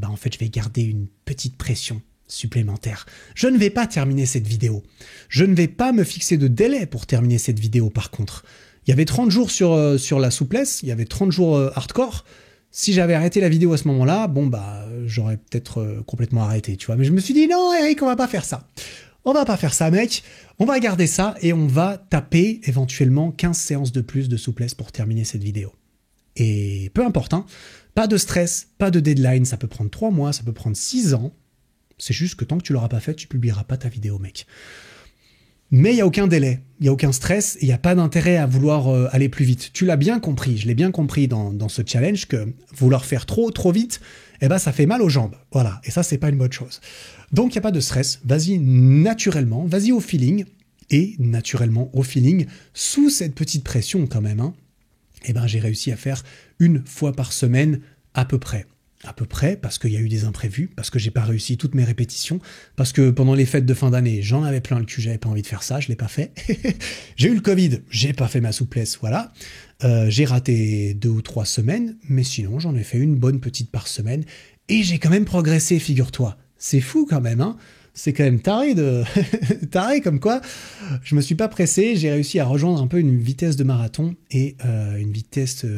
En fait, je vais garder une petite pression supplémentaire. Je ne vais pas terminer cette vidéo. Je ne vais pas me fixer de délai pour terminer cette vidéo par contre. Il y avait 30 jours sur la souplesse, il y avait 30 jours hardcore. Si j'avais arrêté la vidéo à ce moment-là, j'aurais peut-être complètement arrêté, tu vois. Mais je me suis dit, non Eric, on va pas faire ça. On va pas faire ça, mec. On va garder ça et on va taper éventuellement 15 séances de plus de souplesse pour terminer cette vidéo. Et peu importe, hein, pas de stress, pas de deadline, ça peut prendre 3 mois, ça peut prendre 6 ans. C'est juste que tant que tu l'auras pas fait, tu publieras pas ta vidéo, mec. Mais il n'y a aucun délai, il n'y a aucun stress, il n'y a pas d'intérêt à vouloir aller plus vite. Tu l'as bien compris, je l'ai bien compris dans ce challenge que vouloir faire trop vite, eh ben ça fait mal aux jambes. Voilà, et ça c'est pas une bonne chose. Donc il n'y a pas de stress, vas-y naturellement, vas-y au feeling, et naturellement au feeling, sous cette petite pression quand même, eh ben j'ai réussi à faire 1 fois par semaine à peu près. À peu près, parce qu'il y a eu des imprévus, parce que j'ai pas réussi toutes mes répétitions, parce que pendant les fêtes de fin d'année, j'en avais plein le cul, j'avais pas envie de faire ça, je l'ai pas fait. J'ai eu le Covid, j'ai pas fait ma souplesse, voilà. J'ai raté 2 ou 3 semaines, mais sinon j'en ai fait une bonne petite par semaine, et j'ai quand même progressé, figure-toi. C'est fou quand même, c'est quand même taré comme quoi. Je me suis pas pressé, j'ai réussi à rejoindre un peu une vitesse de marathon et un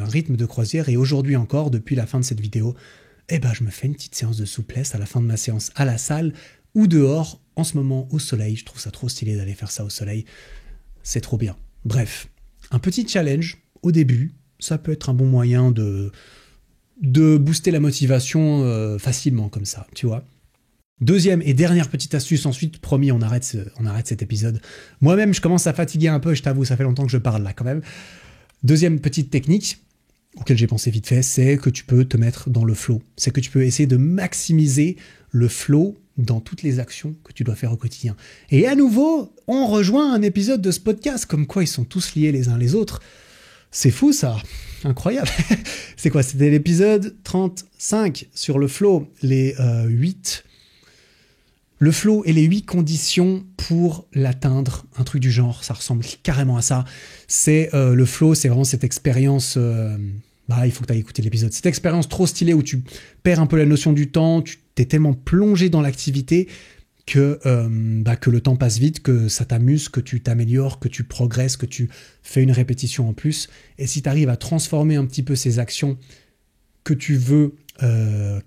rythme de croisière, et aujourd'hui encore, depuis la fin de cette vidéo, eh ben, je me fais une petite séance de souplesse à la fin de ma séance à la salle ou dehors, en ce moment au soleil. Je trouve ça trop stylé d'aller faire ça au soleil. C'est trop bien. Bref, un petit challenge au début, ça peut être un bon moyen de booster la motivation facilement comme ça, tu vois. Deuxième et dernière petite astuce, ensuite, promis, on arrête cet épisode. Moi-même, je commence à fatiguer un peu, je t'avoue, ça fait longtemps que je parle là quand même. Deuxième petite technique, auquel j'ai pensé vite fait, c'est que tu peux te mettre dans le flow. C'est que tu peux essayer de maximiser le flow dans toutes les actions que tu dois faire au quotidien. Et à nouveau, on rejoint un épisode de ce podcast, comme quoi ils sont tous liés les uns les autres. C'est fou ça, incroyable. C'est quoi? C'était l'épisode 35 sur le flow, le flow et les 8 conditions pour l'atteindre, un truc du genre, ça ressemble carrément à ça. C'est le flow, c'est vraiment cette expérience, il faut que tu ailles écouter l'épisode, cette expérience trop stylée où tu perds un peu la notion du temps, tu t'es tellement plongé dans l'activité que le temps passe vite, que ça t'amuse, que tu t'améliores, que tu progresses, que tu fais une répétition en plus. Et si tu arrives à transformer un petit peu ces actions que tu veux,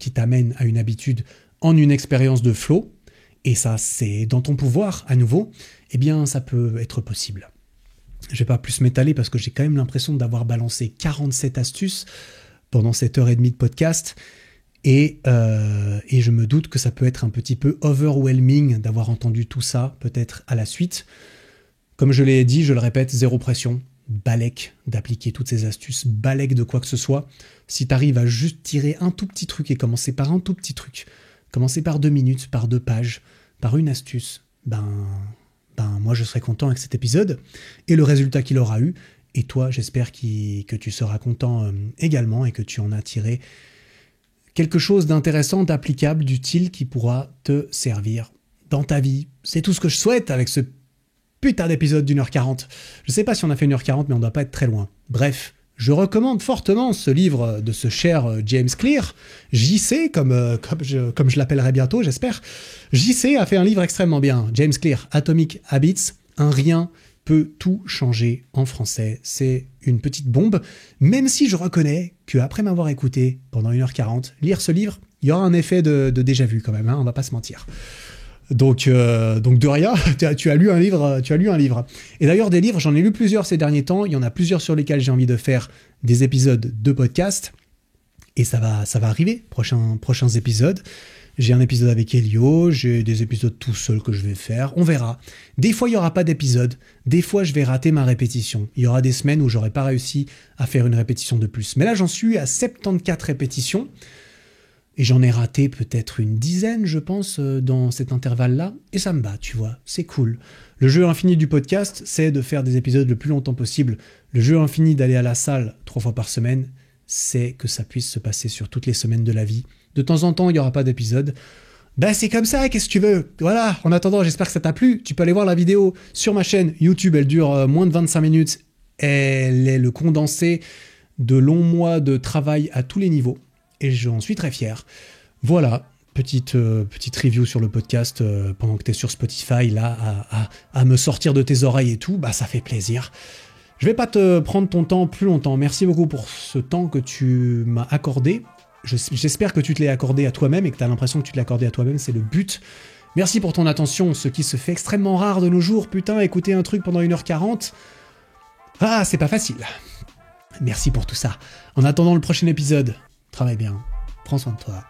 qui t'amènent à une habitude, en une expérience de flow, et ça c'est dans ton pouvoir à nouveau, eh bien ça peut être possible. Je vais pas plus m'étaler parce que j'ai quand même l'impression d'avoir balancé 47 astuces pendant cette heure et demie de podcast, et je me doute que ça peut être un petit peu overwhelming d'avoir entendu tout ça peut-être à la suite. Comme je l'ai dit, je le répète, zéro pression, balèque d'appliquer toutes ces astuces, balèque de quoi que ce soit. Si tu arrives à juste tirer un tout petit truc et commencer par un tout petit truc, commencer par 2 minutes, par 2 pages, par une astuce, moi je serai content avec cet épisode et le résultat qu'il aura eu. Et toi, j'espère que tu seras content également et que tu en as tiré quelque chose d'intéressant, d'applicable, d'utile qui pourra te servir dans ta vie. C'est tout ce que je souhaite avec ce putain d'épisode d'1h40. Je sais pas si on a fait 1h40, mais on doit pas être très loin. Bref. Je recommande fortement ce livre de ce cher James Clear, JC, comme je l'appellerai bientôt, j'espère. JC a fait un livre extrêmement bien, James Clear, Atomic Habits, un rien peut tout changer en français. C'est une petite bombe, même si je reconnais qu'après m'avoir écouté pendant 1h40, lire ce livre, il y aura un effet de déjà-vu quand même, on va pas se mentir. Donc de rien, tu as lu un livre. Et d'ailleurs, des livres, j'en ai lu plusieurs ces derniers temps. Il y en a plusieurs sur lesquels j'ai envie de faire des épisodes de podcast. Et ça va arriver, prochains épisodes. J'ai un épisode avec Elio, j'ai des épisodes tout seul que je vais faire. On verra. Des fois, il n'y aura pas d'épisode. Des fois, je vais rater ma répétition. Il y aura des semaines où j'aurai pas réussi à faire une répétition de plus. Mais là, j'en suis à 74 répétitions. Et j'en ai raté peut-être une dizaine, je pense, dans cet intervalle-là. Et ça me bat, tu vois, c'est cool. Le jeu infini du podcast, c'est de faire des épisodes le plus longtemps possible. Le jeu infini d'aller à la salle 3 fois par semaine, c'est que ça puisse se passer sur toutes les semaines de la vie. De temps en temps, il n'y aura pas d'épisode. C'est comme ça, qu'est-ce que tu veux? Voilà, en attendant, j'espère que ça t'a plu. Tu peux aller voir la vidéo sur ma chaîne YouTube, elle dure moins de 25 minutes. Elle est le condensé de longs mois de travail à tous les niveaux. Et j'en suis très fier. Voilà, petite review sur le podcast pendant que tu es sur Spotify, là, à me sortir de tes oreilles et tout, ça fait plaisir. Je vais pas te prendre ton temps plus longtemps. Merci beaucoup pour ce temps que tu m'as accordé. J'espère que tu te l'es accordé à toi-même et que tu as l'impression que tu te l'as accordé à toi-même, c'est le but. Merci pour ton attention, ce qui se fait extrêmement rare de nos jours. Putain, écouter un truc pendant 1h40, c'est pas facile. Merci pour tout ça. En attendant le prochain épisode, travaille bien, prends soin de toi.